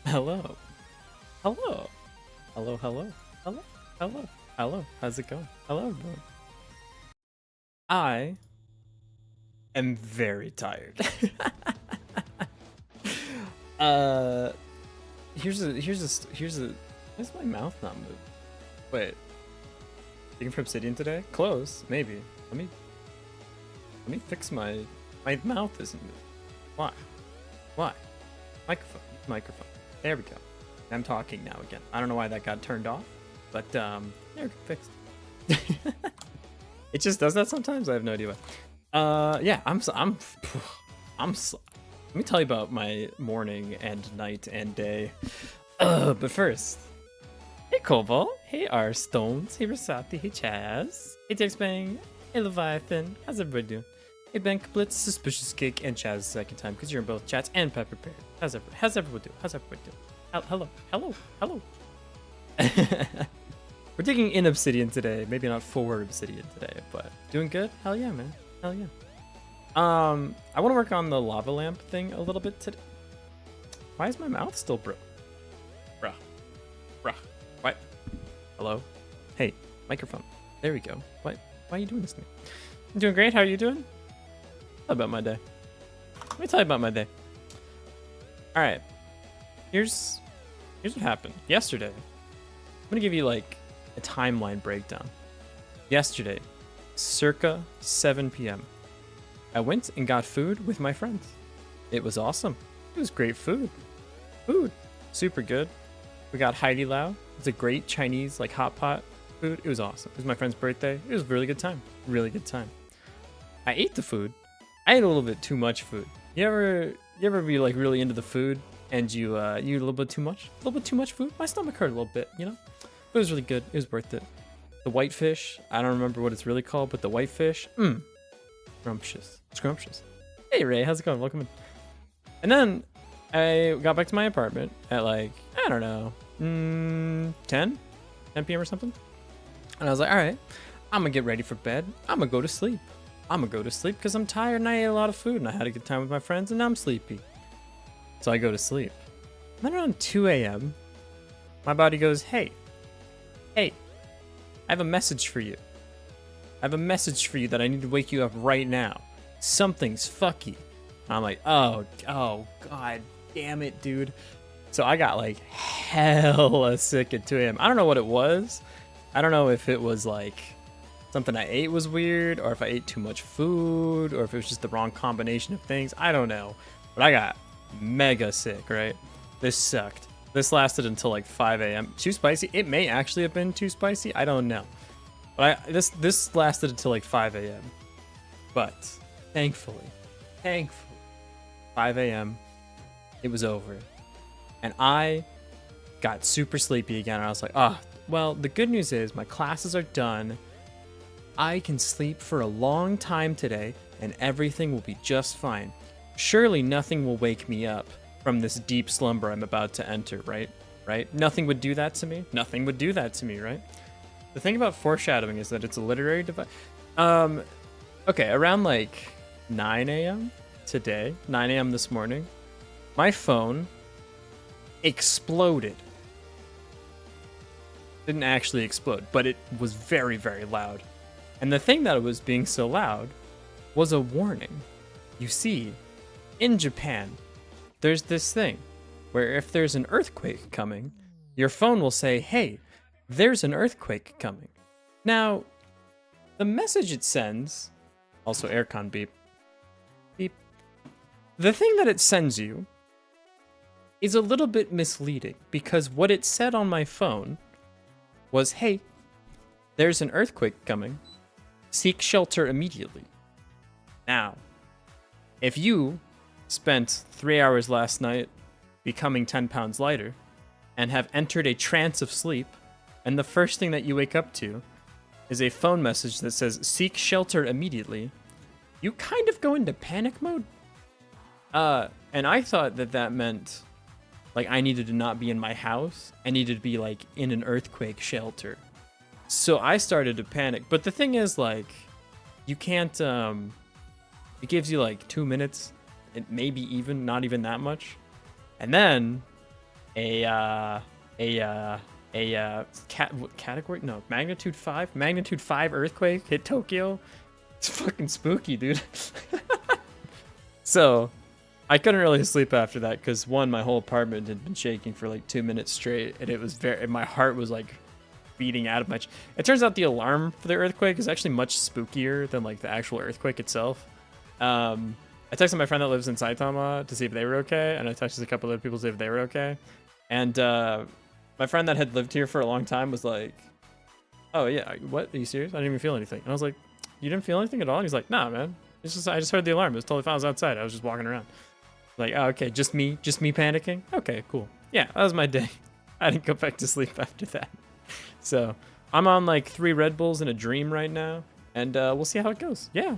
Hello. Hello. Hello, hello. Hello. Hello. Hello. How's it going? Hello, everyone. I am very tired. uh here's a why's my mouth not move? Wait. Taking from Obsidian today? Close, maybe. Let me fix my mouth isn't moving. Why? Why? Microphone. There we go. I'm talking now again. I don't know why that got turned off, but there we go, fixed. It just does that sometimes. I have no idea why. Yeah, let me tell you about my morning and night and day. But first, hey Cobalt, hey R Stones, hey Rosati, hey Chaz, hey Dexbang, hey Leviathan, how's everybody doing? Hey Ben Blitz, Suspicious Cake, and Chaz second time because you're in both chats and Pepper Bear. How's everyone doing? Hello. We're digging in Obsidian today. Maybe not for Obsidian today, but doing good. Hell yeah, man. Hell yeah. I want to work on the lava lamp thing a little bit today. Why is my mouth still broke? Bruh. What? Hello? Hey, microphone. There we go. What? Why are you doing this to me? I'm doing great. How are you doing? Tell about my day. Let me tell you about my day. All right. Here's what happened yesterday. I'm gonna give you like a timeline breakdown. Yesterday, circa 7 p.m., I went and got food with my friends. It was awesome. It was great food. Super good. We got Heidi Lao. It's a great Chinese like hot pot food. It was awesome. It was my friend's birthday. It was a really good time. I ate the food. I ate a little bit too much food. You ever be like really into the food and you eat a little bit too much? A little bit too much food? My stomach hurt a little bit, you know? But it was really good. It was worth it. The whitefish, I don't remember what it's really called, but the whitefish, scrumptious. Hey Ray, how's it going? Welcome in. And then I got back to my apartment at like, I don't know, 10 p.m. or something. And I was like, all right, I'm gonna get ready for bed. I'm gonna go to sleep because I'm tired and I ate a lot of food and I had a good time with my friends and now I'm sleepy. So I go to sleep. And then around 2 a.m., my body goes, hey, I have a message for you. I have a message for you that I need to wake you up right now. Something's fucky. And I'm like, oh, god damn it, dude. So I got like hella sick at 2 a.m. I don't know what it was. I don't know if it was like something I ate was weird, or if I ate too much food, or if it was just the wrong combination of things. I don't know. But I got mega sick, right? This sucked. This lasted until like 5 a.m. Too spicy? It may actually have been too spicy. I don't know. But this lasted until like 5 a.m. But thankfully, 5 a.m., it was over. And I got super sleepy again. And I was like, well, the good news is my classes are done. I can sleep for a long time today and everything will be just fine. Surely nothing will wake me up from this deep slumber I'm about to enter, right? Nothing would do that to me. Right? The thing about foreshadowing is that it's a literary device. Okay, around like 9 a.m. today, 9 a.m. this morning, my phone exploded. Didn't actually explode, but it was very, very loud. And the thing that was being so loud was a warning. You see, in Japan, there's this thing where if there's an earthquake coming, your phone will say, hey, there's an earthquake coming. Now, the message it sends, also aircon beep, the thing that it sends you is a little bit misleading because what it said on my phone was, hey, there's an earthquake coming. Seek shelter immediately. Now, if you spent 3 hours last night becoming 10 pounds lighter and have entered a trance of sleep, and the first thing that you wake up to is a phone message that says, seek shelter immediately, you kind of go into panic mode. And I thought that meant, like, I needed to not be in my house. I needed to be, like, in an earthquake shelter. So I started to panic. But the thing is, like, you can't, it gives you, like, 2 minutes, and maybe even, not even that much. And then a uh, a category, no, magnitude 5 earthquake hit Tokyo. It's fucking spooky, dude. So I couldn't really sleep after that because one, my whole apartment had been shaking for like 2 minutes straight, and it was and my heart was like beating out of my. It turns out the alarm for the earthquake is actually much spookier than like the actual earthquake itself. I texted my friend that lives in Saitama to see if they were okay, and I texted a couple other people to see if they were okay. And my friend that had lived here for a long time was like, "Oh yeah, what? Are you serious? I didn't even feel anything." And I was like, "You didn't feel anything at all?" And he's like, "Nah, man. It's just I just heard the alarm. It was totally fine. I was outside. I was just walking around." Like, oh, okay, just me panicking. Okay, cool. Yeah, that was my day. I didn't go back to sleep after that. So I'm on like 3 Red Bulls in a dream right now, and we'll see how it goes. Yeah,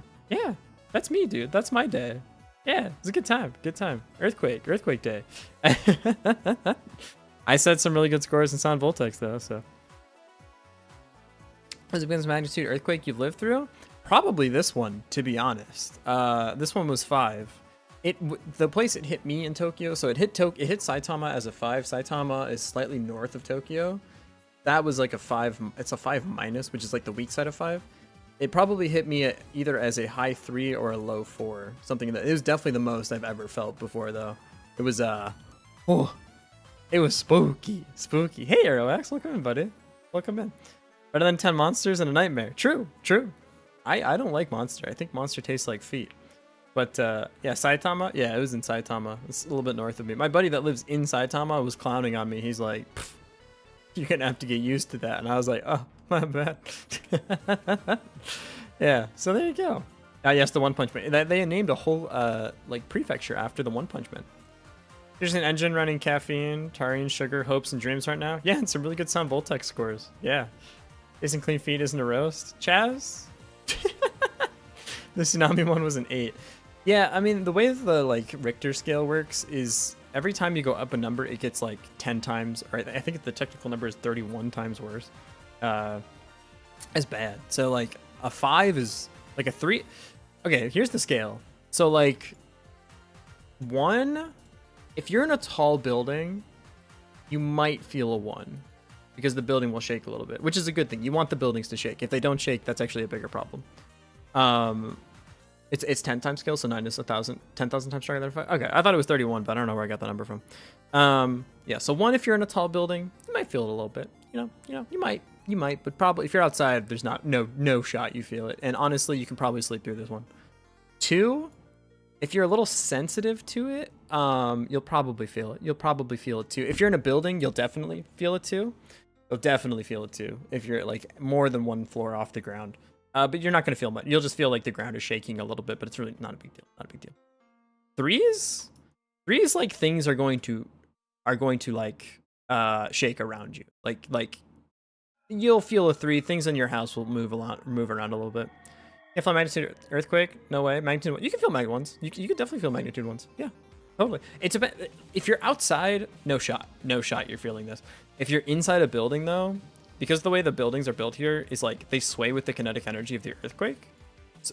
that's me, dude. That's my day. Yeah, it's a good time. Earthquake day. I said some really good scores in Sound Voltex though. So, was it biggest magnitude earthquake you've lived through? Probably this one, to be honest. This one was 5. The place it hit me in Tokyo, so it hit Saitama as a 5. Saitama is slightly north of Tokyo. That was like a 5. It's a 5 minus, which is like the weak side of 5. It probably hit me either as a high 3 or a low 4. Something that it was definitely the most I've ever felt before, though. It was it was spooky. Hey, Aerox, welcome in, buddy. Welcome in. Better than 10 monsters and a nightmare. True. I don't like Monster. I think Monster tastes like feet. But yeah, Saitama. Yeah, it was in Saitama. It's a little bit north of me. My buddy that lives in Saitama was clowning on me. He's like, "You're gonna have to get used to that." And I was like, "Oh, my bad." Yeah. So there you go. Yes, the One Punch Man. They named a whole like prefecture after the One Punch Man. There's an engine running caffeine, taurine, sugar, hopes, and dreams right now. Yeah, and some really good Sound Voltex scores. Yeah. Isn't clean feet, isn't a roast. Chaz? The tsunami one was an 8. Yeah, I mean, the way the like Richter scale works is every time you go up a number, it gets like 10 times, or I think the technical number is 31 times worse. It's bad. So like a 5 is like a 3. Okay, here's the scale. So like 1, if you're in a tall building, you might feel a 1 because the building will shake a little bit, which is a good thing. You want the buildings to shake. If they don't shake, that's actually a bigger problem. It's 10 times scale, so 9 is 1,000, 10,000 times stronger than 5. Okay, I thought it was 31, but I don't know where I got the number from. Yeah, so 1, if you're in a tall building, you might feel it a little bit. You know, you might, but probably if you're outside, there's no shot you feel it. And honestly, you can probably sleep through this one. 2, if you're a little sensitive to it, you'll probably feel it. You'll probably feel it too. If you're in a building, you'll definitely feel it too. If you're like more than 1 floor off the ground. But you're not going to feel much. You'll just feel like the ground is shaking a little bit, but it's really not a big deal. 3s, like things are going to like shake around you. Like you'll feel a 3. Things in your house will move around a little bit. You feel magnitude earthquake? No way. Magnitude. You can feel magnitude ones. You can definitely feel magnitude ones. Yeah, totally. It's about if you're outside, no shot. You're feeling this. If you're inside a building though. Because the way the buildings are built here is like they sway with the kinetic energy of the earthquake,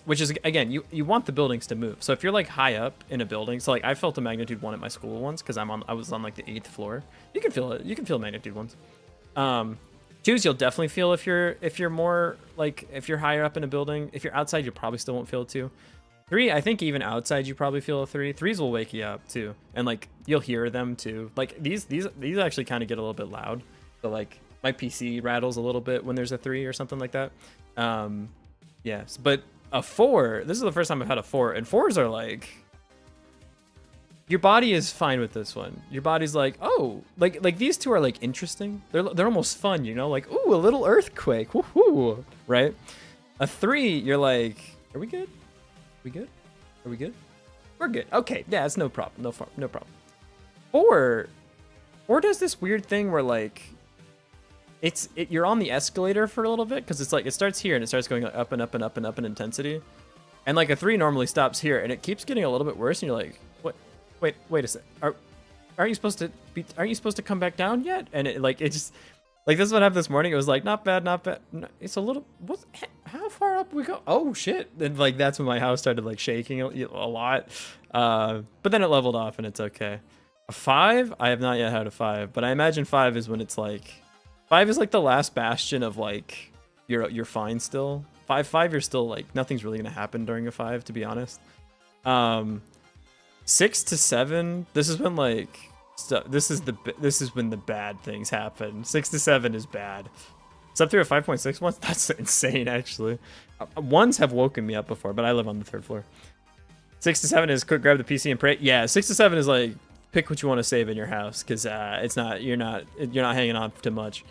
which is, again, you want the buildings to move. So if you're like high up in a building, so like I felt a magnitude 1 at my school once because I was on like the 8th floor. You can feel it. You can feel magnitude 1s. 2s you'll definitely feel if you're more like if you're higher up in a building. If you're outside, you probably still won't feel it 2. 3, I think even outside you probably feel a 3. 3s will wake you up too, and like you'll hear them too. Like these actually kind of get a little bit loud. So like. My PC rattles a little bit when there's a 3 or something like that. Yes, but a 4, this is the first time I've had a 4, and 4s are like, your body is fine with this one. Your body's like, oh, like these 2 are like interesting. They're almost fun, you know, like, ooh, a little earthquake, woohoo, right? A 3, you're like, are we good? Are we good? We're good. Okay, yeah, it's no problem, no problem. 4 does this weird thing where like, you're on the escalator for a little bit because it's like it starts here and it starts going up and up and up and up in intensity, and like a 3 normally stops here and it keeps getting a little bit worse and you're like, what? Wait a sec. Aren't you supposed to come back down yet? And it just like this is what happened this morning. It was like not bad. No, it's a little. How far up we go? Oh shit! And like that's when my house started like shaking a lot. But then it leveled off and it's okay. A 5? I have not yet had a 5, but I imagine 5 is when it's like 5 is like the last bastion of like you're fine still. 5 you're still like nothing's really gonna happen during a 5, to be honest. 6 to 7, this is when like this is when the bad things happen. 6 to 7 is bad. It's up through a 5.6 once. That's insane, actually. Ones have woken me up before, but I live on the 3rd floor. 6 to 7 is quick grab the PC and pray. Yeah, 6 to 7 is like pick what you want to save in your house, because it's not you're not hanging on too much.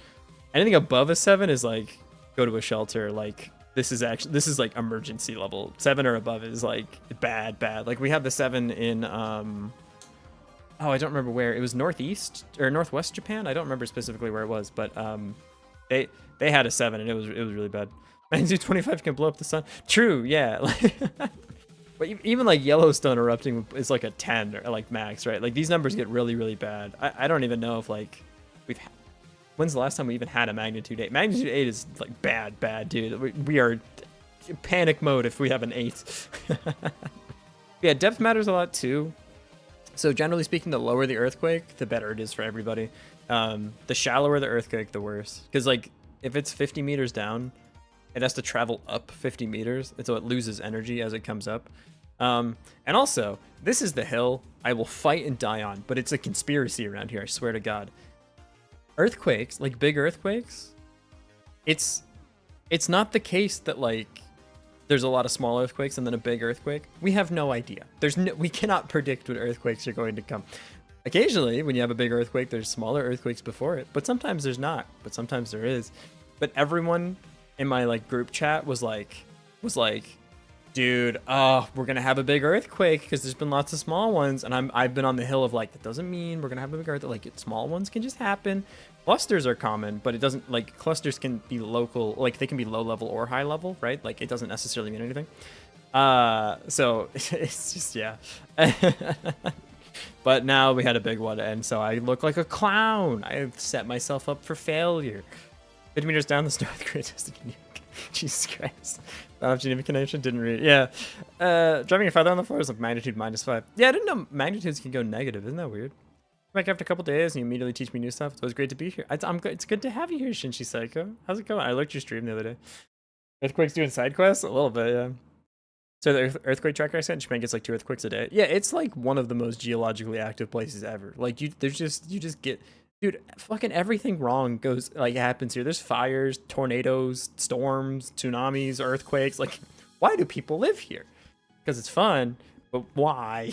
Anything above a 7 is like go to a shelter. Like this is like emergency level. 7 or above is like bad. Like we had the 7 in oh, I don't remember where. It was northeast or northwest Japan. I don't remember specifically where it was, but they had a 7 and it was really bad. Magnitude 25 can blow up the sun. True, yeah. But even like Yellowstone erupting is like a 10 or like max, right? Like these numbers get really bad. I don't even know if like when's the last time we even had a magnitude 8? Magnitude 8 is like bad, dude. We are panic mode if we have an 8. Yeah, depth matters a lot too. So generally speaking, the lower the earthquake, the better it is for everybody. The shallower the earthquake, the worse. Because like if it's 50 meters down, it has to travel up 50 meters, and so it loses energy as it comes up. And also, this is the hill I will fight and die on, but it's a conspiracy around here, I swear to God. Earthquakes, like big earthquakes, it's not the case that like there's a lot of small earthquakes and then a big earthquake. We have no idea. We cannot predict what earthquakes are going to come. Occasionally, when you have a big earthquake, there's smaller earthquakes before it, but sometimes there's not, but sometimes there is. But everyone in my like group chat was like, dude, we're gonna have a big earthquake because there's been lots of small ones, and I've been on the hill of like, that doesn't mean we're gonna have a big earthquake. Like small ones can just happen. Clusters are common, but it doesn't, like, clusters can be local, like they can be low level or high level, right? Like it doesn't necessarily mean anything. So it's just, yeah. But now we had a big one, and so I look like a clown. I've set myself up for failure. 50 meters down, the star of the great testing in New York. Jesus Christ. I don't have Geneva connection, didn't read it. Yeah. Driving your father on the floor is like magnitude -5. Yeah, I didn't know magnitudes can go negative. Isn't that weird? Back after a couple days and you immediately teach me new stuff. It's always great to be here. It's good to have you here, Shinshi Psycho. How's it going? I looked at your stream the other day. Earthquakes doing side quests? A little bit, yeah. So the earthquake tracker I sent, Japan gets like 2 earthquakes a day. Yeah, it's like one of the most geologically active places ever. Like you just get, dude, fucking everything wrong happens here. There's fires, tornadoes, storms, tsunamis, earthquakes. Like, why do people live here? Because it's fun, but why?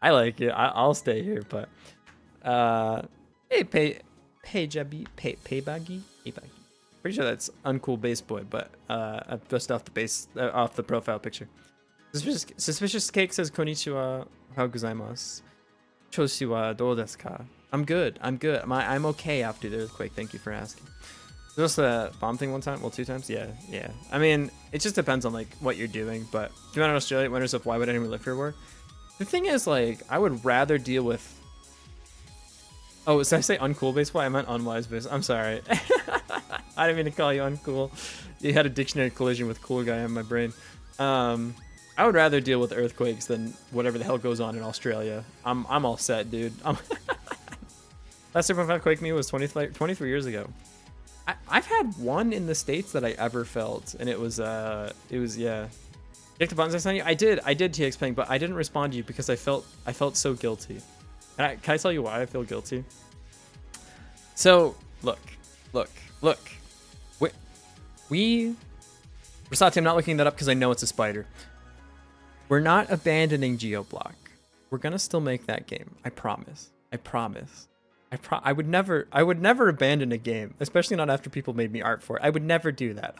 I like it. I'll stay here, but hey, Paybaggy. Pretty sure that's Uncool Bass Boy, but just off the profile picture. Suspicious Cake says konnichiwa, how gozaimasu. Choshi wa dou desu ka? I'm good. I'm okay after the earthquake. Thank you for asking. There's also a bomb thing one time? Well, 2 times? Yeah. I mean, it just depends on like what you're doing, but if you're not in Australia, it wonders if why would anyone live here war? The thing is, like, I would rather deal with... Oh, did I say uncool baseball? I meant unwise baseball. I'm sorry. I didn't mean to call you uncool. You had a dictionary collision with cool guy in my brain. I would rather deal with earthquakes than whatever the hell goes on in Australia. I'm all set, dude. Last 3.5 quake me was 23 years ago. I've had one in the States that I ever felt, and it was yeah. You the buttons I sent you? I did TX playing, but I didn't respond to you because I felt so guilty. And can I tell you why I feel guilty? So look. Versati, I'm not looking that up because I know it's a spider. We're not abandoning GeoBlock. We're gonna still make that game. I promise. I would never abandon a game, especially not after people made me art for it. I would never do that.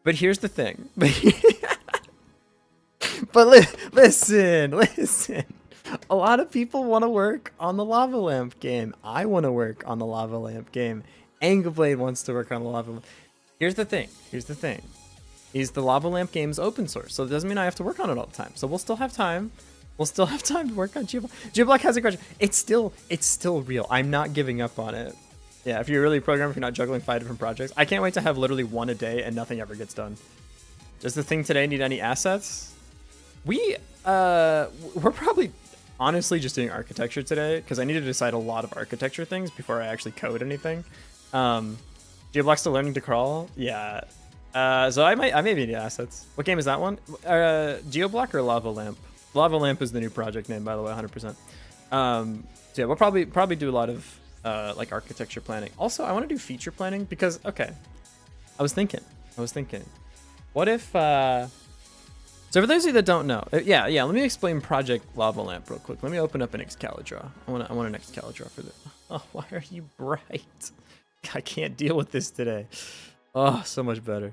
But here's the thing. But listen. A lot of people want to work on the Lava Lamp game. I want to work on the Lava Lamp game. Angleblade wants to work on the Lava Lamp. Here's the thing. Is the Lava Lamp game is open source, so it doesn't mean I have to work on it all the time. So we'll still have time. To work on GeoBlock. GeoBlock has a question. It's still real. I'm not giving up on it. Yeah, if you're really a programmer, if you're not juggling 5 different projects, I can't wait to have literally 1 a day and nothing ever gets done. Does the thing today need any assets? We're probably honestly just doing architecture today because I need to decide a lot of architecture things before I actually code anything. Geoblock still learning to crawl? Yeah. So I may need assets. What game is that one? Geoblock or Lava Lamp? Lava Lamp is the new project name, by the way, 100%. So yeah, we'll probably do a lot of like architecture planning. Also, I want to do feature planning because I was thinking, what if so for those of you that don't know, yeah, let me explain Project Lava Lamp real quick. Let me open up an Excalidraw. I want an Excalidraw for this. Oh, why are you bright? I can't deal with this today. Oh, so much better.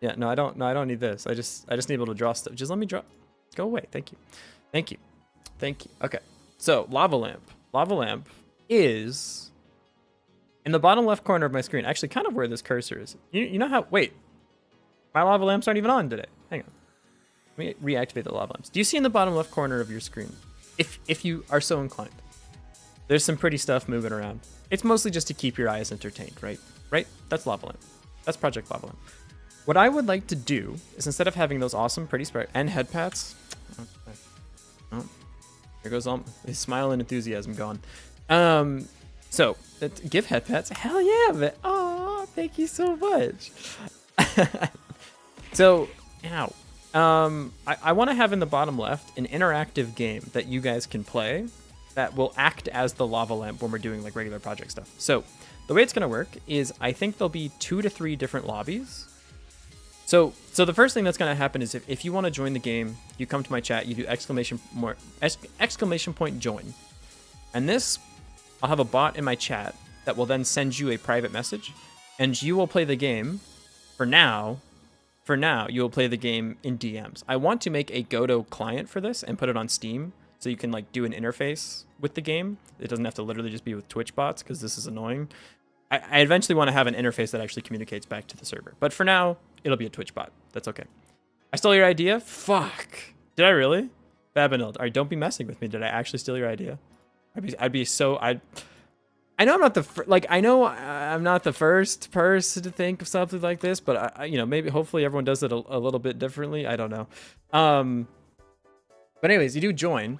Yeah, no, I don't need this. I just need to be able to draw stuff. Just let me draw. Go away. Thank you. Okay. So, Lava Lamp is in the bottom left corner of my screen. Actually, kind of where this cursor is. You know how, wait. My lava lamps aren't even on today. Hang on. Let me reactivate the lava lamps. Do you see in the bottom left corner of your screen? If you are so inclined. There's some pretty stuff moving around. It's mostly just to keep your eyes entertained, right? Right? That's Lava Lamp. That's Project Lava Lamp. What I would like to do is instead of having those awesome, pretty sprite and head pats. Oh, here goes all his smile and enthusiasm gone. So give head pats. Hell yeah, man. Oh, thank you so much. So, ow. I want to have in the bottom left an interactive game that you guys can play that will act as the lava lamp when we're doing like regular project stuff. So the way it's going to work is I think there'll be 2 to 3 different lobbies. So the first thing that's going to happen is if you want to join the game, you come to my chat, you do exclamation point join. And this, I'll have a bot in my chat that will then send you a private message and you will play the game. For now, you will play the game in DMs. I want to make a Godot client for this and put it on Steam so you can like do an interface with the game. It doesn't have to literally just be with Twitch bots because this is annoying. I eventually want to have an interface that actually communicates back to the server. But for now, it'll be a Twitch bot. That's okay. I stole your idea? Fuck. Did I really? Babinil. All right, don't be messing with me. Did I actually steal your idea? I know I'm not I'm not the first person to think of something like this, but maybe hopefully everyone does it a little bit differently. I don't know. But anyways, you do join,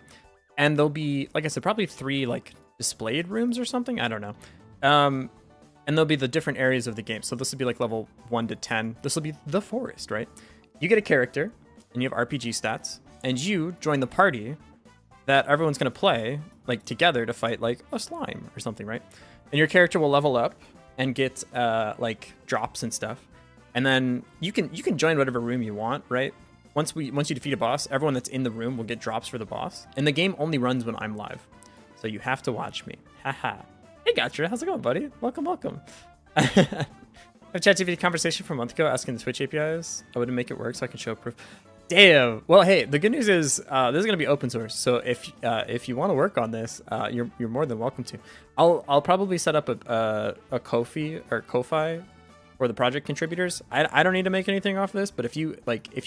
and there'll be, like I said, probably 3 like displayed rooms or something. I don't know. And there'll be the different areas of the game. So this will be like level 1 to 10. This will be the forest, right? You get a character, and you have RPG stats, and you join the party that everyone's gonna play like together to fight like a slime or something, right? And your character will level up and get like drops and stuff. And then you can join whatever room you want, right? Once you defeat a boss, everyone that's in the room will get drops for the boss. And the game only runs when I'm live. So you have to watch me. Haha. Hey Gotcha, how's it going, buddy? Welcome. I have ChatGPT conversation from a month ago asking the Twitch APIs. I wouldn't make it work so I can show proof. Damn. Well, hey, the good news is this is gonna be open source. So if you want to work on this, you're more than welcome to. I'll probably set up a Ko-fi for the project contributors. I don't need to make anything off this, but if you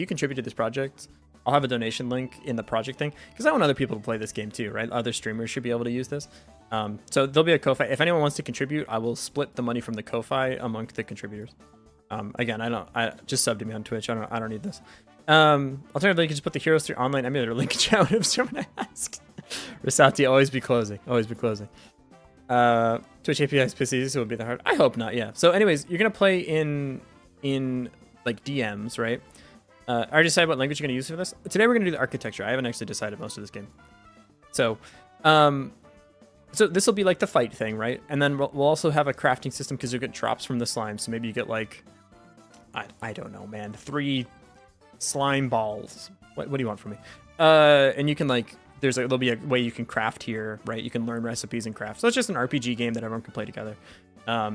contribute to this project, I'll have a donation link in the project thing because I want other people to play this game too, right? Other streamers should be able to use this. So there'll be a Ko-fi. If anyone wants to contribute, I will split the money from the Ko-fi among the contributors. Again, I just sub to me on Twitch. I don't need this. Alternatively, you can just put the Heroes 3 online emulator link in chat if someone asks. Risati, always be closing. Twitch APIs PCs would be the hard. I hope not. Yeah. So, anyways, you're gonna play in like DMs, right? I already decided what language you're gonna use for this. Today we're gonna do the architecture. I haven't actually decided most of this game. So, so this will be like the fight thing, right? And then we'll also have a crafting system because you get drops from the slime. So maybe you get like, I don't know, man, 3 slime balls. What do you want from me? And you can like, there'll be a way you can craft here, right? You can learn recipes and craft. So it's just an RPG game that everyone can play together. Yeah,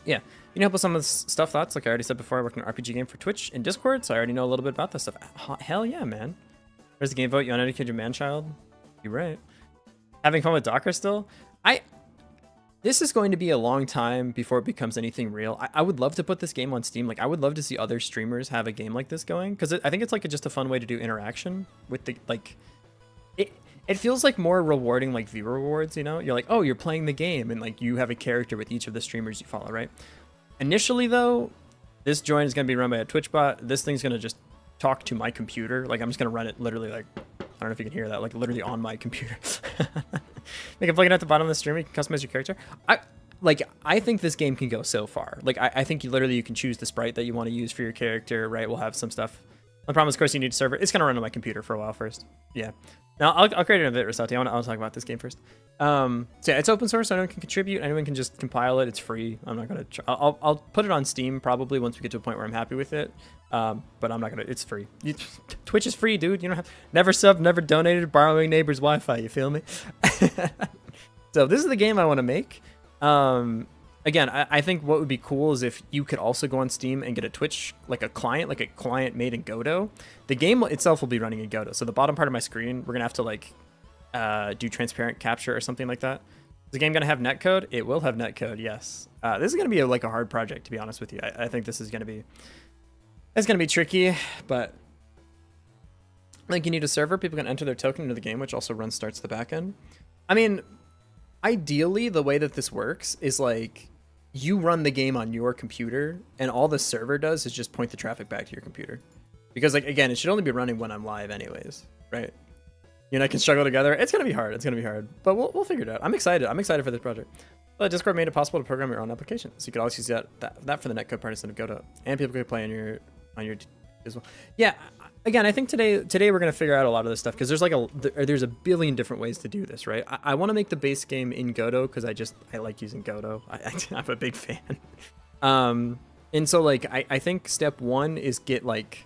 you can help with some of the stuff. Thoughts, like I already said before, I work on an RPG game for Twitch and Discord, so I already know a little bit about this stuff. Hell yeah, man. There's the game vote. You uneducated your man-child? You're right. Having fun with Docker still? This is going to be a long time before it becomes anything real. I would love to put this game on Steam. Like, I would love to see other streamers have a game like this going, because I think it's like just a fun way to do interaction with the, like, it feels like more rewarding, like viewer rewards, you know? You're like, oh, you're playing the game, and like you have a character with each of the streamers you follow, right? Initially, though, this join is going to be run by a Twitch bot. This thing's going to just talk to my computer. Like I'm just gonna run it literally like, I don't know if you can hear that, like literally on my computer. Like I'm plugging at the bottom of the stream, you can customize your character. I think this game can go so far. Like I think you can choose the sprite that you want to use for your character, right? We'll have some stuff. The problem is, of course, you need a server. It's gonna run on my computer for a while first. Yeah. Now I'll create it in a bit, Rosati. I want to talk about this game first. So yeah, it's open source. So anyone can contribute. Anyone can just compile it. It's free. I'm not gonna. I'll put it on Steam probably once we get to a point where I'm happy with it. But I'm not gonna. It's free. Twitch is free, dude. You don't have never sub, never donated, borrowing neighbors' Wi-Fi. You feel me? So this is the game I want to make. Again, I think what would be cool is if you could also go on Steam and get a Twitch, like a client made in Godot. The game itself will be running in Godot. So the bottom part of my screen, we're gonna have to like do transparent capture or something like that. Is the game gonna have netcode? It will have netcode, yes. This is gonna be like a hard project, to be honest with you. I think this is gonna be, it's gonna be tricky, but like you need a server. People can enter their token into the game, which also starts the backend. I mean, ideally, the way that this works is like you run the game on your computer and all the server does is just point the traffic back to your computer. Because like, again, it should only be running when I'm live anyways, right? You and I can struggle together. It's going to be hard. It's going to be hard, but we'll figure it out. I'm excited. I'm excited for this project. Well, Discord made it possible to program your own application. So you could always use that for the netcode part instead of Godot. And people could play on your as well. Yeah. Again, I think today we're going to figure out a lot of this stuff because there's a billion different ways to do this, right? I want to make the base game in Godot because I like using Godot. I'm a big fan. And so like I think step one is get like,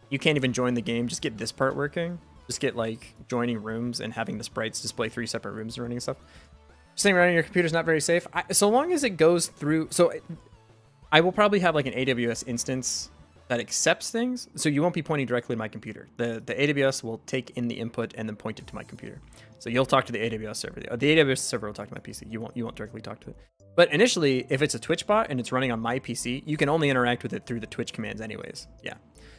you can't even join the game, just get this part working. Just get like joining rooms and having the sprites display 3 separate rooms and running stuff. Saying running your computer is not very safe. So long as it goes through, so I will probably have like an AWS instance that accepts things, so you won't be pointing directly to my computer. The AWS will take in the input and then point it to my computer. So you'll talk to the AWS server. The AWS server will talk to my PC. You won't directly talk to it. But initially, if it's a Twitch bot and it's running on my PC, you can only interact with it through the Twitch commands anyways. Yeah.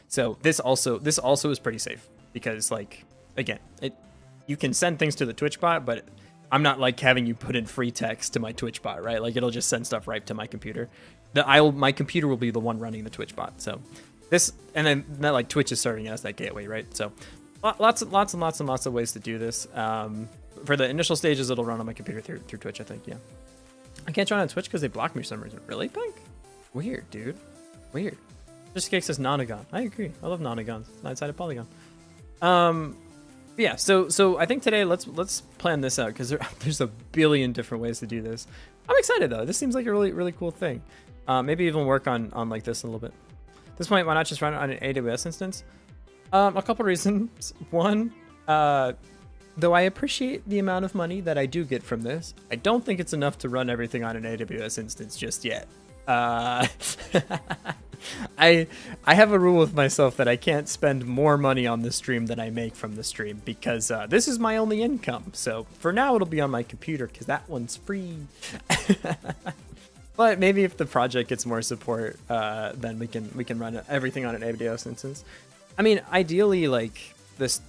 So this also is pretty safe because like, again, you can send things to the Twitch bot, but I'm not like having you put in free text to my Twitch bot, right? Like it'll just send stuff right to my computer. My computer will be the one running the Twitch bot. So this, and then that like Twitch is serving as that gateway, right? So lots and lots of ways to do this. For the initial stages, it'll run on my computer through Twitch, I think. Yeah. I can't join on Twitch because they blocked me for some reason. Really, Pink? Weird, dude. Weird. Just Cake says Nonagon. I agree. I love Nonagons. Nine-sided polygon. Yeah. So I think today let's plan this out because there's a billion different ways to do this. I'm excited though. This seems like a really cool thing. Maybe even work on like this a little bit. At this point, why not just run it on an AWS instance? A couple reasons. One, though I appreciate the amount of money that I do get from this, I don't think it's enough to run everything on an AWS instance just yet. I have a rule with myself that I can't spend more money on the stream than I make from the stream because this is my only income. So for now, it'll be on my computer because that one's free. But maybe if the project gets more support, then we can run everything on an AWS instance. I mean, ideally, like this,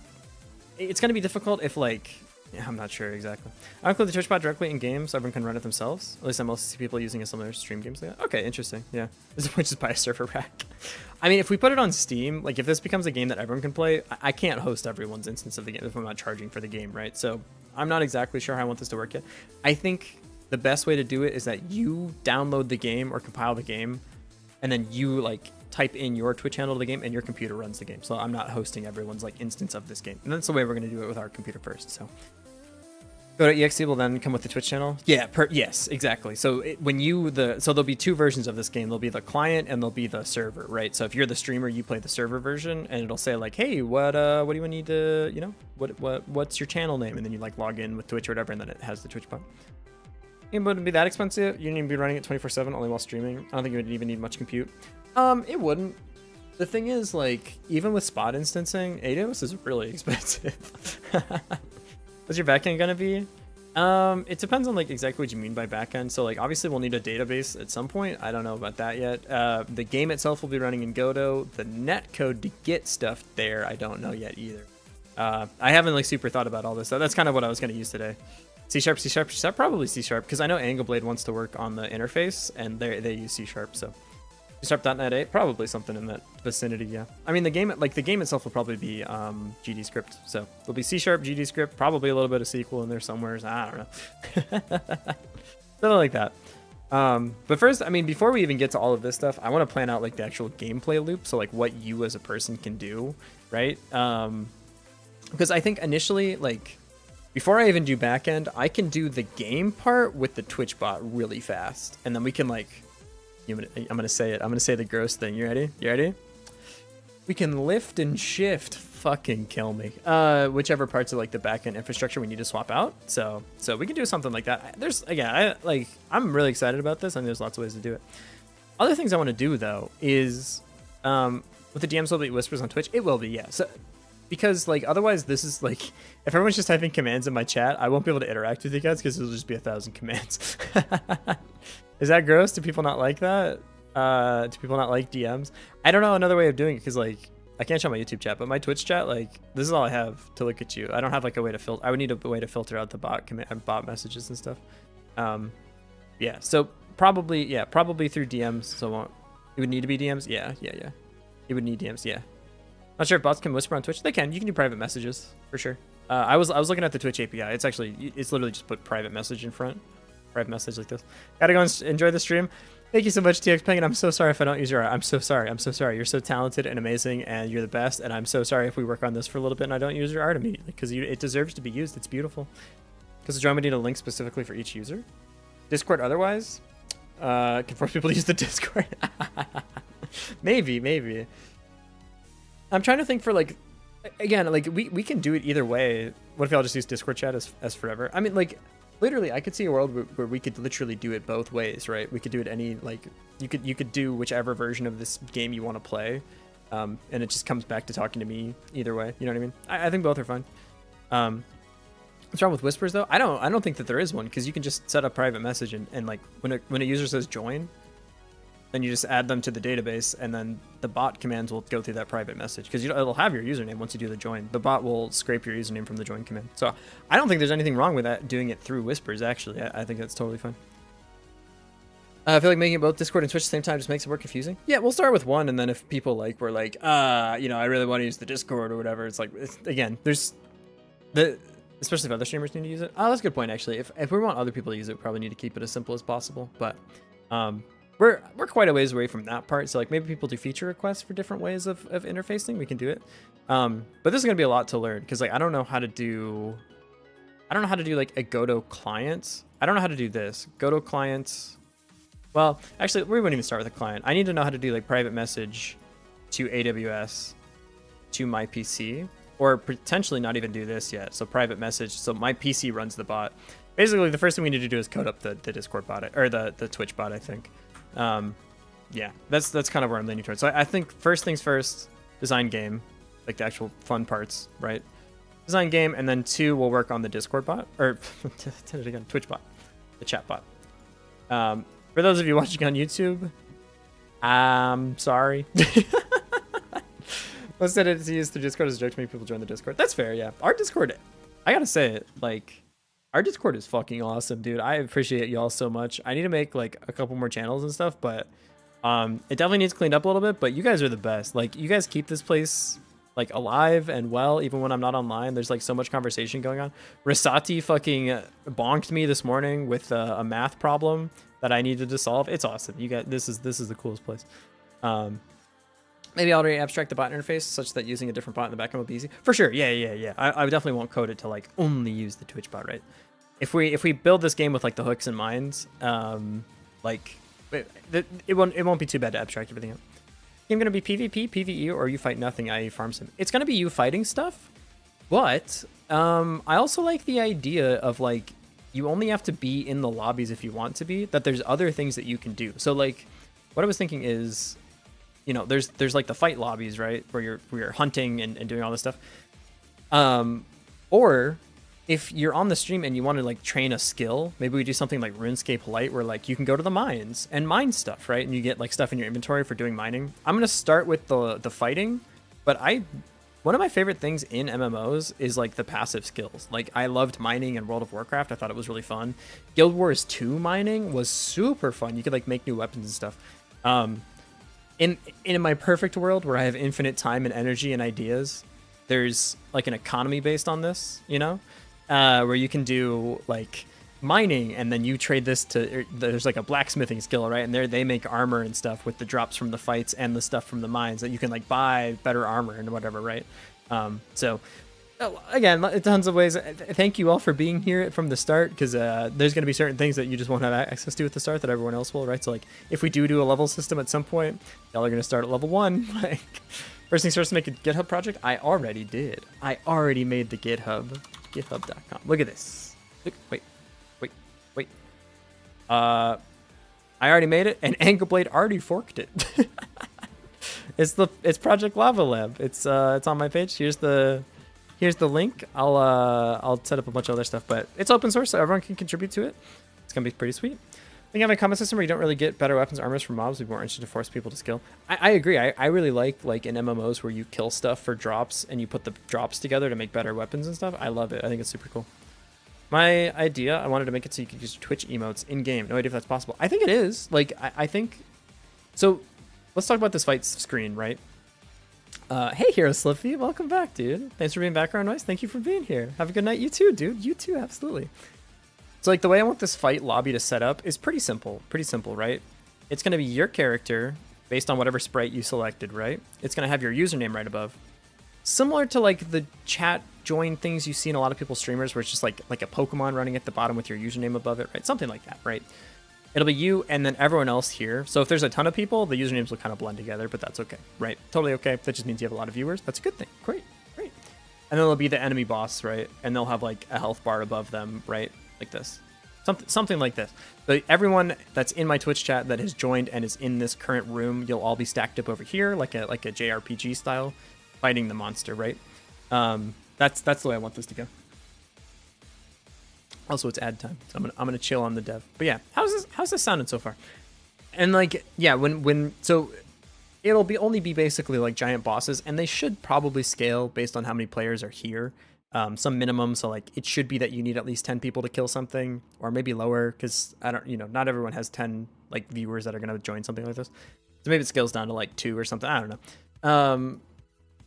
it's going to be difficult if like, yeah, I'm not sure exactly. I'll include the Twitch bot directly in games so everyone can run it themselves. At least I mostly see people using a similar stream games like that. Okay, interesting. Yeah, which is buy a server rack. I mean, if we put it on Steam, like if this becomes a game that everyone can play, I can't host everyone's instance of the game if I'm not charging for the game, right? So I'm not exactly sure how I want this to work yet. I think the best way to do it is that you download the game or compile the game, and then you like type in your Twitch handle to the game, and your computer runs the game. So I'm not hosting everyone's like instance of this game, and that's the way we're going to do it with our computer first. So Godot.exe will then come with the Twitch channel. Yeah, yes, exactly. So so there'll be 2 versions of this game. There'll be the client and there'll be the server, right? So if you're the streamer, you play the server version, and it'll say like, hey, what do you need to, you know, what's your channel name? And then you like log in with Twitch or whatever, and then it has the Twitch bot. It wouldn't be that expensive. You need to be running it 24/7 only while streaming. I don't think you would even need much compute. It wouldn't. The thing is, like, even with spot instancing, AWS is really expensive. What's your backend gonna be? It depends on like exactly what you mean by backend. So like obviously we'll need a database at some point. I don't know about that yet. The game itself will be running in Godot. The netcode to get stuff there, I don't know yet either. I haven't like super thought about all this. That's kind of what I was gonna use today. C#, probably C#, because I know Angleblade wants to work on the interface, and they use C#. So C#.NET 8, probably something in that vicinity, yeah. I mean, the game itself will probably be GD script, so there'll be C#, GD script, probably a little bit of SQL in there somewhere. I don't know, something like that. But first, I mean, before we even get to all of this stuff, I want to plan out like the actual gameplay loop, so like what you as a person can do, right? Because I think initially, like, before I even do backend, I can do the game part with the Twitch bot really fast, and then we can like. I'm gonna say it. I'm gonna say the gross thing. You ready? You ready? We can lift and shift. Fucking kill me. Whichever parts of like the backend infrastructure we need to swap out. So we can do something like that. There's again, I'm really excited about this, and there's lots of ways to do it. Other things I want to do though is, with the DMs will be whispers on Twitch. It will be, yeah. So because like otherwise this is like if everyone's just typing commands in my chat, I won't be able to interact with you guys because it'll just be 1,000 commands. Is that gross? Do people not like that? Do people not like DMs? I don't know another way of doing it because like I can't show my YouTube chat, but my Twitch chat, like this is all I have to look at you. I don't have like a way to filter. I would need a way to filter out the bot messages and stuff. Yeah. So probably through DMs. So it would need to be DMs. Yeah. It would need DMs. Yeah. Not sure if bots can whisper on Twitch. They can. You can do private messages for sure. I was looking at the Twitch API. It's literally just put private message in front. Private message like this. Gotta go and enjoy the stream. Thank you so much, TX Penguin. I'm so sorry if I don't use your art. I'm so sorry. You're so talented and amazing, and you're the best. And I'm so sorry if we work on this for a little bit and I don't use your art immediately because it deserves to be used. It's beautiful. Because the drawing would need a link specifically for each user. Discord otherwise can force people to use the Discord. maybe. I'm trying to think for like, again, like we can do it either way. What if I'll just use Discord chat as forever? I mean, like. Literally, I could see a world where we could literally do it both ways, right? We could do it any, like, you could do whichever version of this game you want to play, and it just comes back to talking to me either way. You know what I mean? I think both are fine. What's wrong with whispers though? I don't think that there is one because you can just set up private message and like when a user says join, then you just add them to the database, and then the bot commands will go through that private message because it'll have your username once you do the join. The bot will scrape your username from the join command. So I don't think there's anything wrong with that, doing it through whispers. Actually, I think that's totally fine. I feel like making both Discord and Twitch at the same time just makes it more confusing. Yeah, we'll start with one, and then if people like were like, I really want to use the Discord or whatever, it's like again, there's especially if other streamers need to use it. Oh, that's a good point actually. If we want other people to use it, we probably need to keep it as simple as possible. But we're quite a ways away from that part, so like maybe people do feature requests for different ways of interfacing. We can do it, but this is gonna be a lot to learn because like I don't know how to do like a Godot client. I don't know how to do this Godot client. Well, actually, we wouldn't even start with a client. I need to know how to do like private message to AWS to my PC, or potentially not even do this yet. So private message, so my PC runs the bot. Basically, the first thing we need to do is code up the Discord bot or the Twitch bot, I think. Yeah, that's kind of where I'm leaning towards. So I think first things first, design game, like the actual fun parts, right? Design game, and then 2, we'll work on the Discord bot, or Twitch bot, the chat bot. For those of you watching on YouTube, I'm sorry. Let's set it to use the Discord as a joke to make people join the Discord. That's fair, yeah. Our Discord, I gotta say it, like, our Discord is fucking awesome, dude. I appreciate y'all so much. I need to make like a couple more channels and stuff, but it definitely needs cleaned up a little bit, but you guys are the best. Like, you guys keep this place like alive and well, even when I'm not online. There's like so much conversation going on. Risati fucking bonked me this morning with a math problem that I needed to solve. It's awesome. You guys, this is the coolest place. Maybe I'll already abstract the bot interface such that using a different bot in the backend will be easy. For sure, yeah. I definitely won't code it to like only use the Twitch bot, right? If we build this game with like the hooks in mind, like it won't be too bad to abstract everything out. Game gonna be PvP, PvE, or you fight nothing, i.e. farm sim. It's gonna be you fighting stuff, but I also like the idea of like you only have to be in the lobbies if you want to be. That there's other things that you can do. So like, what I was thinking is, you know, there's like the fight lobbies, right, where you're hunting and doing all this stuff. Or if you're on the stream and you want to like train a skill, maybe we do something like RuneScape Lite where like you can go to the mines and mine stuff, right? And you get like stuff in your inventory for doing mining. I'm gonna start with the fighting, but one of my favorite things in MMOs is like the passive skills. Like I loved mining in World of Warcraft. I thought it was really fun. Guild Wars 2 mining was super fun. You could like make new weapons and stuff. in my perfect world where I have infinite time and energy and ideas, there's like an economy based on this, you know, where you can do like mining and then you trade this to, there's like a blacksmithing skill, right? And they make armor and stuff with the drops from the fights and the stuff from the mines that you can like buy better armor and whatever, right? So again, tons of ways. Thank you all for being here from the start, because there's going to be certain things that you just won't have access to at the start that everyone else will, right? So like if we do a level system at some point, y'all are going to start at level 1. Like first things first, to make a GitHub project. I already did. I already made the GitHub, github.com. Look at this. Look, wait. I already made it, and Angleblade already forked it. It's Project Lava Lab. It's on my page. Here's the link. I'll set up a bunch of other stuff, but it's open source, so everyone can contribute to it. It's gonna be pretty sweet. I think having a combat system where you don't really get better weapons, armors from mobs would be more interesting to force people to skill. I agree. I really like in MMOs where you kill stuff for drops and you put the drops together to make better weapons and stuff. I love it. I think it's super cool. My idea, I wanted to make it so you could use Twitch emotes in game. No idea if that's possible. I think it is. Like I think. So, let's talk about this fight screen, right? Hey, Hero Slippy, welcome back, dude. Thanks for being background noise. Thank you for being here. Have a good night, you too, dude. You too, absolutely. So like the way I want this fight lobby to set up is pretty simple, right? It's going to be your character based on whatever sprite you selected, right? It's going to have your username right above. Similar to like the chat join things you see in a lot of people's streamers where it's just like a Pokemon running at the bottom with your username above it, right? Something like that, right? It'll be you and then everyone else here. So if there's a ton of people, the usernames will kind of blend together, but that's okay, right? Totally okay. That just means you have a lot of viewers. That's a good thing. Great. And then there'll be the enemy boss, right? And they'll have like a health bar above them, right? Like this. Something like this. So everyone that's in my Twitch chat that has joined and is in this current room, you'll all be stacked up over here like a JRPG style, fighting the monster, right? That's the way I want this to go. Also, it's ad time, so I'm gonna chill on the dev. But yeah, how's this sounding so far? And like, yeah, so it'll only be basically like giant bosses, and they should probably scale based on how many players are here. Some minimum, so like it should be that you need at least 10 people to kill something, or maybe lower, because not everyone has 10 like viewers that are gonna join something like this. So maybe it scales down to like 2 or something. I don't know.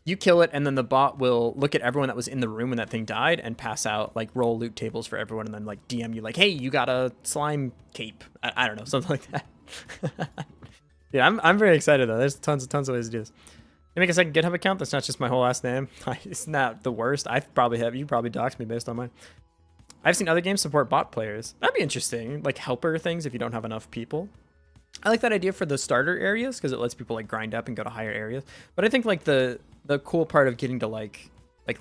You kill it, and then the bot will look at everyone that was in the room when that thing died and pass out, like, roll loot tables for everyone, and then, like, DM you, like, hey, you got a slime cape. I don't know, something like that. Yeah, I'm very excited, though. There's tons of ways to do this. You make a second GitHub account that's not just my whole last name. It's not the worst. You probably doxed me based on mine. I've seen other games support bot players. That'd be interesting, like helper things if you don't have enough people. I like that idea for the starter areas because it lets people like grind up and go to higher areas. But I think like the cool part of getting to like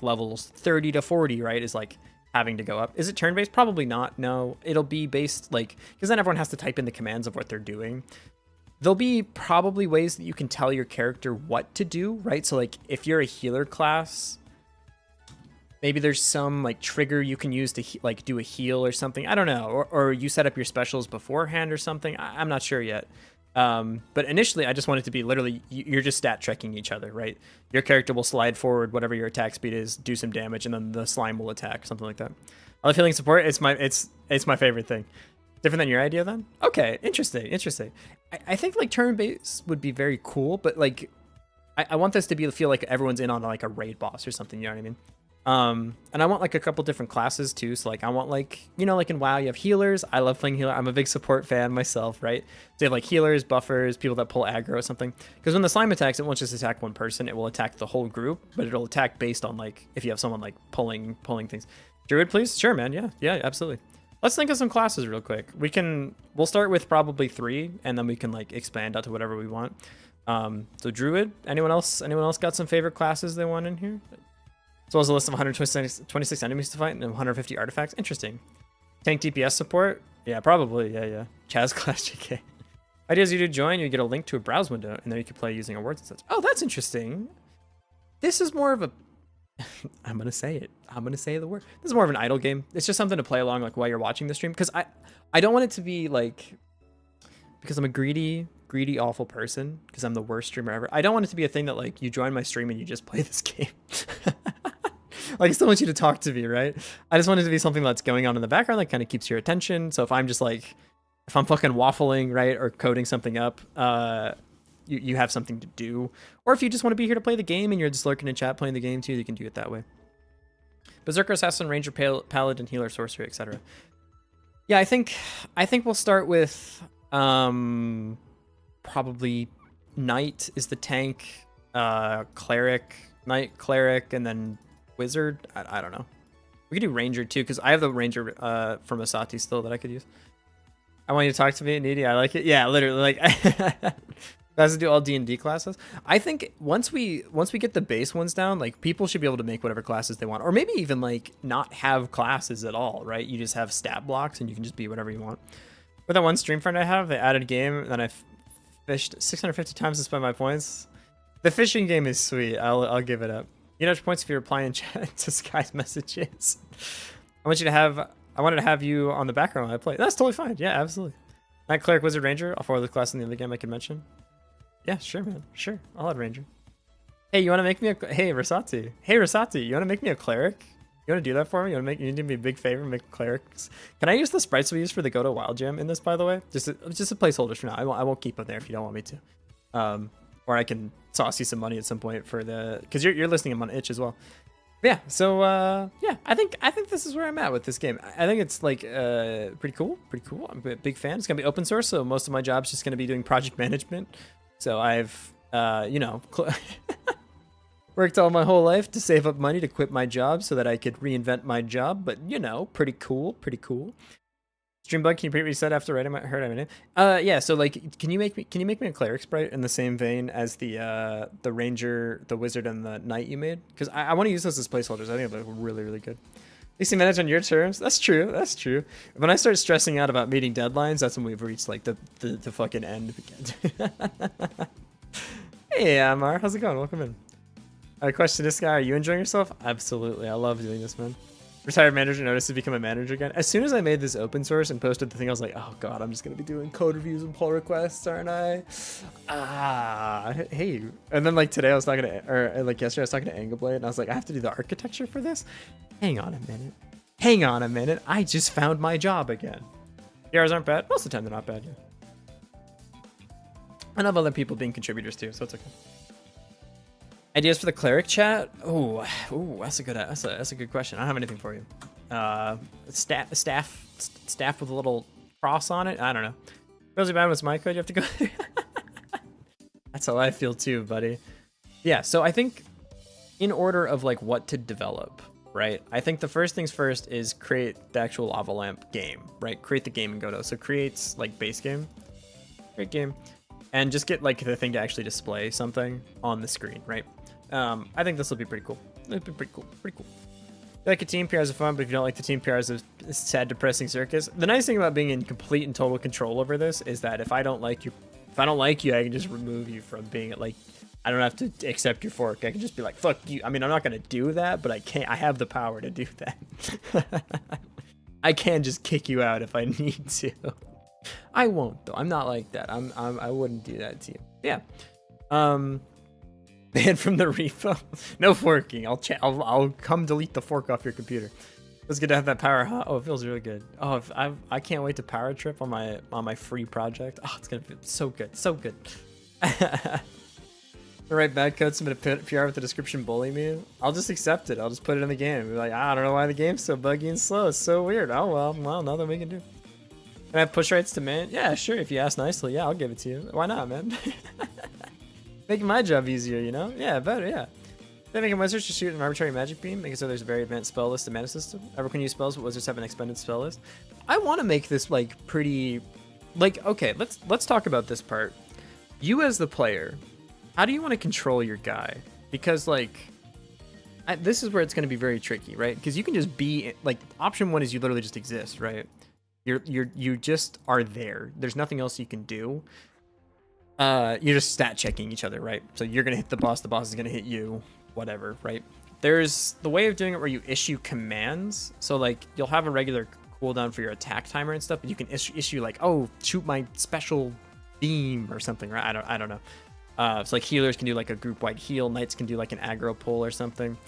levels 30 to 40, right, is like having to go up. Is it turn-based? Probably not. No, it'll be based like, because then everyone has to type in the commands of what they're doing. There'll be probably ways that you can tell your character what to do, right? So like if you're a healer class, maybe there's some like trigger you can use to like do a heal or something. I don't know. Or you set up your specials beforehand or something. I'm not sure yet. But initially I just want it to be literally you're just stat checking each other, right? Your character will slide forward, whatever your attack speed is, do some damage, and then the slime will attack, something like that. I love healing support. It's my favorite thing. Different than your idea then? Okay, interesting. I think like turn-based would be very cool, but like I want this to feel like everyone's in on like a raid boss or something, you know what I mean? And I want like a couple different classes too. So like I want like, like in WoW you have healers. I love playing healer. I'm a big support fan myself, right? So you have like healers, buffers, people that pull aggro or something. Because when the slime attacks, it won't just attack one person. It will attack the whole group, but it'll attack based on like if you have someone like pulling things. Druid, please? Sure, man. Yeah, absolutely. Let's think of some classes real quick. We'll start with probably 3, and then we can like expand out to whatever we want. So Druid, anyone else got some favorite classes they want in here? As well as a list of 126 enemies to fight and 150 artifacts. Interesting. Tank DPS support? Yeah, probably. Yeah. Chaz class JK. Ideas you do join, you get a link to a browse window, and then you can play using awards and such. Oh, that's interesting. This is more of a... I'm going to say it. I'm going to say the word. This is more of an idle game. It's just something to play along like while you're watching the stream. Because I don't want it to be like... Because I'm a greedy, awful person. Because I'm the worst streamer ever. I don't want it to be a thing that like you join my stream and you just play this game. Like I still want you to talk to me, right? I just want it to be something that's going on in the background that kind of keeps your attention. So if I'm fucking waffling, right, or coding something up, you have something to do, or if you just want to be here to play the game and you're just lurking in chat playing the game too, you can do it that way. Berserker, Assassin, Ranger, Paladin, Healer, Sorcerer, etc. Yeah, I think we'll start with probably Knight is the tank, Cleric, Knight, Cleric, and then Wizard. I don't know. We could do Ranger too, because I have the Ranger from Asati still that I could use. I want you to talk to me, Needy. I like it. Yeah, literally, like, has to do all D&D classes. I think once we get the base ones down, like, people should be able to make whatever classes they want, or maybe even like not have classes at all, right? You just have stat blocks and you can just be whatever you want. With that one stream friend I have, they added a game, and then I fished 650 times to spend my points. The fishing game is sweet. I'll give it up. You know, points if you reply in chat to Sky's messages. I wanted to have you on the background while I play. That's totally fine. Yeah, absolutely. Knight, Cleric, Wizard, Ranger. I'll forward the class in the other game I can mention. Yeah, sure, man. Sure. I'll add Ranger. Hey, you want to make me a... Hey, Rasati. Hey, Rasati, you want to make me a Cleric? You want to do that for me? You want to do me a big favor and make Clerics? Can I use the sprites we used for the Godot Wild Gem in this, by the way? Just a placeholder for now. I won't keep them there if you don't want me to. Or I can sauce you some money at some point for the... Because you're listing them on itch as well. Yeah, so yeah, I think this is where I'm at with this game. I think it's like pretty cool. I'm a big fan. It's gonna be open source, so most of my job's just gonna be doing project management. So I've you know, worked all my whole life to save up money to quit my job so that I could reinvent my job. But you know, pretty cool. Streambug, can you reset after heard my name? Yeah. So like, can you make me a Cleric sprite in the same vein as the Ranger, the Wizard, and the Knight you made? Because I want to use those as placeholders. I think they look really good. At least you manage on your terms. That's true. When I start stressing out about meeting deadlines, that's when we've reached like the fucking end again. Hey, Amar, how's it going? Welcome in. Question this guy: are you enjoying yourself? Absolutely. I love doing this, man. Retired manager noticed to become a manager again. As soon as I made this open source and posted the thing, I was like, oh god, I'm just gonna be doing code reviews and pull requests, aren't I? Hey. And then like today I was talking to, or like yesterday I was talking to Angleblade, and I was like, I have to do the architecture for this? Hang on a minute. I just found my job again. PRs aren't bad. Most of the time they're not bad, yeah. I have other people being contributors too, so it's okay. Ideas for the Cleric chat? Oh, that's a good question. I don't have anything for you. Staff with a little cross on it. I don't know. Feels bad with my code. You have to go. That's how I feel too, buddy. Yeah. So I think, in order of like what to develop, right? I think the first things first is create the actual Lava Lamp game, right? Create the game in Godot. So creates like base game, create game, and just get like the thing to actually display something on the screen, right? I think this will be pretty cool. It'll be pretty cool. If you like a team, PRs are fun, but if you don't like the team, PRs are a sad, depressing circus. The nice thing about being in complete and total control over this is that if I don't like you, I can just remove you from being like, I don't have to accept your fork. I can just be like, fuck you. I mean, I'm not gonna do that, but I have the power to do that. I can just kick you out if I need to. I won't though. I'm not like that. I wouldn't do that to you. Yeah. Banned from the repo. No forking. I'll come delete the fork off your computer. It's good to have that power, huh? Oh, it feels really good. Oh, I can't wait to power trip on my free project. Oh, it's gonna feel so good, so good. Write bad code, submit a PR with the description bully me. I'll just accept it. I'll just put it in the game. Be like, I don't know why the game's so buggy and slow. It's so weird. Oh well, nothing we can do. Can I have push rights to man? Yeah, sure. If you ask nicely, yeah, I'll give it to you. Why not, man? Making my job easier, you know? Yeah, better, yeah. They make a wizard to shoot an arbitrary magic beam, make it so there's a very advanced spell list and mana system. Everyone can use spells, but wizards have an expanded spell list. I want to make this like pretty, like, okay, let's talk about this part. You as the player, how do you want to control your guy? Because like, this is where it's going to be very tricky, right? Because you can just be like, option one is you literally just exist, right? You just are there. There's nothing else you can do. You're just stat checking each other, right? So you're gonna hit the boss is gonna hit you, whatever, right? There's the way of doing it where you issue commands. So like you'll have a regular cooldown for your attack timer and stuff, but you can issue like, oh, shoot my special beam or something, right? I don't know. So like healers can do like a group wide heal, knights can do like an aggro pull or something.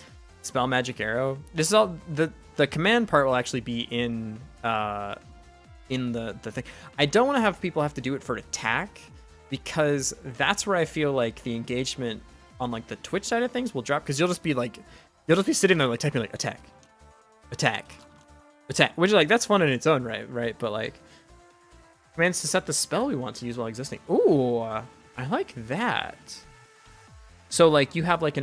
Spell magic arrow. This is all the command part will actually be in the thing. I don't want to have people have to do it for attack. because that's where I feel like the engagement on like the Twitch side of things will drop, because you'll just be sitting there like typing like attack, which is like, that's fun in its own right? But like commands to set the spell we want to use while existing. Ooh, I like that. So like you have like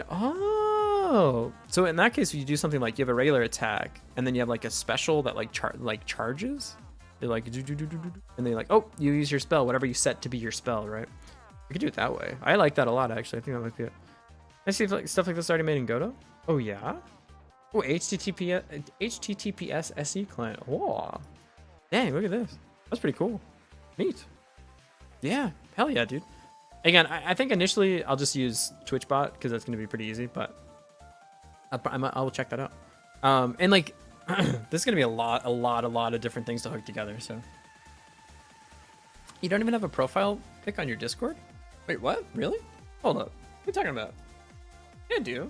so in that case you do something like you have a regular attack and then you have like a special that like charges. They're like do, and then like, oh, you use your spell, whatever you set to be your spell, right? We could do it that way. I like that a lot, actually. I think that might be it. I see if like stuff like this already made in Godot. Oh yeah. Oh, HTTPS SE client. Whoa. Dang, look at this. That's pretty cool. Neat. Yeah, hell yeah, dude. Again, I think initially I'll just use TwitchBot because that's gonna be pretty easy, but I'll check that out. And like, this is gonna be a lot of different things to hook together. So you don't even have a profile pic on your Discord? Wait, what? Really? Hold up. What are you talking about? Yeah, dude.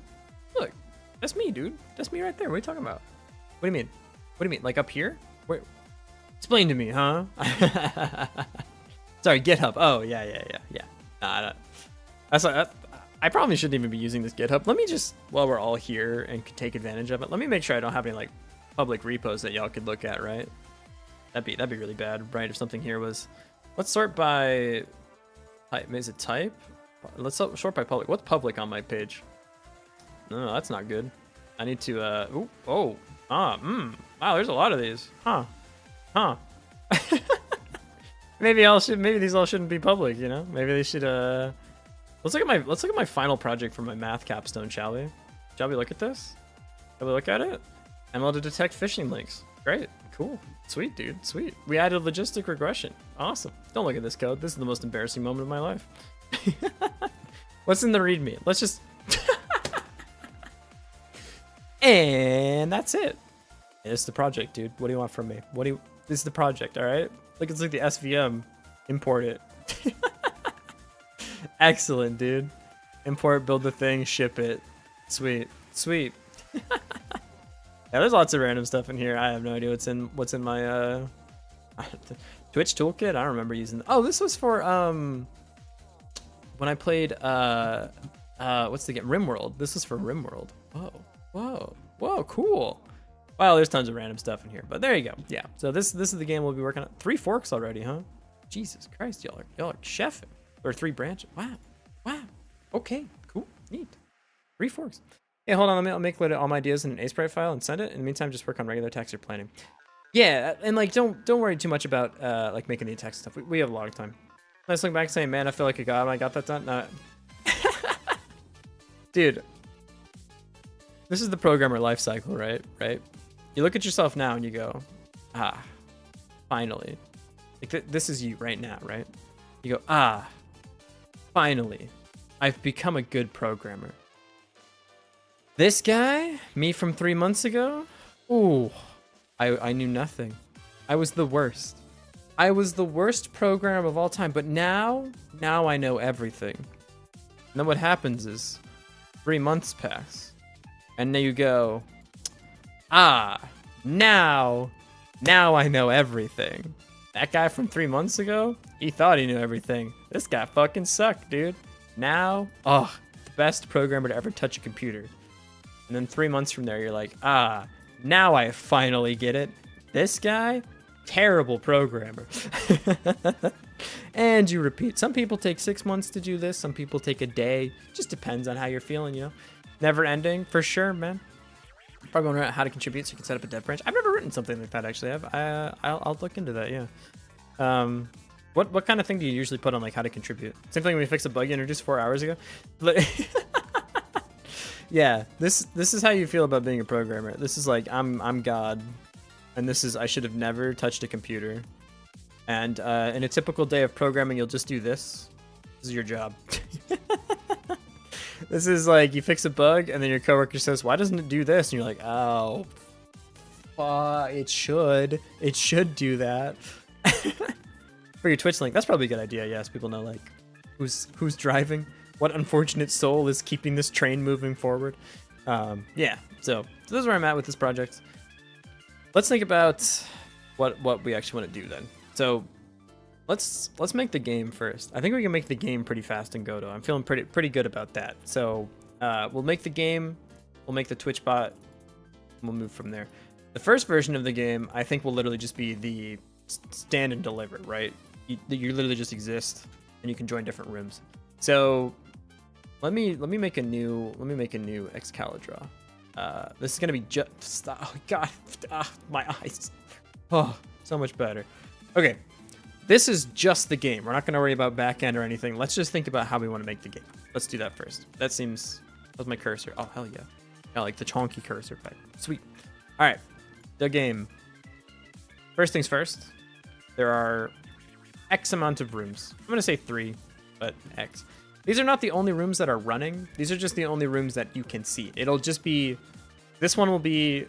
Look, that's me, dude. That's me right there. What are you talking about? What do you mean? What do you mean? Like up here? Wait, explain to me, huh? Sorry, GitHub. Oh, yeah. Nah, that's like, I probably shouldn't even be using this GitHub. Let me just, while we're all here and could take advantage of it, let me make sure I don't have any like public repos that y'all could look at, right? That'd be really bad, right? If something here was, let's sort by type. Is it type? Let's sort by public. What's public on my page? No, that's not good. I need to wow, there's a lot of these. Huh. Maybe these all shouldn't be public, you know? Maybe they should let's look at my final project for my math capstone, shall we? Shall we look at this? Shall we look at it? ML to detect phishing links. Great. Cool. Sweet, dude. Sweet. We added logistic regression. Awesome. Don't look at this code. This is the most embarrassing moment of my life. What's in the README? Let's just and that's it. It's the project, dude. What do you want from me? This is the project, all right? Look, it's like the SVM. Import it. Excellent, dude. Import, build the thing, ship it. Sweet. Yeah, there's lots of random stuff in here. I have no idea what's in my Twitch toolkit. I don't remember using. Oh, this was for when I played what's the game? RimWorld. This is for RimWorld. Whoa, cool. Wow, there's tons of random stuff in here, but there you go. Yeah, so this is the game we'll be working on. 3 forks already, huh? Jesus Christ, y'all are chefing. Or 3 branches. Wow. Okay, cool, neat. 3 forks. Hey, hold on. I'll make all my ideas in an ASprite file and send it. In the meantime, just work on regular text or planning. Yeah, and like don't worry too much about like making the text stuff. We have a lot of time. Let's look back saying, man, I feel like a god when I got that done. No. Dude, this is the programmer life cycle, right? You look at yourself now and you go, finally. Like this is you right now, right? You go, finally. I've become a good programmer. This guy, me from 3 months ago, ooh, I knew nothing. I was the worst. I was the worst programmer of all time, but now I know everything. And then what happens is 3 months pass, and then you go, now I know everything. That guy from 3 months ago, he thought he knew everything. This guy fucking sucked, dude. Now, the best programmer to ever touch a computer. And then 3 months from there, you're like, now I finally get it. This guy, terrible programmer. And you repeat. Some people take 6 months to do this. Some people take a day. Just depends on how you're feeling, you know. Never ending, for sure, man. Probably wondering how to contribute so you can set up a dev branch. I've never written something like that, actually. I'll look into that, yeah. What kind of thing do you usually put on like how to contribute? Same thing when we fixed a bug you introduced 4 hours ago. Yeah, this is how you feel about being a programmer. This is like I'm God, and this is I should have never touched a computer. And in a typical day of programming, you'll just do this. This is your job. This is like you fix a bug, and then your coworker says, "Why doesn't it do this?" And you're like, "Oh, it should. It should do that." For your Twitch link, that's probably a good idea. Yes, people know like who's driving. What unfortunate soul is keeping this train moving forward? Yeah, so this is where I'm at with this project. Let's think about what we actually want to do then. So Let's make the game first. I think we can make the game pretty fast in Godot. I'm feeling pretty good about that. So we'll make the game, we'll make the Twitch bot, and we'll move from there. The first version of the game, I think, will literally just be the stand and deliver, right? You literally just exist, and you can join different rooms. So let me make a new Excalibur. This is gonna be just oh god, my eyes. Oh, so much better. Okay. This is just the game. We're not going to worry about backend or anything. Let's just think about how we want to make the game. Let's do that first. That was my cursor. Oh, hell yeah. I like the chonky cursor. But sweet. All right. The game. First things first. There are X amount of rooms. I'm going to say 3, but X. These are not the only rooms that are running. These are just the only rooms that you can see. It'll just be... This one will be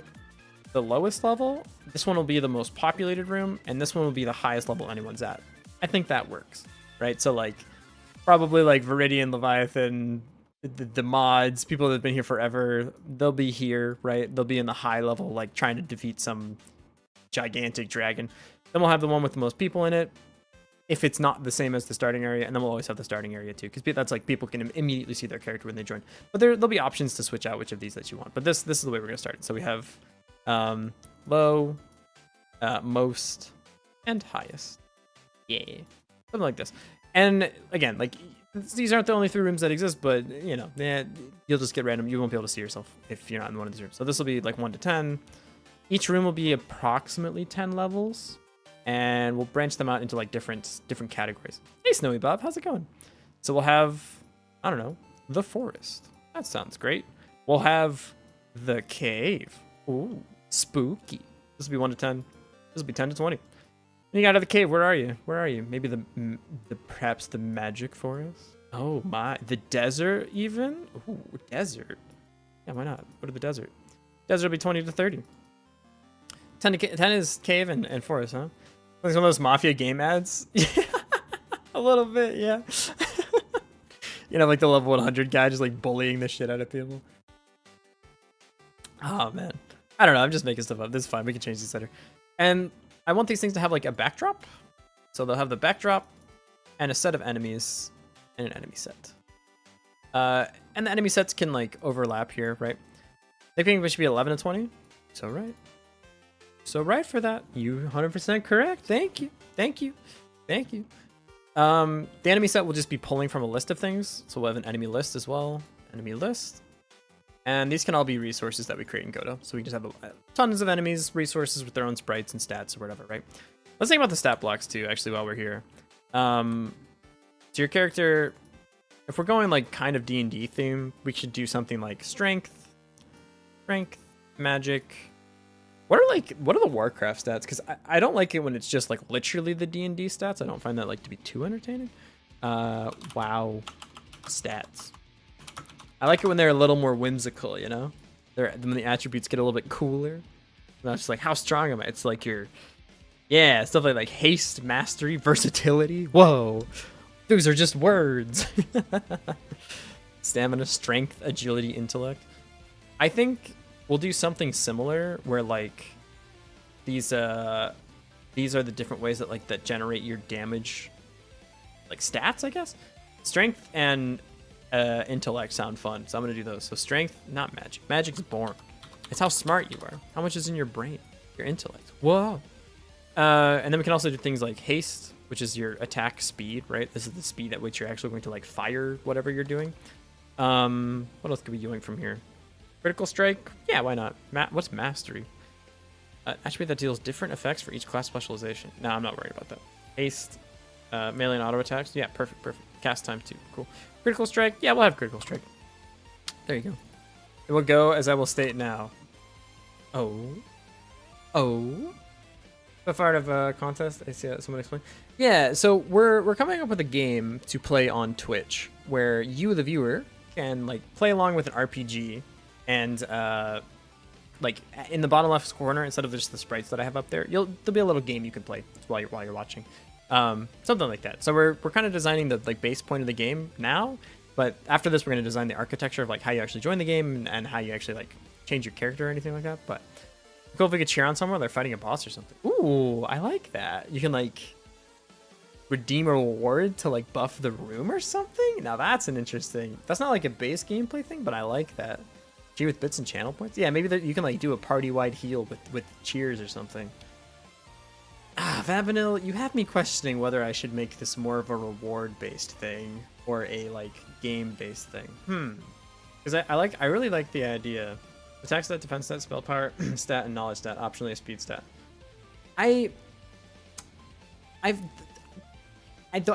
the lowest level, this one will be the most populated room, and this one will be the highest level anyone's at. I think that works, right? So like probably like Viridian, Leviathan, the mods, people that have been here forever, they'll be here, right? They'll be in the high level, like trying to defeat some gigantic dragon. Then we'll have the one with the most people in it, if it's not the same as the starting area, and then we'll always have the starting area too, because that's like people can immediately see their character when they join. But there'll be options to switch out which of these that you want. But this is the way we're gonna start. So we have low, most, and highest. Yeah, something like this. And again, like these aren't the only 3 rooms that exist, but you know, you'll just get random. You won't be able to see yourself if you're not in one of these rooms. So this will be like 1 to 10. Each room will be approximately 10 levels, and we'll branch them out into like different categories. Hey, Snowy Bob, how's it going? So we'll have, I don't know, the forest. That sounds great. We'll have the cave. Ooh, spooky. This will be 1 to 10. This will be 10 to 20. When you got out of the cave, where are you? Where are you? Maybe perhaps the magic forest? Oh my, the desert even? Ooh, desert. Yeah, why not? Go to the desert. Desert will be 20 to 30. 10 is cave and forest, huh? Like some of those Mafia game ads. A little bit, yeah. You know, like the level 100 guy just like bullying the shit out of people. Oh man, I don't know. I'm just making stuff up. This is fine. We can change these later. And I want these things to have like a backdrop. So they'll have the backdrop and a set of enemies and an enemy set. And the enemy sets can like overlap here, right? I think we should be 11 to 20. So right. So right for that. You 100% correct. Thank you. Thank you. Thank you. The enemy set will just be pulling from a list of things. So we'll have an enemy list as well. Enemy list. And these can all be resources that we create in Godot. So we just have tons of enemies, resources with their own sprites and stats or whatever, right? Let's think about the stat blocks too, actually, while we're here. So your character, if we're going like kind of D&D theme, we should do something like strength, magic. What are the Warcraft stats? Because I don't like it when it's just like literally the D&D stats. I don't find that like to be too entertaining. Wow, stats. I like it when they're a little more whimsical, you know? When the attributes get a little bit cooler. Not just like, how strong am I? It's like stuff like haste, mastery, versatility. Whoa, those are just words. Stamina, strength, agility, intellect. I think we'll do something similar where like these are the different ways that generate your damage, like stats, I guess. Strength and intellect sound fun, so I'm gonna do those. So strength, not magic. Magic's boring. It's how smart you are. How much is in your brain? Your intellect. Whoa. And then we can also do things like haste, which is your attack speed, right? This is the speed at which you're actually going to like fire whatever you're doing. What else could we be doing from here? Critical strike? Yeah, why not? What's mastery? Attribute that deals different effects for each class specialization. No, I'm not worried about that. Haste, melee and auto attacks. Yeah, perfect. Cast time too. Cool. Critical strike. Yeah, we'll have critical strike. There you go. It will go as I will state now. Oh. The part of a contest. I see someone explain. Yeah, so we're coming up with a game to play on Twitch where you, the viewer, can like play along with an RPG, and like in the bottom left corner, instead of just the sprites that I have up there, there'll be a little game you can play while you're watching. Something like that. So we're kind of designing the like base point of the game now, but after this we're going to design the architecture of like how you actually join the game and how you actually like change your character or anything like that. But cool if we could cheer on someone while they're fighting a boss or something. Ooh, I like that. You can like redeem a reward to like buff the room or something. Now that's an interesting. That's not like a base gameplay thing, but I like that. Cheer with bits and channel points. Yeah, maybe you can like do a party-wide heal with cheers or something. Ah, Vavanil, you have me questioning whether I should make this more of a reward-based thing or a like game-based thing. Because I really like the idea. Attack stat, defense stat, spell power stat, and knowledge stat. Optionally a speed stat. I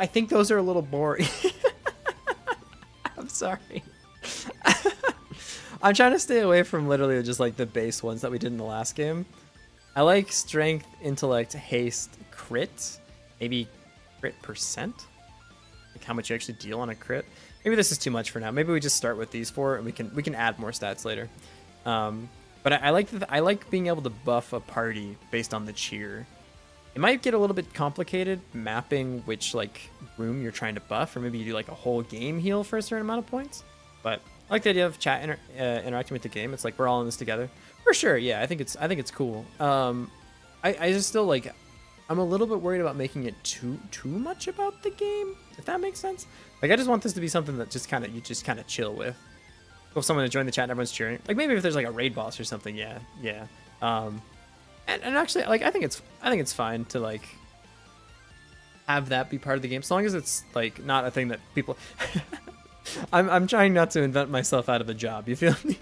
think those are a little boring. I'm sorry. I'm trying to stay away from literally just like the base ones that we did in the last game. I like strength, intellect, haste, crit, maybe crit percent, like how much you actually deal on a crit. Maybe this is too much for now. Maybe we just start with these 4 and we can add more stats later. But I like being able to buff a party based on the cheer. It might get a little bit complicated mapping which like room you're trying to buff, or maybe you do like a whole game heal for a certain amount of points. But I like the idea of chat interacting with the game. It's like we're all in this together for sure. Yeah, I think it's cool. I just still like, I'm a little bit worried about making it too much about the game, if that makes sense. Like I just want this to be something that you just kind of chill with. If someone to join the chat and everyone's cheering, like maybe if there's like a raid boss or something, yeah. And actually, like I think it's fine to like have that be part of the game, so long as it's like not a thing that people. I'm trying not to invent myself out of a job. You feel me?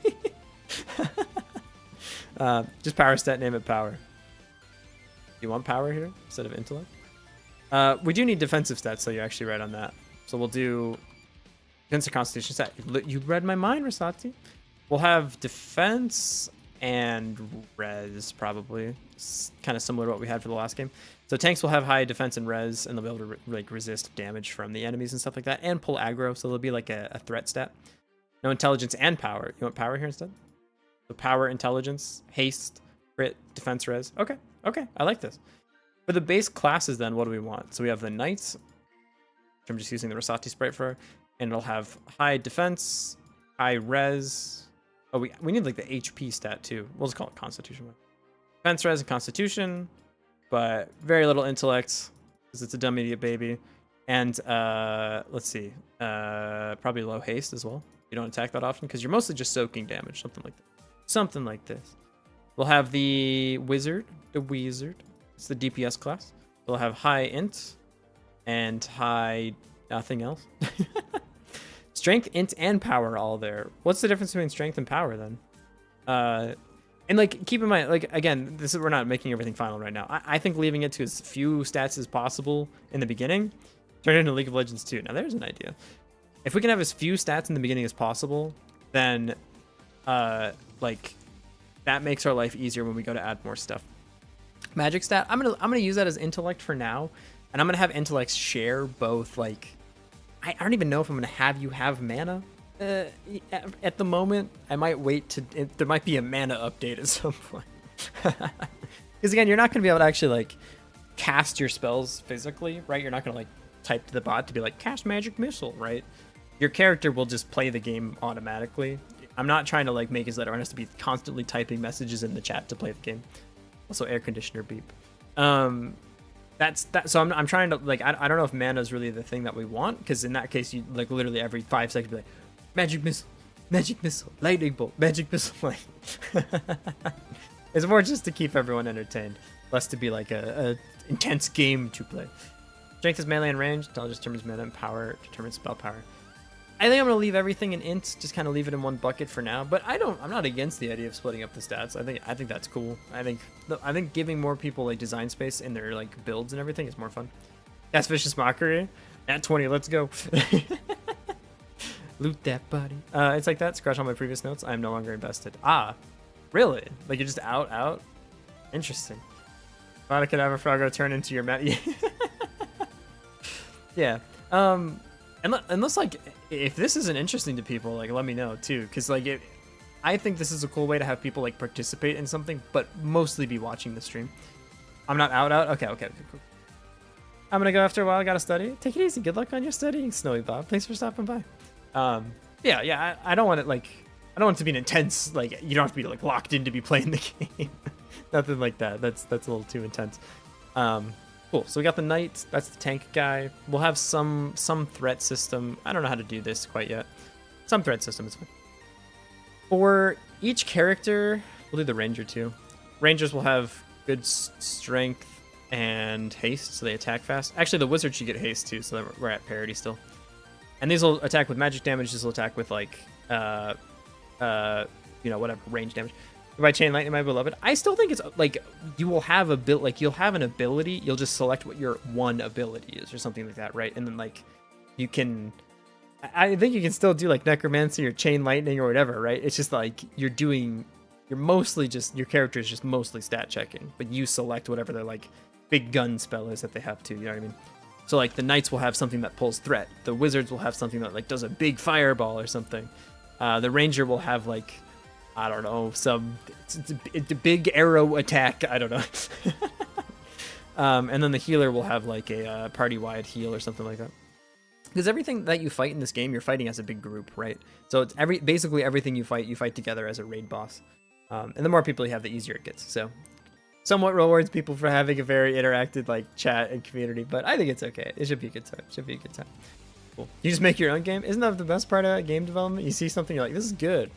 Just power stat, name it power. You want power here instead of intellect? We do need defensive stats, so you're actually right on that. So we'll do defensive constitution stat. You read my mind, Rasati. We'll have defense and res, probably. Kind of similar to what we had for the last game. So tanks will have high defense and res, and they'll be able to like resist damage from the enemies and stuff like that, and pull aggro, so they'll be like a threat stat. No intelligence and power. You want power here instead? So power, intelligence, haste, crit, defense, res. Okay, I like this. For the base classes then, what do we want? So we have the knights, which I'm just using the Rosati sprite for, and it'll have high defense, high res. Oh, we need like the HP stat too. We'll just call it constitution. Defense, res, and constitution, but very little intellect because it's a dumb idiot baby. And let's see, probably low haste as well. You don't attack that often because you're mostly just soaking damage, something like this. We'll have the wizard. It's the DPS class. We'll have high int and high nothing else. Strength, int, and power all there. What's the difference between strength and power then? And like keep in mind, like again, we're not making everything final right now. I think leaving it to as few stats as possible in the beginning, turn it into League of Legends 2. Now there's an idea. If we can have as few stats in the beginning as possible, then like that makes our life easier when we go to add more stuff. Magic stat, I'm gonna use that as intellect for now, and I'm gonna have intellects share both. Like I don't even know if I'm gonna have you have mana. At the moment, I might wait there might be a mana update at some point. Because again, you're not gonna be able to actually like cast your spells physically, right? You're not gonna like type to the bot to be like cast magic missile, right? Your character will just play the game automatically. I'm not trying to like make it so that everyone has to be constantly typing messages in the chat to play the game. Also, air conditioner beep. That's that. So I'm trying to like I don't know if mana is really the thing that we want, because in that case you like literally every 5 seconds be like magic missile, lightning bolt, magic missile. Like it's more just to keep everyone entertained, less to be like a intense game to play. Strength is melee and range. Intelligence determines mana, and power determines spell power. I think I'm gonna leave everything in int, just kind of leave it in one bucket for now. But I'm not against the idea of splitting up the stats. I think that's cool. I think giving more people like design space in their like builds and everything is more fun. That's vicious mockery. At 20, let's go. Loot that body. It's like that. Scratch all my previous notes. I am no longer invested. Ah, really? Like you're just out? Interesting. Vada Cadaver Froggo turn into your mat. Yeah. Unless like if this isn't interesting to people, like let me know too, because like I think this is a cool way to have people like participate in something, but mostly be watching the stream. I'm not out. Okay, cool. I'm gonna go after a while. I gotta study. Take it easy. Good luck on your studying, Snowy Bob. Thanks for stopping by. Yeah. I don't want it like I don't want it to be an intense like you don't have to be like locked in to be playing the game. Nothing like that. That's a little too intense. Cool. So we got the knight. That's the tank guy. We'll have some threat system. I don't know how to do this quite yet. Some threat system is fine. For each character, we'll do the ranger too. Rangers will have good strength and haste, so they attack fast. Actually, the wizard should get haste too, so we're at parity still. And these will attack with magic damage. This will attack with like, whatever range damage. By chain lightning, my beloved. I still think it's like you will have you'll have an ability. You'll just select what your one ability is or something like that, right? And then like you can. I think you can still do like necromancy or chain lightning or whatever, right? It's just like you're mostly just your character is just mostly stat checking, but you select whatever their like big gun spell is that they have to. You know what I mean? So like the knights will have something that pulls threat. The wizards will have something that like does a big fireball or something. The ranger will have like, I don't know, it's a big arrow attack. I don't know. And then the healer will have like a party-wide heal or something like that. Because everything that you fight in this game, you're fighting as a big group, right? So it's basically everything you fight together as a raid boss. And the more people you have, the easier it gets. So somewhat rewards people for having a very interactive like chat and community, but I think it's okay. It should be a good time. Cool. You just make your own game. Isn't that the best part of game development? You see something, you're like, this is good.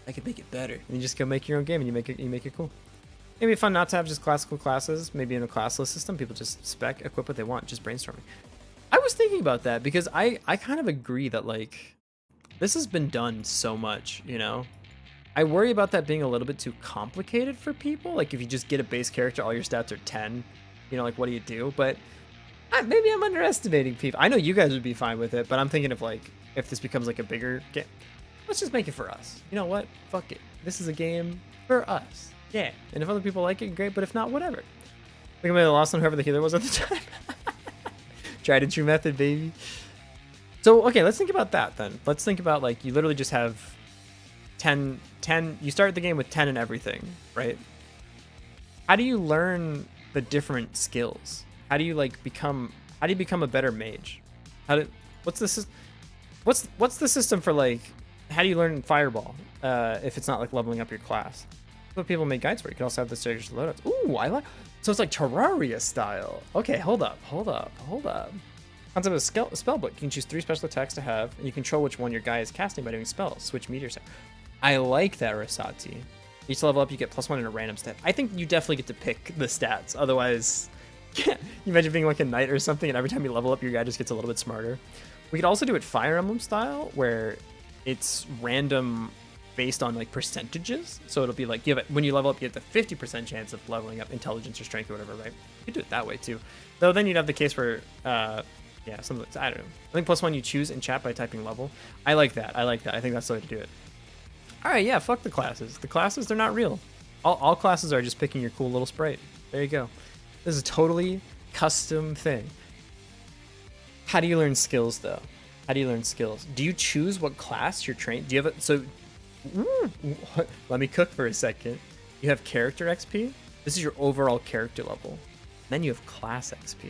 I could make it better. And you just go make your own game and you make it cool. It'd be fun not to have just classical classes. Maybe in a classless system, people just equip what they want, just brainstorming. I was thinking about that because I kind of agree that like this has been done so much, you know? I worry about that being a little bit too complicated for people. Like if you just get a base character, all your stats are 10, you know, like what do you do? But maybe I'm underestimating people. I know you guys would be fine with it, but I'm thinking of like, if this becomes like a bigger game, let's just make it for us. You know what? Fuck it. This is a game for us. Yeah. And if other people like it, great. But if not, whatever. I think I might have lost on whoever the healer was at the time. Tried and true method, baby. So, okay, let's think about that then. Let's think about like, you literally just have 10, you start the game with 10 and everything, right? How do you learn the different skills? How do you like become a better mage? What's the system for like, how do you learn fireball if it's not like leveling up your class? That's what people make guides for. You can also have the stages loadouts. Ooh, I like. So it's like Terraria style. Okay, hold up. Concept of a spell book. You can choose 3 special attacks to have, and you control which one your guy is casting by doing spells. Switch meteor set. I like that, Rosati. Each level up, you get +1 in a random stat. I think you definitely get to pick the stats. Otherwise, you imagine being like a knight or something, and every time you level up, your guy just gets a little bit smarter. We could also do it Fire Emblem style, where it's random based on like percentages. So it'll be like when you level up, you have the 50% chance of leveling up intelligence or strength or whatever, right? You could do it that way too. Though then you'd have the case where, something. I don't know. I think +1 you choose in chat by typing level. I like that. I think that's the way to do it. All right, yeah. Fuck the classes. The classes, they're not real. All classes are just picking your cool little sprite. There you go. This is a totally custom thing. How do you learn skills though? Do you choose what class you're trained? Do you have let me cook for a second. You have character XP. This is your overall character level. Then you have class XP.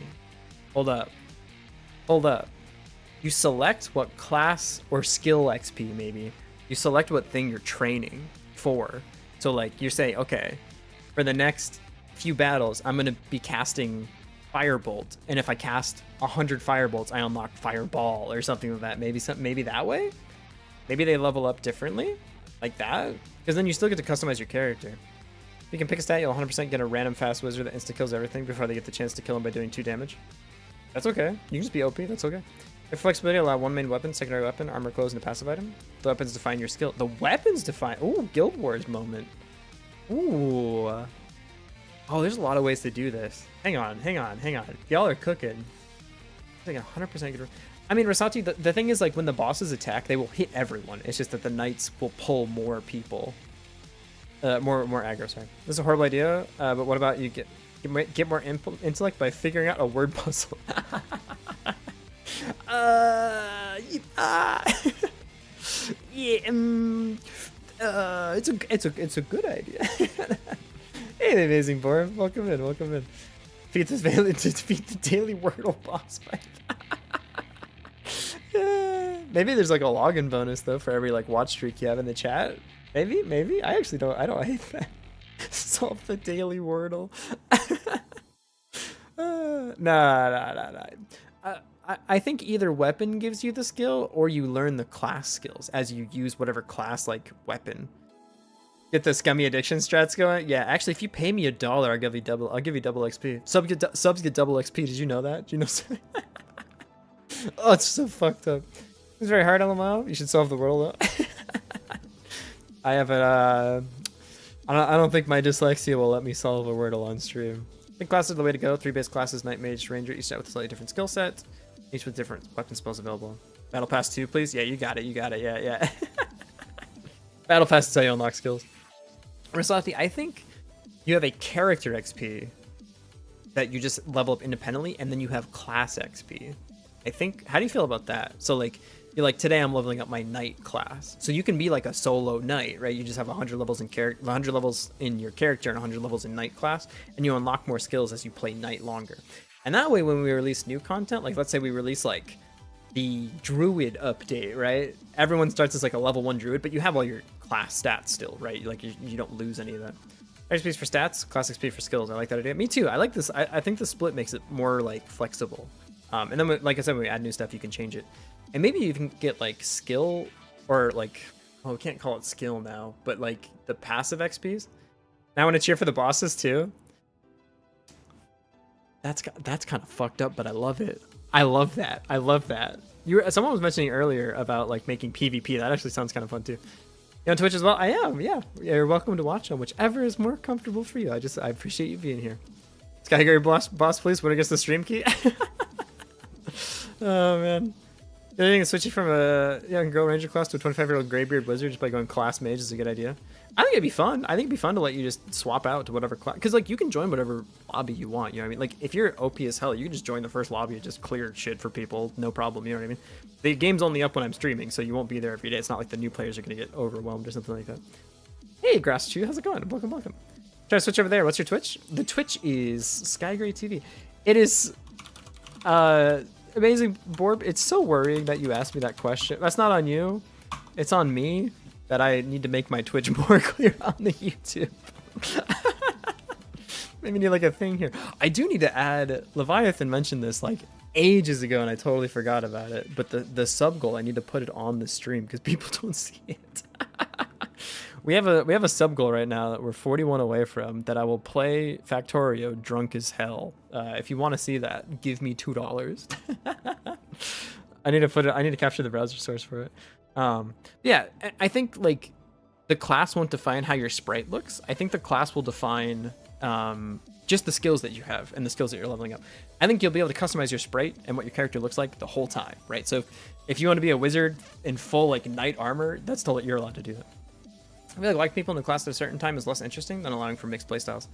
Hold up. You select what class or skill XP maybe. You select what thing you're training for. So like you say, okay, for the next few battles, I'm going to be casting Firebolt, and if I cast 100 Firebolts, I unlock Fireball or something like that. Maybe that way. Maybe they level up differently, like that, because then you still get to customize your character. If you can pick a stat, you'll 100% get a random fast wizard that insta kills everything before they get the chance to kill him by doing 2 damage. That's okay. You can just be OP. That's okay. If flexibility, allow 1 main weapon, secondary weapon, armor, clothes, and a passive item. The weapons define your skill. The weapons define. Ooh, Guild Wars moment. Ooh. Oh, there's a lot of ways to do this. Hang on. Y'all are cooking. Like 100% good. I mean, Rosati, the thing is, like, when the bosses attack, they will hit everyone. It's just that the knights will pull more people. More aggro, sorry. This is a horrible idea, but what about you get more intellect by figuring out a word puzzle? It's a good idea. Hey, the amazing board. Welcome in. Defeat the daily Wordle boss fight. Maybe there's like a login bonus though for every like watch streak you have in the chat. Maybe. I actually don't. I don't hate that. Solve the daily Wordle. No. I think either weapon gives you the skill or you learn the class skills as you use whatever class like weapon. Get the scummy addiction strats going. Yeah, actually, if you pay me $1, I'll give you double. I'll give you double XP. Subs get double XP. Did you know that? Do you know? Oh, it's so fucked up. It's very hard, LMAO. You should solve the world. I haven't. I don't think my dyslexia will let me solve a Wordle on stream. I think classes are the way to go. 3 base classes: Knight, Mage, Ranger. Each set with a slightly different skill set. Each with different weapon spells available. Battle Pass 2, please. Yeah, you got it. You got it. Yeah. Battle Pass is how you unlock skills. Rasathi, I think you have a character XP that you just level up independently, and then you have class XP. I think. How do you feel about that? So like, you're like, today I'm leveling up my knight class. So you can be like a solo knight, right? You just have 100 levels in 100 levels in your character and 100 levels in knight class, and you unlock more skills as you play knight longer. And that way, when we release new content, like let's say we release like the druid update, right? Everyone starts as like a level 1 druid, but you have all your class stats still, right? Like you don't lose any of that. XP for stats, class XP for skills. I like that idea. Me too. I like this. I think the split makes it more like flexible. And then, like I said, when we add new stuff, you can change it. And maybe you can get like skill or like, well, we can't call it skill now, but like the passive XPs. Now I want to cheer for the bosses too. That's kind of fucked up, but I love it. I love that. Someone was mentioning earlier about like making PvP. That actually sounds kind of fun too. You on Twitch as well? I am, yeah. You're welcome to watch on whichever is more comfortable for you. I appreciate you being here. Skygary boss, please. What against the stream key? Oh man. The other thing is switching from a young girl ranger class to a 25-year-old graybeard wizard just by going class mage is a good idea. I think it'd be fun. I think it'd be fun to let you just swap out to whatever class, because like you can join whatever lobby you want. You know what I mean? Like if you're OP as hell, you can just join the first lobby and just clear shit for people, no problem. You know what I mean? The game's only up when I'm streaming, so you won't be there every day. It's not like the new players are gonna get overwhelmed or something like that. Hey, Grass Chew, how's it going? Welcome. Try to switch over there. What's your Twitch? The Twitch is Skygray TV. It is amazing, Borb. It's so worrying that you asked me that question. That's not on you. It's on me that I need to make my Twitch more clear on the YouTube. Maybe need like a thing here. I do need to add, Leviathan mentioned this like ages ago and I totally forgot about it. But the sub goal, I need to put it on the stream because people don't see it. We have a sub goal right now that we're 41 away from, that I will play Factorio drunk as hell. If you want to see that, give me $2. I need to capture the browser source for it. Yeah, I think like the class won't define how your sprite looks. I think the class will define just the skills that you have and the skills that you're leveling up. I think you'll be able to customize your sprite and what your character looks like the whole time, right? So if you want to be a wizard in full like knight armor, that's still you're allowed to do that. I feel like people in the class at a certain time is less interesting than allowing for mixed playstyles.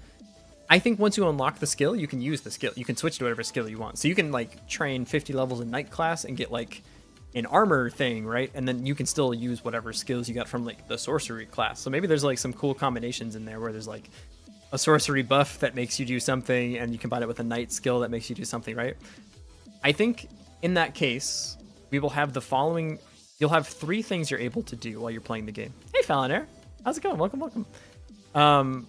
I think once you unlock the skill, you can use the skill. You can switch to whatever skill you want. So you can like train 50 levels in knight class and get like an armor thing, right? And then you can still use whatever skills you got from like the sorcery class. So maybe there's like some cool combinations in there where there's like a sorcery buff that makes you do something and you combine it with a knight skill that makes you do something, right? I think in that case, we will have the following. You'll have 3 things you're able to do while you're playing the game. Hey, Fallon, how's it going? Welcome.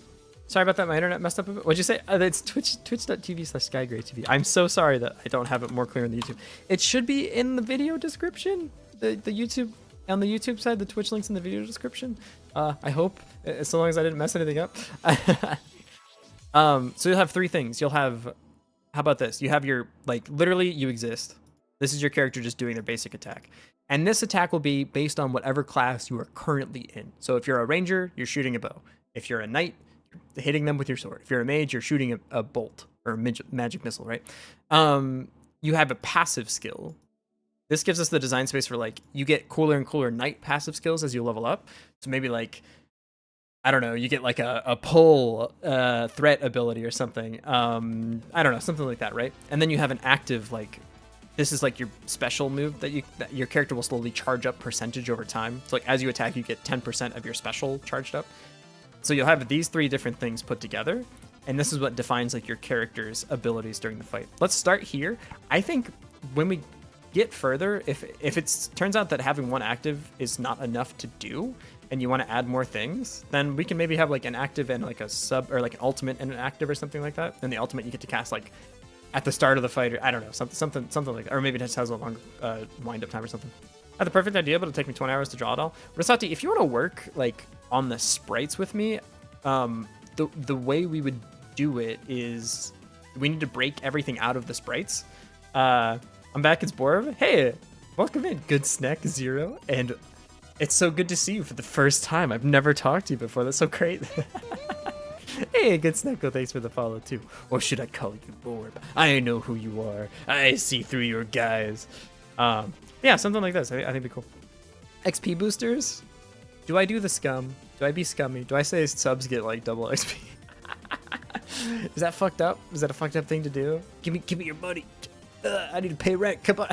Sorry about that. My internet messed up a bit. What'd you say? It's twitch.tv/SkygrayTV. I'm so sorry that I don't have it more clear on the YouTube. It should be in the video description. The YouTube, on the YouTube side, the Twitch link's in the video description. I hope, so long as I didn't mess anything up. So you'll have 3 things. You'll have, how about this? You have your, like, literally you exist. This is your character just doing their basic attack. And this attack will be based on whatever class you are currently in. So if you're a ranger, you're shooting a bow. If you're a knight, you're hitting them with your sword. If you're a mage, you're shooting a bolt or a magic missile, right? You have a passive skill. This gives us the design space for like, you get cooler and cooler knight passive skills as you level up. So maybe like, I don't know, you get like a pull threat ability or something. I don't know, something like that, right? And then you have an active, like, this is like your special move that your character will slowly charge up percentage over time. So like as you attack, you get 10% of your special charged up. So you'll have these 3 different things put together, and this is what defines like your character's abilities during the fight. Let's start here. I think when we get further, if it turns out that having 1 active is not enough to do, and you want to add more things, then we can maybe have like an active and like a sub, or like an ultimate and an active or something like that. Then the ultimate you get to cast like at the start of the fight, or I don't know, something like that. Or maybe it just has a long wind up time or something. I had the perfect idea, but it'll take me 20 hours to draw it all. Rasati, if you want to work like on the sprites with me, the way we would do it is we need to break everything out of the sprites. I'm back, it's Borv. Hey, welcome in, Good Snack Zero, and it's so good to see you for the first time. I've never talked to you before. That's so great. Hey, Good Snacko, thanks for the follow too. Or should I call you Borb? I know who you are. I see through your guys. Yeah, something like this. I think it'd be cool. XP boosters? Do I do the scum? Do I be scummy? Do I say subs get like double XP? Is that fucked up? Is that a fucked up thing to do? Give me your money. I need to pay rent. Come on.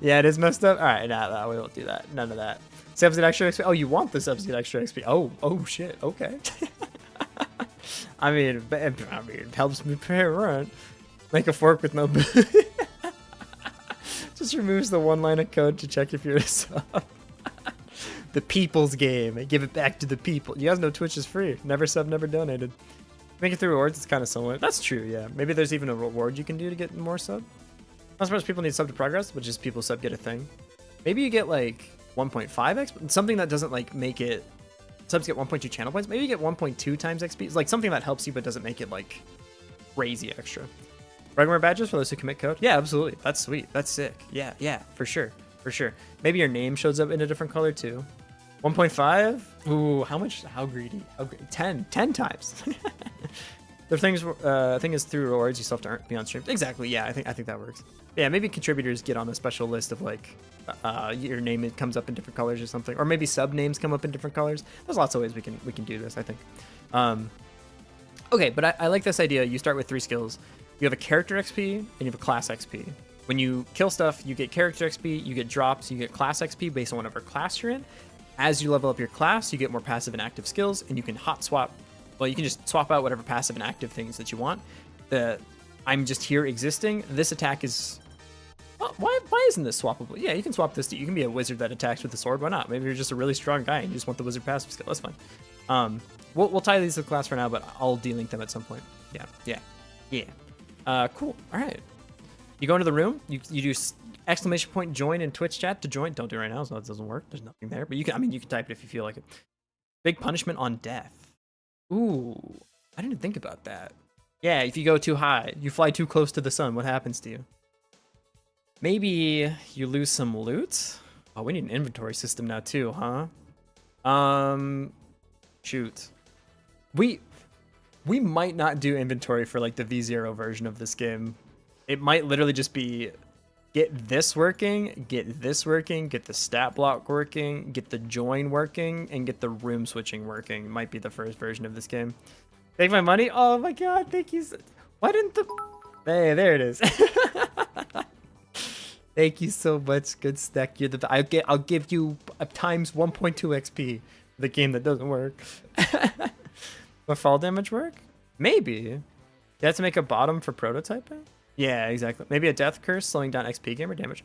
Yeah, it is messed up. All right, no, we won't do that. None of that. Subs get extra XP. Oh, you want the subs get extra XP? Oh shit. Okay. I mean, it helps me pay rent. Make a fork with no boot. Just removes the one line of code to check if you're a sub. The people's game. I give it back to the people. You guys know Twitch is free. Never sub, never donated. Make it through rewards, it's kind of similar. That's true, yeah. Maybe there's even a reward you can do to get more sub. Not suppose people need sub to progress, but just people sub get a thing. Maybe you get like 1.5x, something that doesn't like make it. Subs get 1.2 channel points. Maybe you get 1.2 times XP. It's like something that helps you but doesn't make it like crazy extra. Regular badges for those who commit code. Yeah, absolutely. That's sweet. That's sick. Yeah, for sure. Maybe your name shows up in a different color too. 1.5? Ooh, how much? How greedy? 10 times. The thing is through rewards you still have to earn, be on stream. Exactly. Yeah, I think that works. Yeah, maybe contributors get on a special list of like your name, it comes up in different colors or something, or maybe sub names come up in different colors. There's lots of ways we can do this, I think. Okay, but I like this idea. You start with 3 skills. You have a character XP and you have a class XP. When you kill stuff, you get character XP, you get drops, you get class XP based on whatever class you're in. As you level up your class, you get more passive and active skills, and you can hot swap. Well, you can just swap out whatever passive and active things that you want. I'm just here existing. This attack is... Well, why isn't this swappable? Yeah, you can swap this. You can be a wizard that attacks with a sword. Why not? Maybe you're just a really strong guy and you just want the wizard passive skill. That's fine. We'll tie these to the class for now, but I'll delink them at some point. Yeah. Cool. All right. You go into the room. You do exclamation point join in Twitch chat to join. Don't do it right now, so it doesn't work. There's nothing there, but you can. You can type it if you feel like it. Big punishment on death. Ooh, I didn't think about that. Yeah, if you go too high, you fly too close to the sun, what happens to you? Maybe you lose some loot? Oh, we need an inventory system now too, huh? Shoot. We might not do inventory for like the V0 version of this game. It might literally just be get this working, get the stat block working, get the join working, and get the room switching working. Might be the first version of this game. Take my money? Oh my god, thank you. Why didn't the... Hey, there it is. Thank you so much, Good Stack. You're the... I'll give you a times 1.2 XP for the game that doesn't work. Will fall damage work? Maybe. You have to make a bottom for prototyping? Yeah, exactly. Maybe a death curse slowing down XP gamer damage.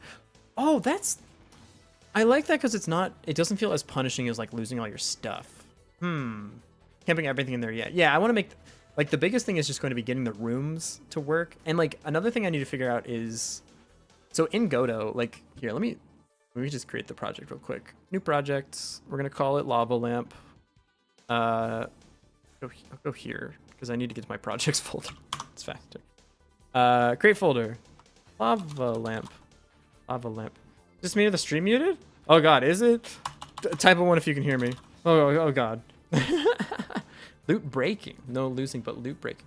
Oh, that's... I like that because it's not... It doesn't feel as punishing as like losing all your stuff. Can't bring everything in there yet. Yeah, I want to make... Like the biggest thing is just going to be getting the rooms to work. And like another thing I need to figure out is... So in Godot, like here, let me just create the project real quick. New project. We're going to call it Lava Lamp. I'll go here because I need to get to my projects folder. It's faster. Create folder. Lava lamp. Is this me or the stream muted? Oh god, is it? Type of one if you can hear me. Oh god. Loot breaking. No losing, but loot breaking.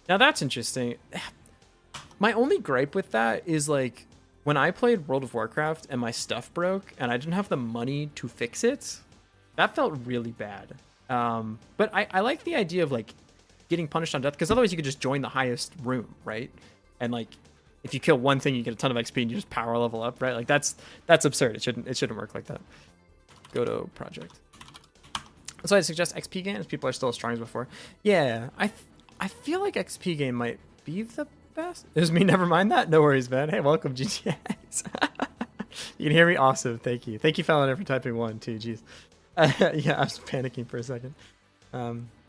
Now that's interesting. My only gripe with that is like when I played World of Warcraft and my stuff broke and I didn't have the money to fix it, that felt really bad. But I like the idea of like getting punished on death, because otherwise you could just join the highest room, right? And like if you kill one thing you get a ton of XP and you just power level up, right? Like that's absurd. It shouldn't work like that. Godot project. So I suggest XP games. People are still as strong as before. Yeah, I feel like XP game might be the best. It was me, never mind that. No worries, man. Hey, welcome, GTX. You can hear me? Awesome. Thank you, Fallon, for typing 1 too. Jeez. Yeah, I was panicking for a second.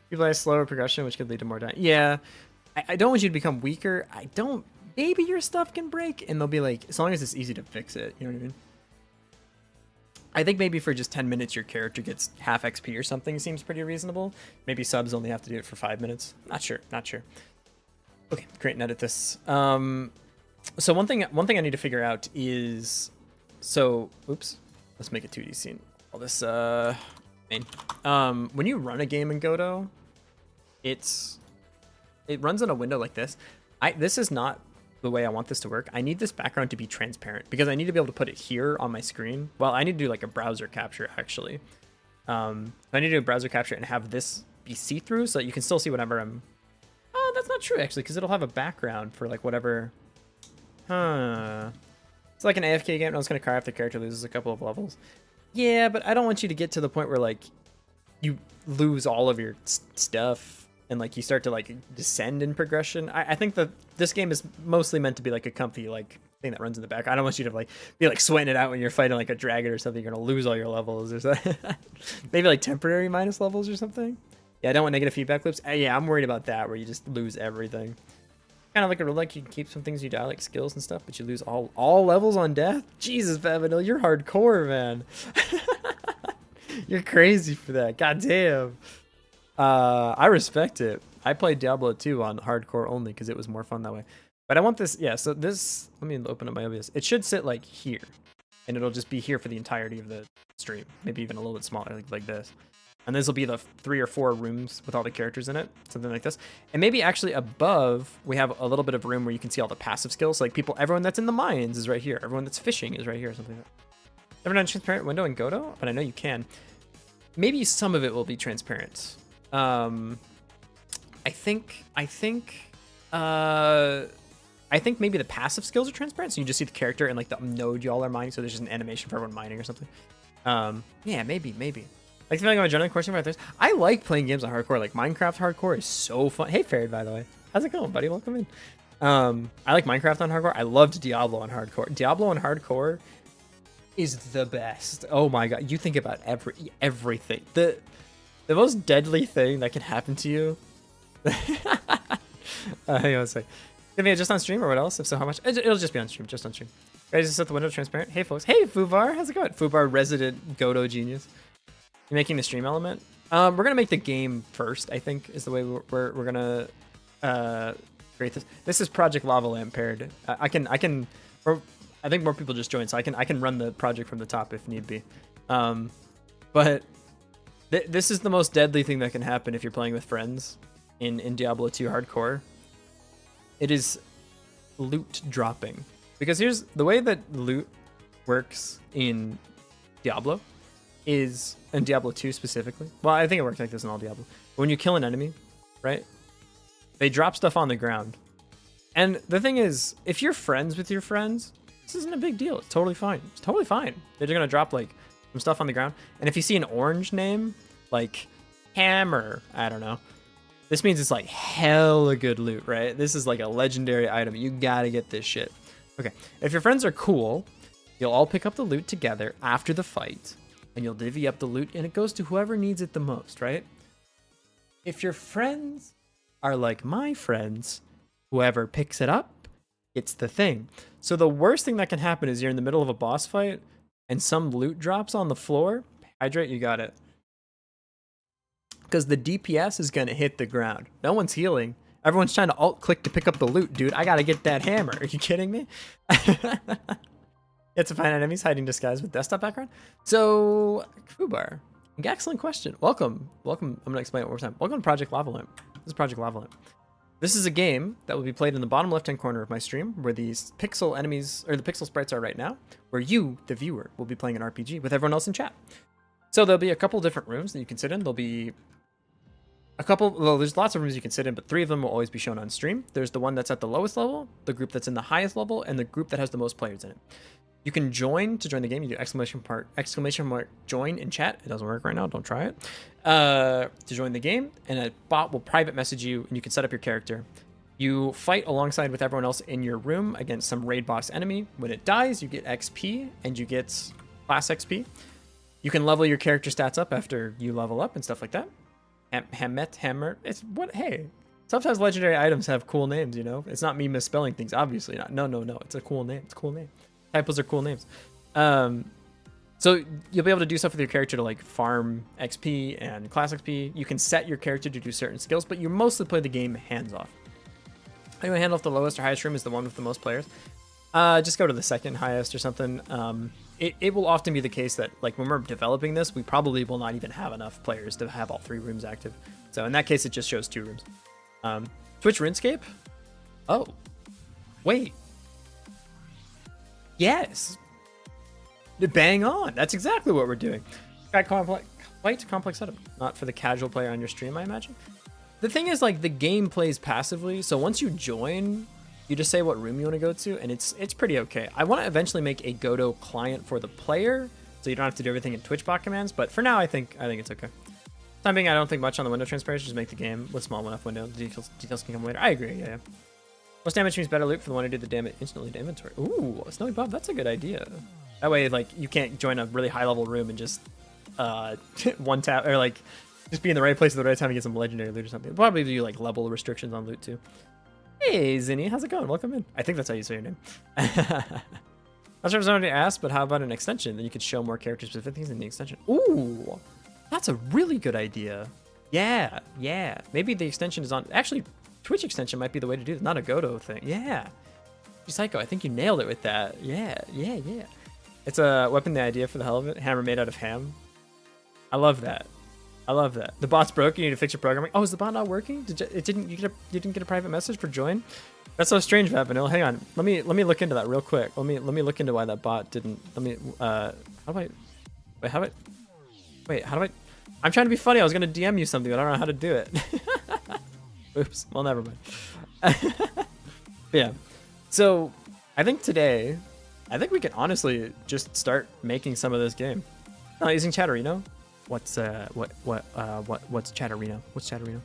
People have slower progression, which could lead to more dying. Yeah, I don't want you to become weaker. I don't. Maybe your stuff can break, and they'll be like, as long as it's easy to fix it. You know what I mean? I think maybe for just 10 minutes your character gets half XP or something seems pretty reasonable. Maybe subs only have to do it for 5 minutes. Not sure. Okay, create and edit this. So one thing I need to figure out is, oops, let's make a 2D scene. All this main. When you run a game in Godot, it runs in a window like this. This is not the way I want this to work. I need this background to be transparent because I need to be able to put it here on my screen. Well, I need to do like a browser capture actually. I need to do a browser capture and have this be see-through so that you can still see whatever I'm. Oh, that's not true actually, because it'll have a background for like whatever. It's like an AFK game. I was gonna cry if the character loses a couple of levels. Yeah, but I don't want you to get to the point where like you lose all of your stuff and like you start to like descend in progression. I think that this game is mostly meant to be like a comfy like thing that runs in the back. I don't want you to like be like sweating it out when you're fighting like a dragon or something. You're gonna lose all your levels or something. Maybe like temporary minus levels or something. Yeah, I don't want negative feedback loops. Yeah, I'm worried about that where you just lose everything. Kind of like a roguelike, you can keep some things you die, like skills and stuff, but you lose all levels on death? Jesus, Babanil, you're hardcore, man. You're crazy for that. God damn. I respect it. I played Diablo 2 on hardcore only because it was more fun that way. But I want this, yeah, so this, let me open up my OBS. It should sit like here, and it'll just be here for the entirety of the stream. Maybe even a little bit smaller, like this. And this will be the 3 or 4 rooms with all the characters in it, something like this. And maybe actually above, we have a little bit of room where you can see all the passive skills. So like everyone that's in the mines is right here. Everyone that's fishing is right here, something like that. Ever done a transparent window in Godot? But I know you can. Maybe some of it will be transparent. I think maybe the passive skills are transparent. So you just see the character and like the node y'all are mining. So there's just an animation for everyone mining or something. Yeah, maybe. Like feeling like I'm a question about this. I like playing games on hardcore. Like Minecraft hardcore is so fun. Hey, Farid, by the way, how's it going, buddy? Welcome in. I like Minecraft on hardcore. I loved Diablo on hardcore. Diablo on hardcore is the best. Oh my god, you think about everything. The most deadly thing that can happen to you. Hang on a sec. Give me just on stream or what else? If so, how much? It'll just be on stream. Just on stream. Ready to set the window transparent? Hey, folks. Hey, Fubar. How's it going? Fubar, resident Godot genius. You're making the stream element. We're gonna make the game first. I think is the way we're gonna create this. This is Project Lava Lamp paired. I think more people just joined, so I can run the project from the top if need be. But this is the most deadly thing that can happen if you're playing with friends in Diablo 2 hardcore. It is loot dropping, because here's the way that loot works in Diablo. Is in Diablo 2 specifically. Well, I think it works like this in all Diablo. But when you kill an enemy, right? They drop stuff on the ground. And the thing is, if you're friends with your friends, this isn't a big deal. It's totally fine. It's totally fine. They're just gonna drop like some stuff on the ground. And if you see an orange name, like hammer, I don't know. This means it's like hella good loot, right? This is like a legendary item. You gotta get this shit. Okay, if your friends are cool, you'll all pick up the loot together after the fight. And you'll divvy up the loot, and it goes to whoever needs it the most, right? If your friends are like my friends, whoever picks it up, it's the thing. So the worst thing that can happen is you're in the middle of a boss fight, and some loot drops on the floor. Hydrate, you got it. Because the DPS is going to hit the ground. No one's healing. Everyone's trying to alt-click to pick up the loot, dude. I got to get that hammer. Are you kidding me? It's to find enemies hiding disguise with desktop background. So, Fubar, excellent question. Welcome. I'm gonna explain it one more time. Welcome to Project Lava Lamp. This is Project Lava Lamp. This is a game that will be played in the bottom left-hand corner of my stream, where these pixel enemies, or the pixel sprites are right now, where you, the viewer, will be playing an RPG with everyone else in chat. So there'll be a couple different rooms that you can sit in. There'll be there's lots of rooms you can sit in, but 3 of them will always be shown on stream. There's the one that's at the lowest level, the group that's in the highest level, and the group that has the most players in it. You can join to join the game. You do exclamation mark join in chat. It doesn't work right now. Don't try it. To join the game, and a bot will private message you, and you can set up your character. You fight alongside with everyone else in your room against some raid boss enemy. When it dies, you get XP, and you get class XP. You can level your character stats up after you level up and stuff like that. Hammer. It's what? Hey, Sometimes legendary items have cool names, you know? It's not me misspelling things, obviously not. No, no, no. It's a cool name. It's a cool name. Typos are cool names. So you'll be able to do stuff with your character to like farm XP and class XP. You can set your character to do certain skills, but you mostly play the game hands off. How do I handle if the lowest or highest room is the one with the most players? Just go to the second highest or something. It will often be the case that like when we're developing this, we probably will not even have enough players to have all 3 rooms active. So in that case, it just shows 2 rooms. Twitch RuneScape? Oh, wait. Yes. Bang on. That's exactly what we're doing. Quite complex setup. Not for the casual player on your stream, I imagine. The thing is, like, the game plays passively. So once you join, you just say what room you want to go to, and it's pretty okay. I want to eventually make a Godot client for the player, so you don't have to do everything in Twitch bot commands. But for now, I think it's okay. Time being, I don't think much on the window transparency. Just make the game with small enough window. Details can come later. I agree. Yeah. Most damage means better loot for the one who did the damage instantly to inventory. Ooh, Snowy Bob, that's a good idea. That way, like, you can't join a really high level room and just one tap or like just be in the right place at the right time to get some legendary loot or something. It'll probably do like level restrictions on loot too. Hey Zinni, how's it going? Welcome in. I think that's how you say your name. Not sure if somebody asked, but how about an extension? Then you could show more character specific things in the extension. Ooh, that's a really good idea. Yeah. Maybe the extension is on. Actually, Twitch extension might be the way to do it. Not a Godot thing. Yeah. Psycho, I think you nailed it with that. Yeah. It's a weapon, the idea for the hell of it. Hammer made out of ham. I love that. The bot's broke. You need to fix your programming. Oh, is the bot not working? You didn't get a private message for join? That's so strange, Vapanil. Hang on. Let me look into that real quick. Let me look into why that bot didn't. Let me. How do I? I'm trying to be funny. I was gonna DM you something, but I don't know how to do it. Oops. Well, never mind. Yeah. So I think today, we can honestly just start making some of this game. Not using Chatterino. What's Chatterino? What's Chatterino?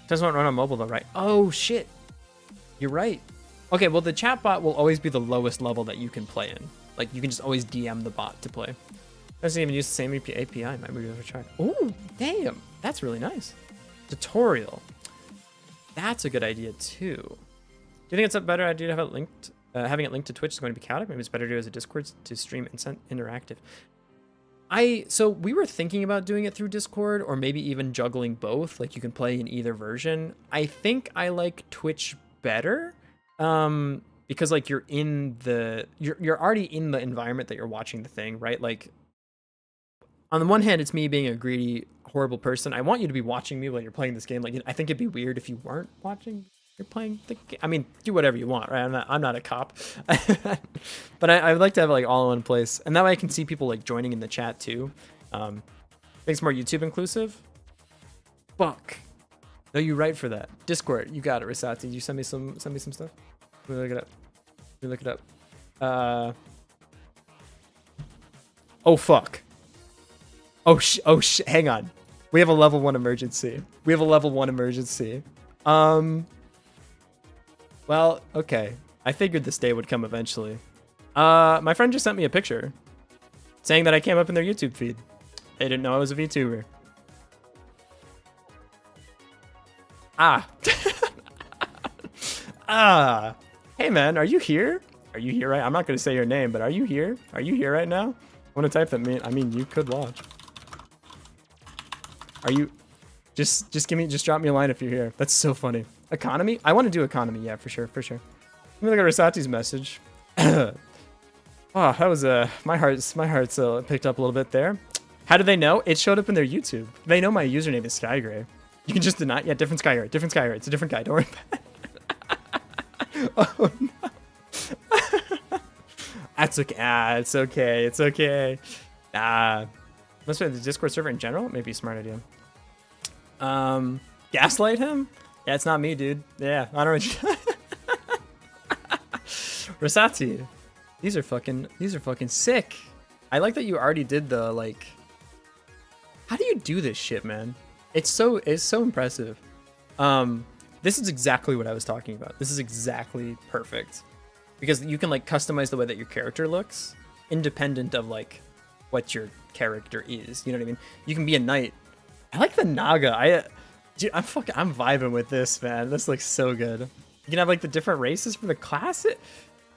Doesn't want to run on mobile though, right? Oh shit. You're right. Okay, well the chat bot will always be the lowest level that you can play in. Like you can just always DM the bot to play. Doesn't even use the same API. Might be worth a try. Ooh, damn. That's really nice. Tutorial. That's a good idea too. Do you think it's a better idea to have it linked? Having it linked to Twitch is going to be chaotic. Maybe it's better to do it as a Discord to stream interactive. So we were thinking about doing it through Discord or maybe even juggling both. Like you can play in either version. I think I like Twitch better because like you're already in the environment that you're watching the thing, right? Like on the one hand, it's me being a greedy, horrible person. I want you to be watching me while you're playing this game. Like I think it'd be weird if you weren't watching. You're playing the game. I mean, do whatever you want, right? I'm not a cop, but I would like to have it like all in one place, and that way I can see people like joining in the chat too. Makes more YouTube inclusive. Fuck. No, you're right for that. Discord, you got it, Risati. You send me some stuff. Let me look it up. Oh fuck. Oh hang on. We have a level 1 emergency. Well, okay. I figured this day would come eventually. My friend just sent me a picture saying that I came up in their YouTube feed. They didn't know I was a VTuber. Hey man, are you here? Are you here right? I'm not gonna say your name, but are you here? Are you here right now? I want to type that. I mean, you could watch. Are you? Just drop me a line if you're here. That's so funny. Economy? I want to do economy. Yeah, for sure. Let me look at Risati's message. Oh, that was my heart's picked up a little bit there. How do they know? It showed up in their YouTube. They know my username is Skygray. You can just deny. Yeah, different Skygray. It's a different guy. Don't worry about it. Oh no. That's okay. It's okay. Must be the Discord server in general. Maybe a smart idea. Gaslight him? Yeah, it's not me, dude. Yeah, I don't know. Risati, these are fucking sick. I like that you already did the like. How do you do this shit, man? It's so impressive. This is exactly what I was talking about. This is exactly perfect because you can like customize the way that your character looks, independent of like what your character is. You know what I mean? You can be a knight. I like the Naga. Dude, I'm vibing with this, man. This looks so good. You can have like the different races for the class.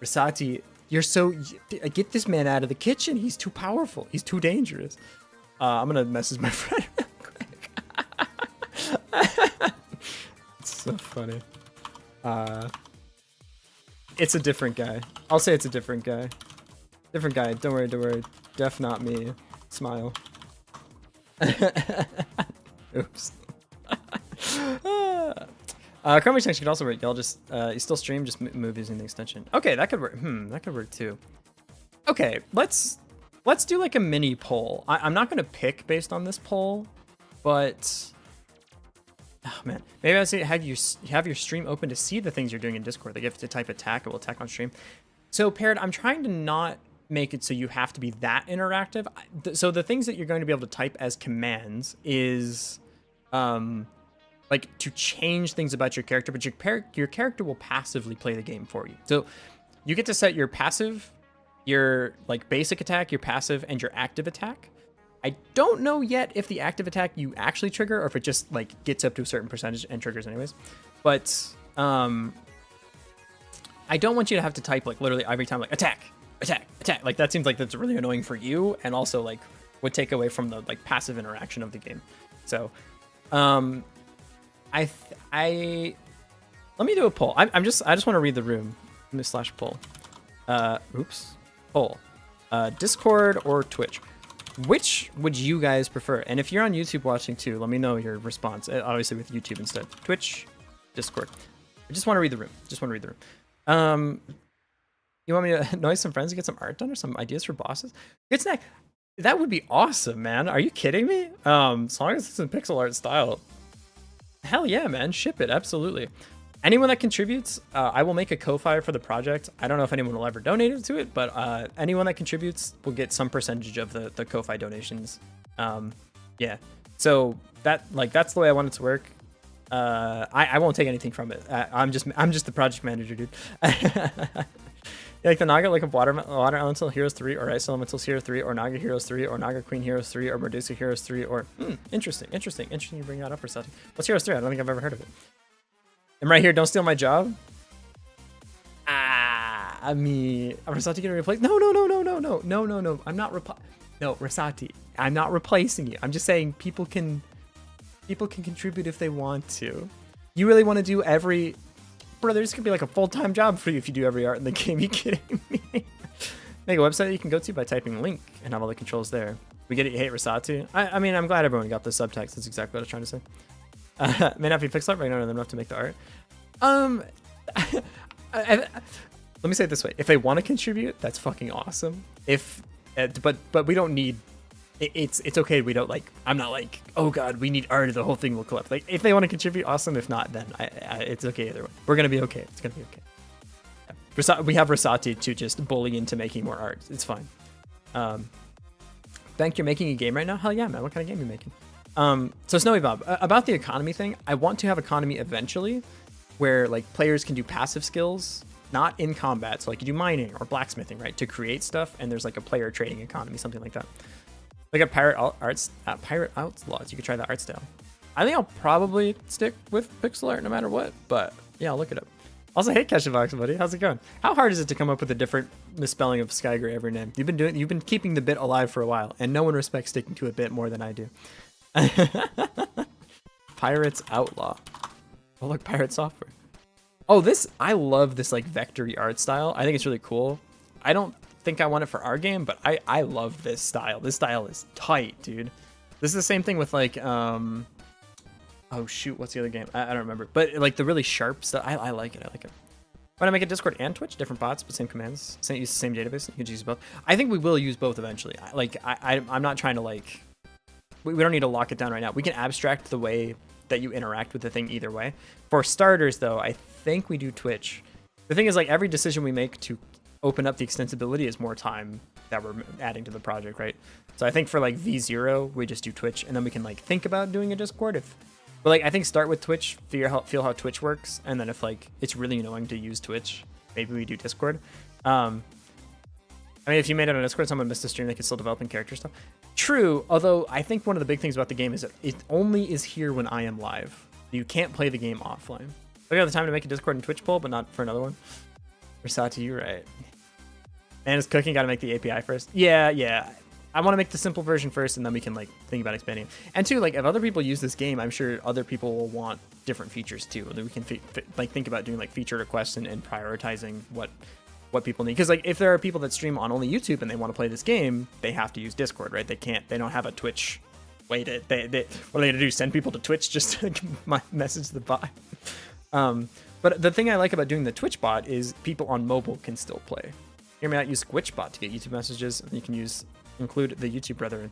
Rasati, you're so, get this man out of the kitchen. He's too powerful. He's too dangerous. I'm gonna message my friend real quick. It's so funny. It's a different guy. I'll say it's a different guy. Different guy. Don't worry, don't worry. Def not me. Smile. Oops. Chrome extension could also work. Y'all just you still stream, just move using the extension. Okay, that could work. That could work too. Okay, let's do like a mini poll. I'm not gonna pick based on this poll, but oh man, maybe I say have your stream open to see the things you're doing in Discord. Like if to type attack, it will attack on stream. So Parrot, I'm trying to not make it so you have to be that interactive. So the things that you're going to be able to type as commands is like to change things about your character, but your character will passively play the game for you. So you get to set your passive, your like basic attack, your passive, and your active attack. I don't know yet if the active attack you actually trigger or if it just like gets up to a certain percentage and triggers anyways. But I don't want you to have to type like literally every time like attack, attack, attack. Like that seems like that's really annoying for you and also like would take away from the like passive interaction of the game. So let me do a poll. I just want to read the room. / poll. Oops. Poll. Discord or Twitch. Which would you guys prefer? And if you're on YouTube watching too, let me know your response. Obviously with YouTube instead. Twitch, Discord. I just want to read the room. You want me to annoy some friends and get some art done or some ideas for bosses? Good snack. That would be awesome, man. Are you kidding me? As long as it's in pixel art style. Hell yeah, man. Ship it. Absolutely. Anyone that contributes, I will make a Ko-Fi for the project. I don't know if anyone will ever donate to it, but anyone that contributes will get some percentage of the Ko-Fi donations. Yeah. So that's the way I want it to work. I won't take anything from it. I'm just the project manager, dude. Like the Naga, like a water Elemental Heroes 3, or Ice Elementals Hero 3, or Naga Heroes 3, or Naga Queen Heroes 3, or Medusa Heroes 3, or interesting you bring that up for something. What's Heroes 3? I don't think I've ever heard of it. I'm right here, don't steal my job. I mean, Rasati gonna replace? No. I'm not No, Rasati, I'm not replacing you. I'm just saying people can contribute if they want to. You really want to do every... Brother, this could be like a full-time job for you if you do every art in the game. You kidding me? Make a website you can go to by typing link and have all the controls there. We get it, you hate Rasati. I mean, I'm glad everyone got the subtext. That's exactly what I was trying to say. May not be pixel art, but I know enough to make the art. Let me say it this way: if they want to contribute, that's fucking awesome. But we don't need. It's okay. We don't like. I'm not like, oh god, we need art. The whole thing will collapse. Like if they want to contribute, awesome. If not, then it's okay either way. We're gonna be okay. It's gonna be okay. Yeah. We have Rasati to just bully into making more art. It's fine. Bank, you're making a game right now? Hell yeah, man. What kind of game are you making? So Snowy Bob, about the economy thing, I want to have economy eventually where like players can do passive skills, not in combat. So like you do mining or blacksmithing, right? To create stuff. And there's like a player trading economy, something like that. Like at Pirate Outlaws, you could try that art style. I think I'll probably stick with pixel art no matter what, but yeah, I'll look it up. Also, hey Keshivox, buddy, how's it going? How hard is it to come up with a different misspelling of Skygray every name? You've been keeping the bit alive for a while, and no one respects sticking to a bit more than I do. Pirates Outlaw. Oh look, Pirate Software. Oh, I love this like vectory art style. I think it's really cool. I don't think I want it for our game, but I love this style. This style is tight, dude. This is the same thing with like oh shoot, what's the other game? I don't remember. But like the really sharp stuff, I like it. When I make a Discord and Twitch, different bots, but same commands, use the same database. You can use both. I think we will use both eventually. I'm not trying to like. We don't need to lock it down right now. We can abstract the way that you interact with the thing either way. For starters, though, I think we do Twitch. The thing is, like, every decision we make to open up the extensibility is more time that we're adding to the project, right? So I think for, like, V0, we just do Twitch, and then we can, like, think about doing a Discord. But, like, I think start with Twitch, feel how Twitch works, and then if, like, it's really annoying to use Twitch, maybe we do Discord. I mean, if you made it on Discord, someone missed a stream, they could still develop in character stuff. True, although I think one of the big things about the game is that it only is here when I am live. You can't play the game offline. I got the time to make a Discord and Twitch poll, but not for another one. Versati, you're right. And it's cooking, gotta make the API first. Yeah. I want to make the simple version first, and then we can like think about expanding. And two, like if other people use this game, I'm sure other people will want different features too. And then we can like think about doing like feature requests and prioritizing what people need. Because like if there are people that stream on only YouTube and they want to play this game, they have to use Discord, right? They don't have a Twitch way to what are they gonna do? Send people to Twitch just to message the bot? But the thing I like about doing the Twitch bot is people on mobile can still play. You may not use Squitchbot to get YouTube messages, and you can include the YouTube brethren.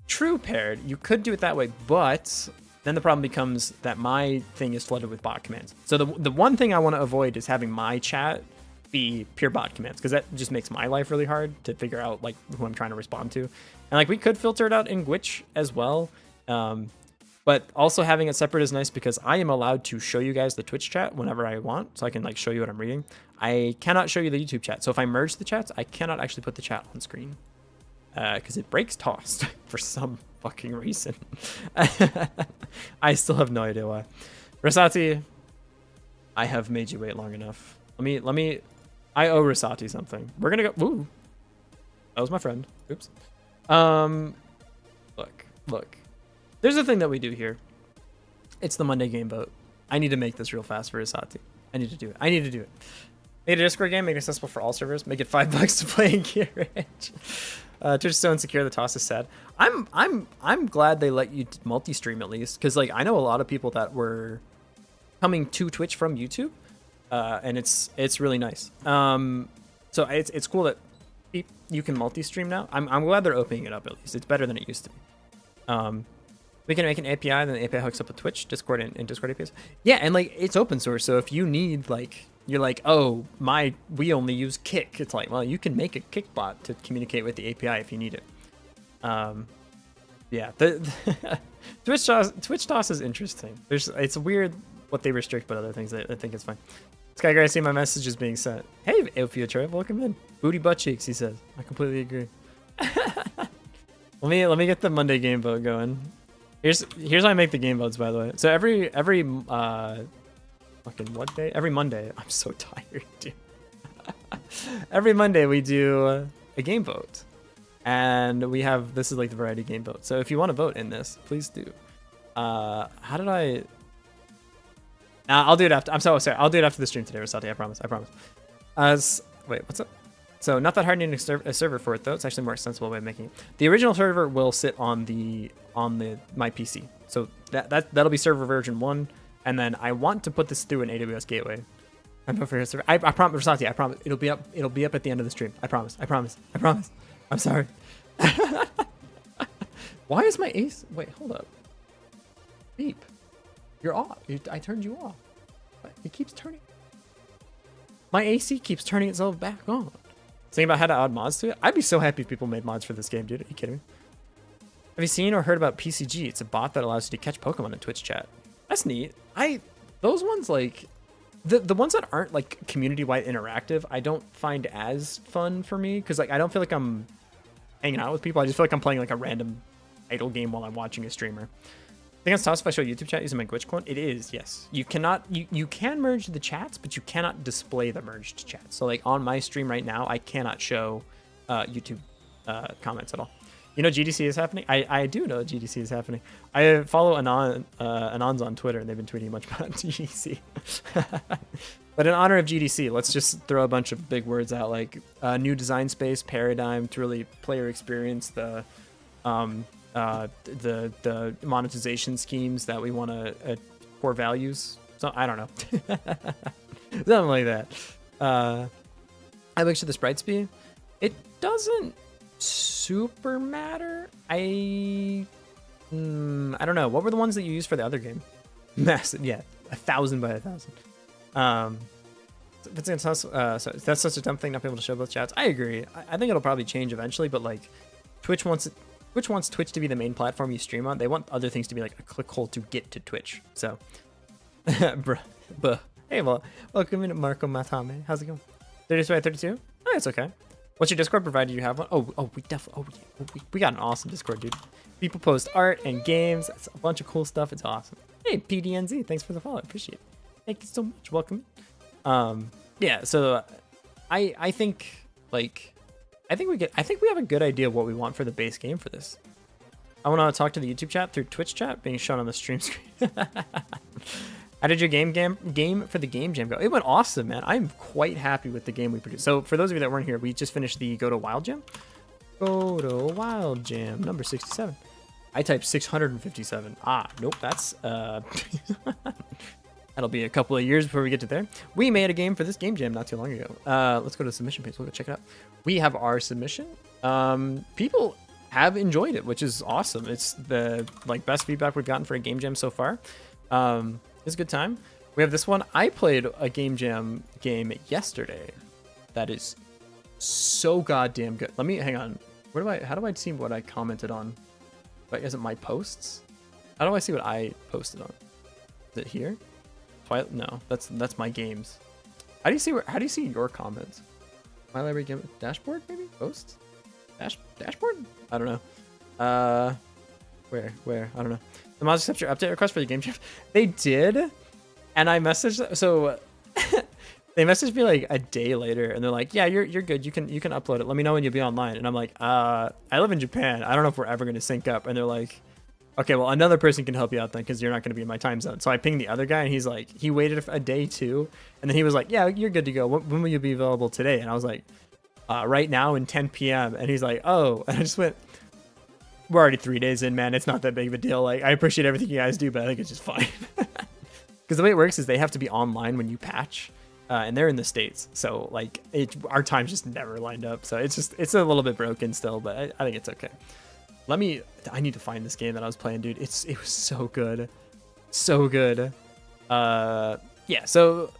True, paired. You could do it that way, but then the problem becomes that my thing is flooded with bot commands. So the one thing I want to avoid is having my chat be pure bot commands, because that just makes my life really hard to figure out like who I'm trying to respond to. And like we could filter it out in Gwitch as well. But also having it separate is nice because I am allowed to show you guys the Twitch chat whenever I want. So I can like show you what I'm reading. I cannot show you the YouTube chat. So if I merge the chats, I cannot actually put the chat on screen. Because it breaks tossed for some fucking reason. I still have no idea why. Rasati, I have made you wait long enough. Let me, I owe Rasati something. We're gonna go, ooh. That was my friend, oops. Look. There's a thing that we do here. It's the Monday game vote. I need to make this real fast for Rasati. I need to do it. Make a Discord game, make it accessible for all servers, make it $5 to play and get rich. Twitch is so insecure, the toss is sad. I'm glad they let you multi-stream at least, because like I know a lot of people that were coming to Twitch from YouTube, and it's really nice. So it's cool that you can multi-stream now. I'm glad they're opening it up at least. It's better than it used to be. We can make an API, then the API hooks up with Twitch, Discord, and Discord APIs. Yeah, and like it's open source, so if you need like you're like, oh, we only use Kick. It's like, well, you can make a Kick bot to communicate with the API if you need it. Yeah, the Twitch toss is interesting. It's weird what they restrict, but other things I think it's fine. Sky Guy, I see my message is being sent. Hey, Ophiotro, welcome in. Booty butt cheeks, he says. I completely agree. Let me get the Monday game vote going. Here's how I make the game votes, by the way. So every fucking what day? Every Monday. I'm so tired, dude. Every Monday we do a game vote. And we have, this is like the variety game vote. So if you want to vote in this, please do. How did I? I'll do it after. I'm so sorry. I'll do it after the stream today, Rosati. I promise. Wait, what's up? So not that hard needing a server for it though. It's actually a more sensible way of making it. The original server will sit on my PC. So that'll be server version 1. And then I want to put this through an AWS gateway. I'm for server. I promise, Rosati. I promise. It'll be up at the end of the stream. I promise. I'm sorry. Why is my ace? Wait, hold up. Beep. You're off. I turned you off. It keeps turning. My AC keeps turning itself back on. Thinking about how to add mods to it? I'd be so happy if people made mods for this game, dude. Are you kidding me? Have you seen or heard about PCG? It's a bot that allows you to catch Pokemon in Twitch chat. That's neat. Those ones like the ones that aren't like community-wide interactive, I don't find as fun for me because like I don't feel like I'm hanging out with people. I just feel like I'm playing like a random idle game while I'm watching a streamer. I think it's tough if I show YouTube chat using my Gwitch clone. It is, yes. You cannot, you can merge the chats, but you cannot display the merged chats. So like on my stream right now, I cannot show YouTube comments at all. You know GDC is happening? I do know GDC is happening. I follow Anons on Twitter, and they've been tweeting much about GDC. But in honor of GDC, let's just throw a bunch of big words out like new design space, paradigm to really player experience the monetization schemes that we want to core values. So I don't know. Something like that. I looked at the sprites be. It doesn't super matter. I don't know. What were the ones that you used for the other game? Massive, yeah, 1,000 by 1,000. So that's such a dumb thing not being able to show both chats. I agree. I think it'll probably change eventually, but like Twitch wants Twitch to be the main platform you stream on. They want other things to be like a click hole to get to Twitch. So, bruh. Hey, well, welcome in, Marco Matame. How's it going? 32 by 32? Oh, it's okay. What's your Discord provided? You have one? We definitely. We got an awesome Discord, dude. People post art and games. It's a bunch of cool stuff. It's awesome. Hey, PDNZ, thanks for the follow. Appreciate it. Thank you so much. Welcome. Yeah, so I think like I think we have a good idea of what we want for the base game for this. I want to talk to the YouTube chat through Twitch chat being shown on the stream screen. How did your game for the game jam go? It went awesome, man. I'm quite happy with the game we produced. So for those of you that weren't here, we just finished the Godot Wild Jam. Godot Wild Jam number 67. I typed 657. Nope, that's that'll be a couple of years before we get to there. We made a game for this game jam not too long ago. Let's go to the submission page. We'll go check it out. We have our submission. People have enjoyed it, which is awesome. It's the best feedback we've gotten for a game jam so far. It's a good time. We have this one. I played a game jam game yesterday that is so goddamn good. Let me hang on. How do I see what I commented on? But isn't my posts? How do I see what I posted on? Is it here? No, that's my games. How do you see your comments? My library game dashboard, maybe? Posts? Dashboard? I don't know. Where? I don't know. The mods accept your update request for the game jam. They did, and I messaged. So they messaged me like a day later, and they're like, "Yeah, you're good. You can upload it. Let me know when you'll be online." And I'm like, "I live in Japan. I don't know if we're ever going to sync up." And they're like, "Okay, well, another person can help you out then, because you're not going to be in my time zone." So I pinged the other guy, and he's like, he waited a day too, and then he was like, "Yeah, you're good to go. When will you be available today?" And I was like, "Right now in 10 p.m." And he's like, "Oh," and I just went, "We're already 3 days in, man. It's not that big of a deal. Like, I appreciate everything you guys do, but I think it's just fine." Because the way it works is they have to be online when you patch, and they're in the States, so like our times just never lined up. So it's a little bit broken still, but I think it's okay. I need to find this game that I was playing, dude. It was so good, so good. Yeah. So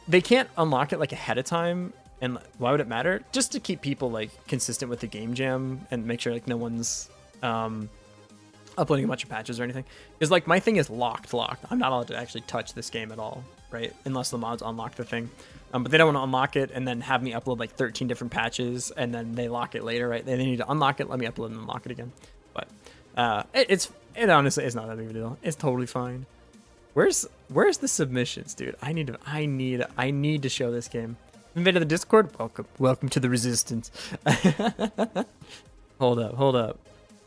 they can't unlock it like ahead of time, and why would it matter? Just to keep people like consistent with the game jam and make sure like no one's uploading a bunch of patches or anything. Because like my thing is locked. I'm not allowed to actually touch this game at all, right? Unless the mods unlock the thing. But they don't want to unlock it and then have me upload like 13 different patches, and then they lock it later, right? They need to unlock it, let me upload and unlock it again. But it honestly is not that big of a deal. It's totally fine. Where's the submissions, dude? I need to show this game. Invite to the Discord. Welcome to the resistance. Hold up.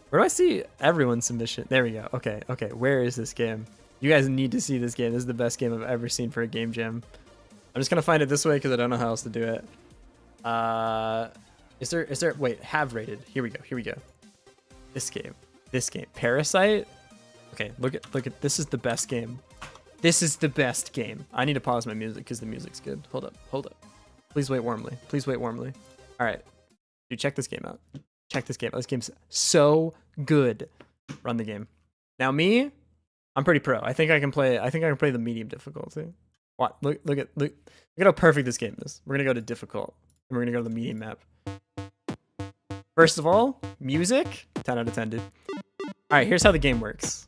Where do I see everyone's submission? There we go. Okay. Where is this game? You guys need to see this game. This is the best game I've ever seen for a game jam. I'm just gonna find it this way because I don't know how else to do it. Is there? Wait, have rated. Here we go. This game. Parasite. Okay, look at. This is the best game. This is the best game. I need to pause my music because the music's good. Hold up. Please wait warmly. All right, dude, check this game out. This game's so good. Run the game. Now me, I'm pretty pro. I think I can play the medium difficulty. What? Look at how perfect this game is. We're gonna go to difficult, and we're gonna go to the medium map. First of all, music, 10 out of 10, dude. All right, here's how the game works.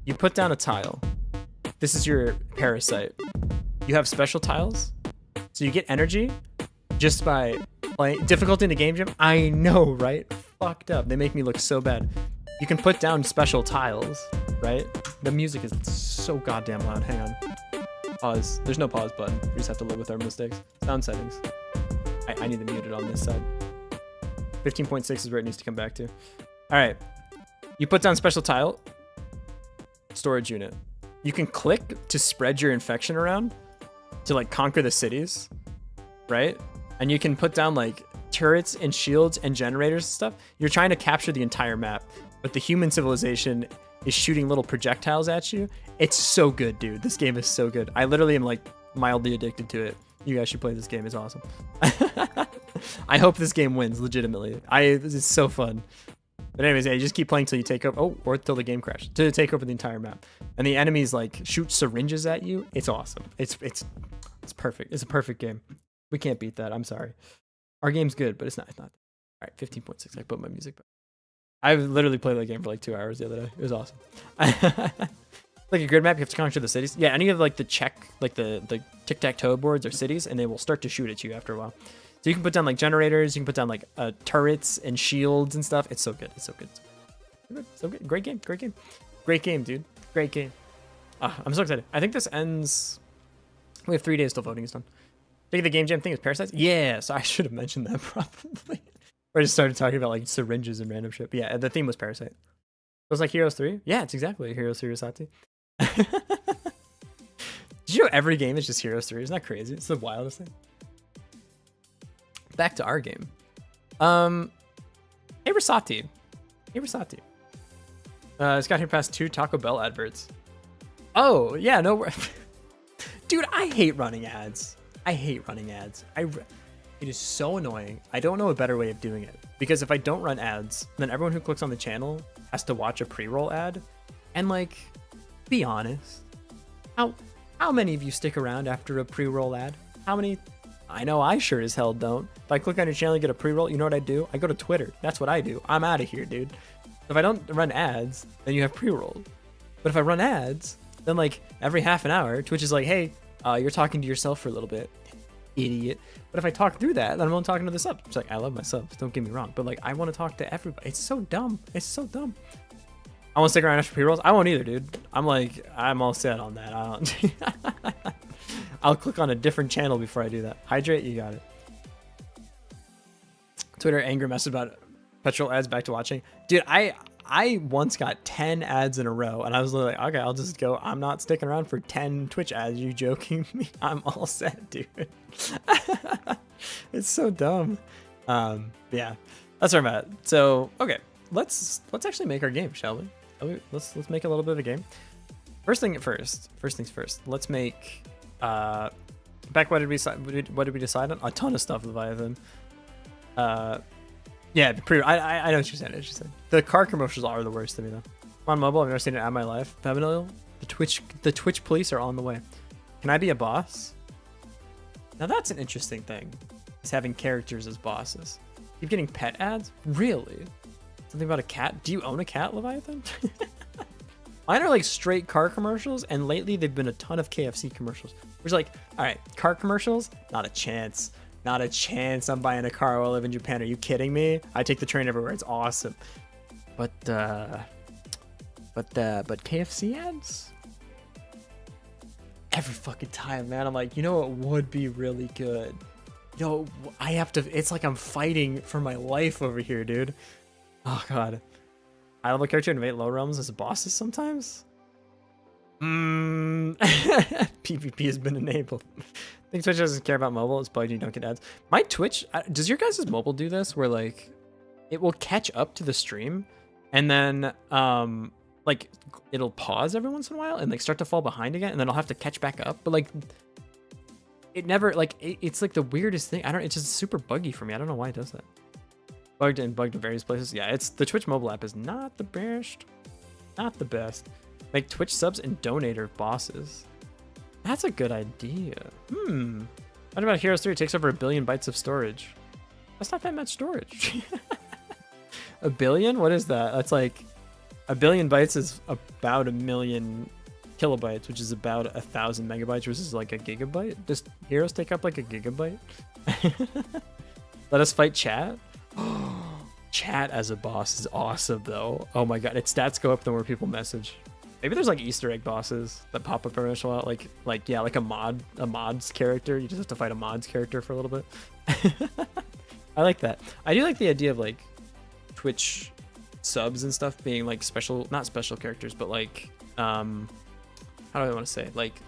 You put down a tile. This is your parasite. You have special tiles, so you get energy just by playing difficulty in the game jam. I know, right? Fucked up. They make me look so bad. You can put down special tiles, right? The music is so goddamn loud. Hang on. Pause. There's no pause button. We just have to live with our mistakes. Sound settings. I need to mute it on this side. 15.6 is where it needs to come back to. All right. You put down special tile. Storage unit. You can click to spread your infection around to like conquer the cities, right? And you can put down like turrets and shields and generators and stuff. You're trying to capture the entire map, but the human civilization is shooting little projectiles at you. It's so good, dude. This game is so good. I literally am like mildly addicted to it. You guys should play this game. It's awesome. I hope this game wins legitimately. This is so fun. But anyways, yeah, you just keep playing till you take over. Oh, or till the game crashes. To take over the entire map. And the enemies like shoot syringes at you. It's awesome. It's perfect. It's a perfect game. We can't beat that. I'm sorry. Our game's good, but it's not. All right, 15.6. I put my music back. I literally played that game for like 2 hours the other day. It was awesome. Like a grid map, you have to conquer the cities. Yeah, and you have like the tic-tac-toe boards or cities, and they will start to shoot at you after a while. So you can put down like generators, you can put down like turrets and shields and stuff. It's so good. So good. Great game, dude. Great game. I'm so excited. I think this ends. We have 3 days till voting is done. Think the game jam thing is parasites? Yeah, so I should have mentioned that probably. Or I just started talking about like syringes and random shit. But yeah, the theme was Parasite. It was like Heroes 3? Yeah, it's exactly Heroes 3 Rosati. Did you know every game is just Heroes 3? Isn't that crazy? It's the wildest thing. Back to our game. Hey Rosati. Hey Rosati. It's got here past 2 Taco Bell adverts. Oh, yeah, no. Dude, I hate running ads. I hate running ads. It is so annoying. I don't know a better way of doing it. Because if I don't run ads, then everyone who clicks on the channel has to watch a pre-roll ad. And like, be honest. How many of you stick around after a pre-roll ad? How many? I know I sure as hell don't. If I click on your channel and get a pre-roll, you know what I do? I go to Twitter. That's what I do. I'm out of here, dude. If I don't run ads, then you have pre-roll. But if I run ads, then like every half an hour, Twitch is like, hey, you're talking to yourself for a little bit. Idiot. But if I talk through that, then I'm only talking to the subs. It's like, I love my subs, don't get me wrong. But like, I want to talk to everybody. It's so dumb. It's so dumb. I won't stick around after pre-rolls. I won't either, dude. I'm like, I'm all set on that. I don't. I'll click on a different channel before I do that. Hydrate, you got it. Twitter anger message about petrol ads back to watching. Dude, I once got 10 ads in a row and I was like, okay, I'll just go. I'm not sticking around for 10 Twitch ads. You joking me? I'm all set, dude. It's so dumb. Yeah, that's where I'm at. So, okay, let's actually make our game, shall we? Let's make a little bit of a game. First things first. Let's make back. What did we decide on? A ton of stuff, Leviathan. Yeah, I know what you're saying. The car commercials are the worst to me though. On mobile, I've never seen it in my life. Familial, the Twitch police are on the way. Can I be a boss? Now that's an interesting thing. Is having characters as bosses. Keep getting pet ads? Really? Something about a cat? Do you own a cat, Leviathan? Mine are like straight car commercials, and lately they've been a ton of KFC commercials. Which like, all right, car commercials? Not a chance. Not a chance I'm buying a car while I live in Japan. Are you kidding me? I take the train everywhere. It's awesome. But KFC ads? Every fucking time, man. I'm like, you know what would be really good? Yo, I have to, it's like I'm fighting for my life over here, dude. Oh god. I level character invade low realms as bosses sometimes? PvP has been enabled. I think Twitch doesn't care about mobile. It's bugged you don't get ads. My Twitch, does your guys' mobile do this where like it will catch up to the stream and then like it'll pause every once in a while and like start to fall behind again and then I'll have to catch back up, but like it never like it's like the weirdest thing. It's just super buggy for me. I don't know why it does that. Bugged in various places. Yeah, it's the Twitch mobile app is not the best. Not the best. Make Twitch subs and donator bosses. That's a good idea. What about Heroes 3? It takes over 1 billion bytes of storage. That's not that much storage. 1 billion? What is that? That's like 1 billion bytes is about 1 million kilobytes, which is about 1,000 megabytes, which is like a gigabyte. Does Heroes take up like a gigabyte? Let us fight chat. Chat as a boss is awesome though. Oh my god, its stats go up the more people message. Maybe there's like Easter egg bosses that pop up every once in a while, like yeah, like a mod's character. You just have to fight a mod's character for a little bit. I like that. I do like the idea of like Twitch subs and stuff being like special, not special characters, but like how do I want to say, like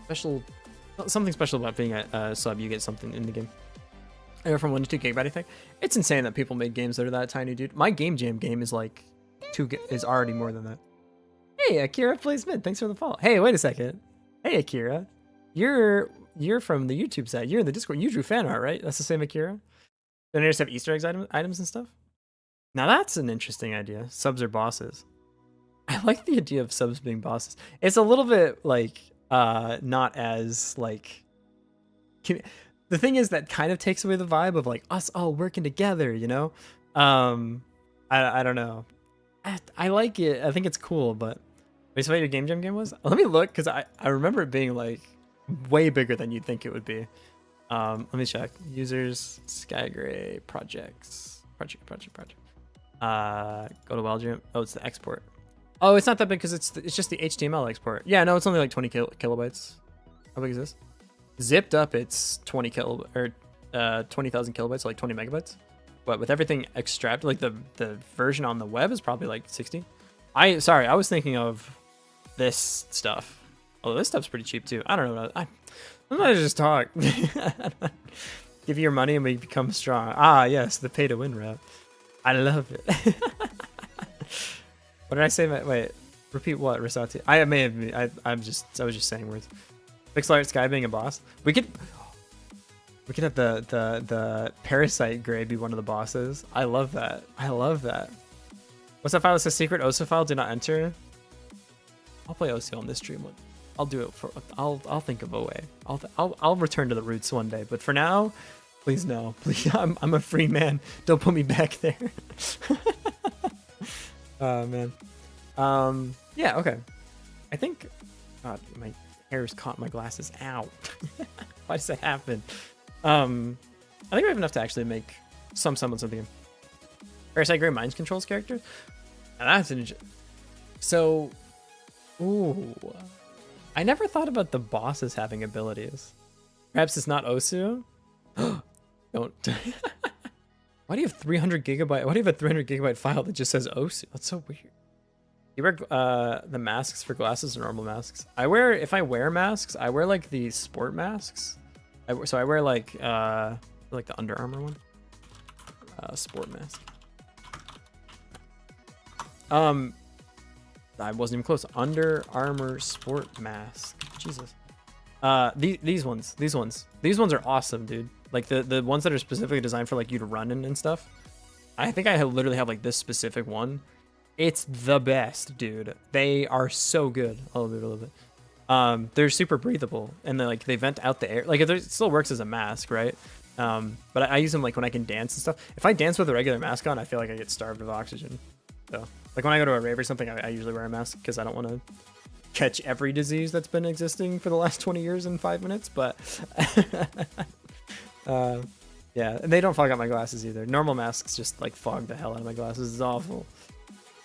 special, something special about being a sub. You get something in the game. Anywhere from 1 to 2 gigabyte, I think. It's insane that people made games that are that tiny, dude. My game jam game is like is already more than that. Hey, Akira plays mid. Thanks for the follow. Hey, wait a second. Hey, Akira. You're from the YouTube side. You're in the Discord. You drew fan art, right? That's the same Akira? Then they just have Easter eggs items and stuff? Now that's an interesting idea. Subs are bosses. I like the idea of subs being bosses. It's a little bit like not as like the thing is that kind of takes away the vibe of like us all working together, you know? I don't know. I like it. I think it's cool, but wait, so what your game jam game was? Let me look, because I remember it being like way bigger than you'd think it would be. Let me check. Users, Skygray, projects, project. Go to Wild Jam. Oh, it's the export. Oh, it's not that big because it's just the HTML export. Yeah, no, it's only like 20 kilobytes. How big is this? Zipped up, it's 20 20,000 kilobytes, so like 20 megabytes. But with everything extracted, like the version on the web is probably like 60. Sorry, I was thinking of this stuff. Although this stuff's pretty cheap too. I don't know. I'm gonna just talk. Give you your money and we become strong. Ah, yes, the pay to win route. I love it. What did I say? Wait, repeat what, Rosati? I was just saying words. Pixel art Sky being a boss. We could have the Parasite Gray be one of the bosses. I love that. I love that. What's that file that says secret OSU file? Do not enter. I'll play OSU on this stream one. I'll do it for. I'll think of a way. I'll return to the roots one day. But for now, please no. Please, I'm a free man. Don't put me back there. Oh man. Yeah. Okay. I think. God, my hair's caught in my glasses. Ow. Why does that happen? I think we have enough to actually make some semblance of the game. Parasite Gray mind controls characters. Now that's an so. Ooh. I never thought about the bosses having abilities. Perhaps it's not Osu. Don't. Why do you have 300 gigabyte? Why do you have a 300 gigabyte file that just says Osu? That's so weird. You wear the masks for glasses or normal masks? If I wear masks, I wear like the sport masks. So I wear like the Under Armour one. Sport mask. I wasn't even close. Under Armour sport mask. Jesus. These ones are awesome, dude. Like the ones that are specifically designed for like you to run in and stuff. I think I literally have like this specific one. It's the best, dude. They are so good. A little bit. They're super breathable and they vent out the air. Like it still works as a mask, right? But I use them like when I can dance and stuff. If I dance with a regular mask on, I feel like I get starved of oxygen. So like when I go to a rave or something, I usually wear a mask because I don't want to catch every disease that's been existing for the last 20 years in 5 minutes. But yeah, and they don't fog out my glasses either. Normal masks just like fog the hell out of my glasses. It's awful.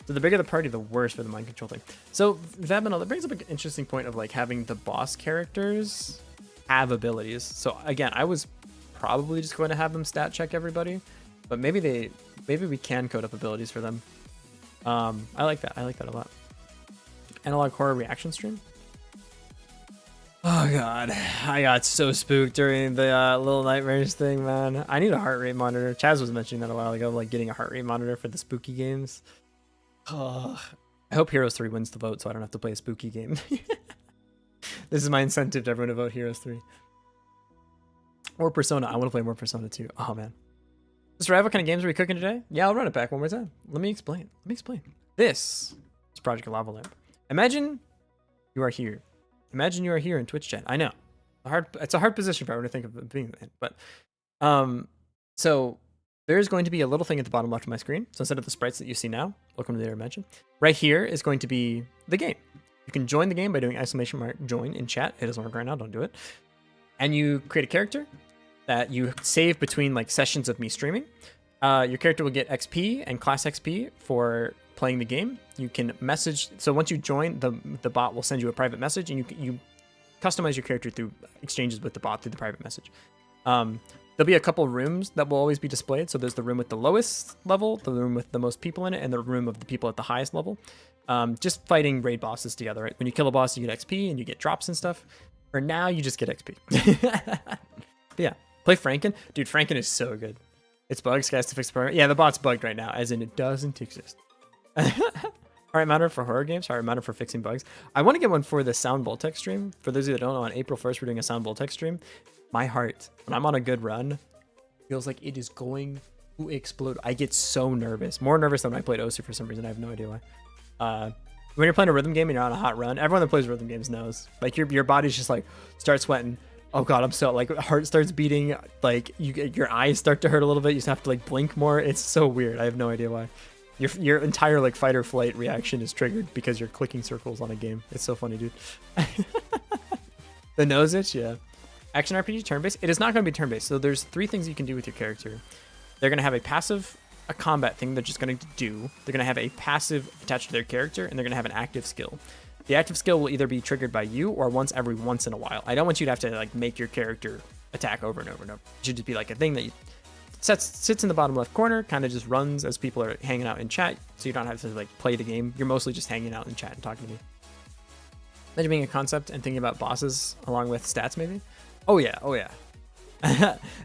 So the bigger the party, the worse for the mind control thing. So that brings up an interesting point of like having the boss characters have abilities. So again, I was probably just going to have them stat check everybody, but maybe we can code up abilities for them. I like that. I like that a lot. Analog horror reaction stream. Oh god, I got so spooked during the Little Nightmares thing, man. I need a heart rate monitor. Chaz was mentioning that a while ago, like getting a heart rate monitor for the spooky games. Oh, I hope Heroes 3 wins the vote so I don't have to play a spooky game. This is my incentive to everyone to vote Heroes 3. Or Persona. I want to play more Persona 2. Oh man. Mr. Rav, what kind of games are we cooking today? Yeah, I'll run it back one more time. Let me explain. This is Project Lava Lamp. Imagine you are here. Imagine you are here in Twitch chat. I know. It's a hard position for everyone to think of being in, but so there's going to be a little thing at the bottom left of my screen. So instead of the sprites that you see now, welcome to the intervention. Right here is going to be the game. You can join the game by doing !join in chat. It doesn't work right now, don't do it. And you create a character that you save between like sessions of me streaming. Your character will get XP and class XP for playing the game. You can message. So once you join, the bot will send you a private message, and you customize your character through exchanges with the bot through the private message. There'll be a couple rooms that will always be displayed. So there's the room with the lowest level, the room with the most people in it, and the room of the people at the highest level. Just fighting raid bosses together, right? When you kill a boss, you get XP and you get drops and stuff. For now, you just get XP. But yeah, play Franken. Dude, Franken is so good. It's bugs, guys, to fix the program. Yeah, the bot's bugged right now, as in it doesn't exist. Alright, matter for horror games. Alright, matter for fixing bugs. I want to get one for the Sound Voltec stream. For those of you that don't know, on April 1st, we're doing a Sound Voltec stream. My heart, when I'm on a good run, feels like it is going to explode. I get so nervous. More nervous than when I played Osu for some reason. I have no idea why. When you're playing a rhythm game and you're on a hot run, everyone that plays rhythm games knows. Like, your body's just like, start sweating. Oh god, I'm so, like, heart starts beating. Like, your eyes start to hurt a little bit. You just have to, like, blink more. It's so weird. I have no idea why. Your entire like fight or flight reaction is triggered because you're clicking circles on a game. It's so funny, dude. The nose itch, yeah. Action RPG turn-based. It is not going to be turn-based. So there's 3 things you can do with your character. They're going to have a passive a combat thing they're just going to do. They're going to have a passive attached to their character, and they're going to have an active skill. The active skill will either be triggered by you or once in a while. I don't want you to have to like make your character attack over and over and over. It should just be like a thing that you sits in the bottom left corner, kind of just runs as people are hanging out in chat, so you don't have to like play the game. You're mostly just hanging out in chat and talking to me. Imagine being a concept and thinking about bosses along with stats, maybe. Oh yeah.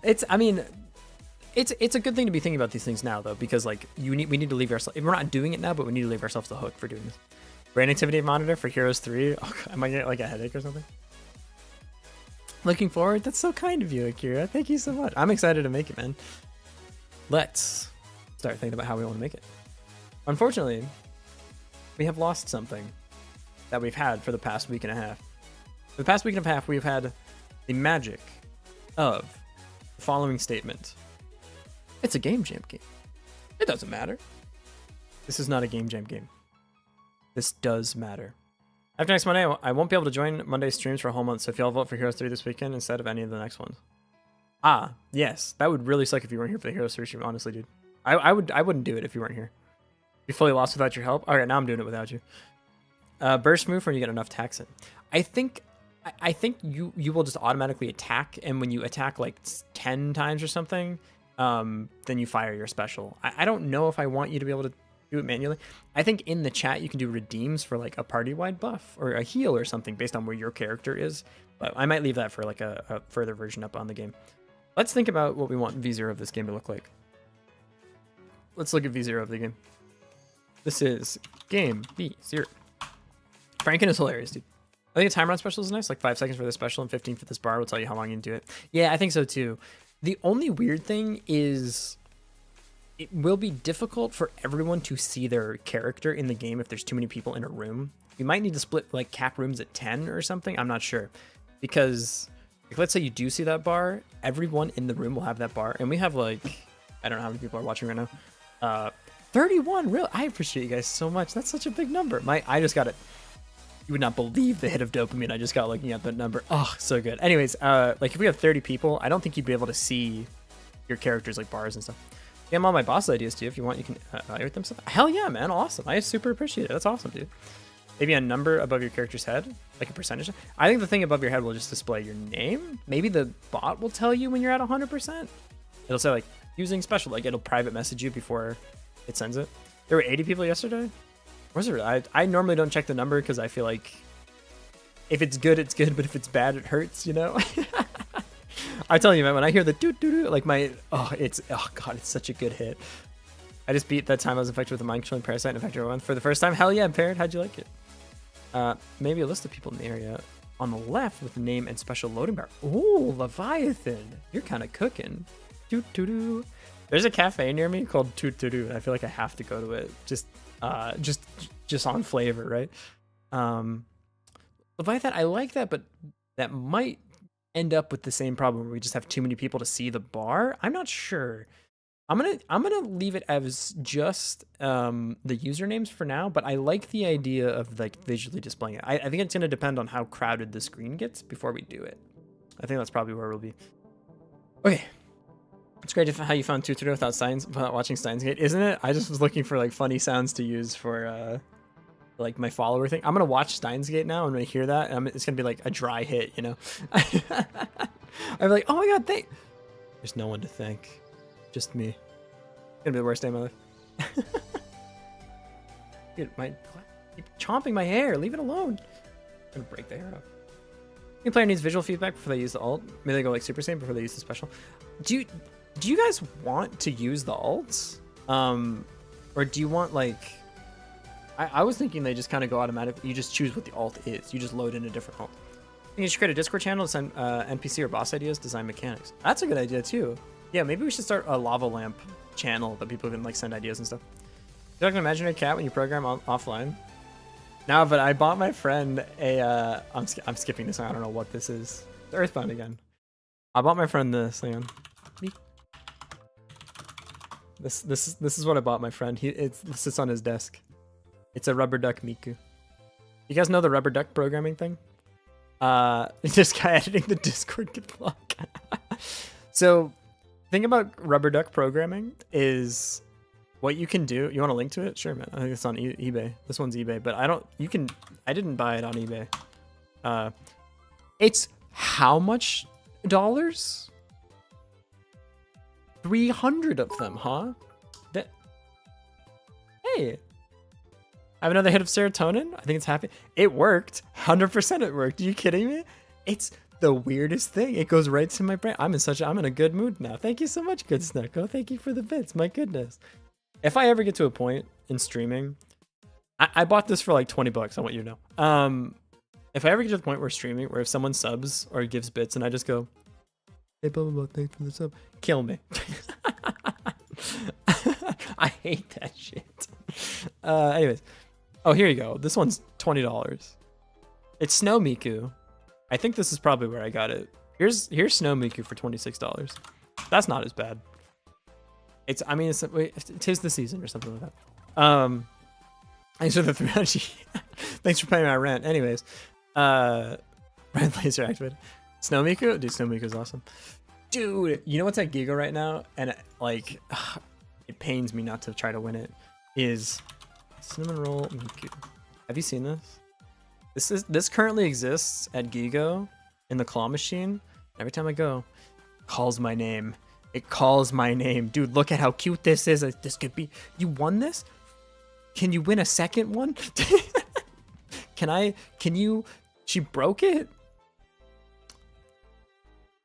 It's a good thing to be thinking about these things now, though, because like we need to leave ourselves. We're not doing it now, but we need to leave ourselves the hook for doing this. Brain activity monitor for Heroes 3. Oh, I might get like a headache or something. Looking forward. That's so kind of you, Akira. Thank you so much. I'm excited to make it, man. Let's start thinking about how we want to make it. Unfortunately, we have lost something that we've had for the past week and a half. For the past week and a half, we've had the magic of the following statement. It's a game jam game. It doesn't matter. This is not a game jam game. This does matter. After next Monday, I won't be able to join Monday's streams for a whole month, so if y'all vote for Heroes 3 this weekend instead of any of the next ones. Ah, yes. That would really suck if you weren't here for the Heroes 3 stream, honestly, dude. I wouldn't do it if you weren't here. Be fully lost without your help. Alright, now I'm doing it without you. Burst move when you get enough attacks in. I think you will just automatically attack, and when you attack like 10 times or something, then you fire your special. I don't know if I want you to be able to do it manually. I think in the chat you can do redeems for like a party-wide buff or a heal or something based on where your character is, but I might leave that for like a further version up on the game. Let's think about what we want V0 of this game to look like. Let's look at V0 of the game. This is game V0. Franken is hilarious, dude. I think a timer on special is nice, like 5 seconds for this special and 15 for this bar will tell you how long you can do it. Yeah, I think so too. The only weird thing is it will be difficult for everyone to see their character in the game if there's too many people in a room. You might need to split like cap rooms at 10 or something. I'm not sure. Because like, let's say you do see that bar, everyone in the room will have that bar. And we have like, I don't know how many people are watching right now. 31, really? I appreciate you guys so much. That's such a big number. I just got it. You would not believe the hit of dopamine I just got looking at that number. Oh, so good. Anyways, like if we have 30 people, I don't think you'd be able to see your characters like bars and stuff. Yeah, I'm all my boss ideas too. If you want, you can evaluate them. Hell yeah, man. Awesome. I super appreciate it. That's awesome, dude. Maybe a number above your character's head, like a percentage. I think the thing above your head will just display your name. Maybe the bot will tell you when you're at 100%. It'll say like using special, like it'll private message you before it sends it. There were 80 people yesterday. Was there? I normally don't check the number because I feel like if it's good, it's good, but if it's bad, it hurts, you know? I tell you, man, when I hear the doo-doo-doo, like oh god, it's such a good hit. I just beat that time I was infected with a mind-controlling parasite and infected everyone for the first time. Hell yeah, Parrot, how'd you like it? Maybe a list of people in the area on the left with the name and special loading bar. Ooh, Leviathan, you're kind of cooking. Doo-doo-doo. There's a cafe near me called Doo-doo-doo, and I feel like I have to go to it. Just on flavor, right? Leviathan, I like that, but that might end up with the same problem where we just have too many people to see the bar. I'm not sure. I'm gonna leave it as just the usernames for now, but I like the idea of like visually displaying it. I think it's gonna depend on how crowded the screen gets before we do it. I think that's probably where we'll be. Okay. It's great how you found Tutor without watching Steins Gate, isn't it? I just was looking for like funny sounds to use for like my follower thing. I'm gonna watch Steins Gate now, and when I hear that, it's gonna be like a dry hit, you know. I'm like, oh my god, there's no one to thank, just me. It's gonna be the worst day of my life. Dude, keep chomping my hair. Leave it alone. I'm gonna break the hair off. Any player needs visual feedback before they use the ult. Maybe they go like Super Saiyan before they use the special. Do you guys want to use the ults? Or do you want like... I was thinking they just kind of go automatic. You just choose what the ult is. You just load in a different ult. You should create a Discord channel to send NPC or boss ideas, design mechanics. That's a good idea too. Yeah, maybe we should start a lava lamp channel that people can like send ideas and stuff. You like an imaginary cat when you program offline? No, but I bought my friend a... I'm skipping this one. I don't know what this is. It's Earthbound again. I bought my friend this. Hang on. This is what I bought my friend. It sits on his desk. It's a rubber duck Miku. You guys know the rubber duck programming thing? This guy editing the Discord get blocked. So, thing about rubber duck programming is what you can do. You want a link to it? Sure, man. I think it's on eBay. This one's eBay, but I didn't buy it on eBay. It's how much dollars? 300 of them, huh? Hey, I have another hit of serotonin. I think it's happy. It worked. 100% it worked. Are you kidding me? It's the weirdest thing. It goes right to my brain. I'm in a good mood now. Thank you so much, Good Snucko. Thank you for the bits. My goodness. If I ever get to a point in streaming, I bought this for like 20 bucks. I want you to know. If I ever get to the point where streaming, where if someone subs or gives bits and I just go, hey, blah, blah, blah, thanks for the sub, kill me. I hate that shit. Anyways. Oh, here you go. This one's $20. It's Snow Miku. I think this is probably where I got it. Here's Snow Miku for $26. That's not as bad. It's tis the season or something like that. Thanks for the 300. Thanks for paying my rent. Anyways, red laser activated. Snow Miku? Dude, Snow Miku is awesome. Dude, you know what's at Giga right now? And it pains me not to try to win it. Is Cinnamon Roll Miku. Have you seen this? This currently exists at Gigo in the claw machine. Every time I go, it calls my name. It calls my name. Dude, look at how cute this is. This could be. You won this? Can you win a second one? Can you? She broke it?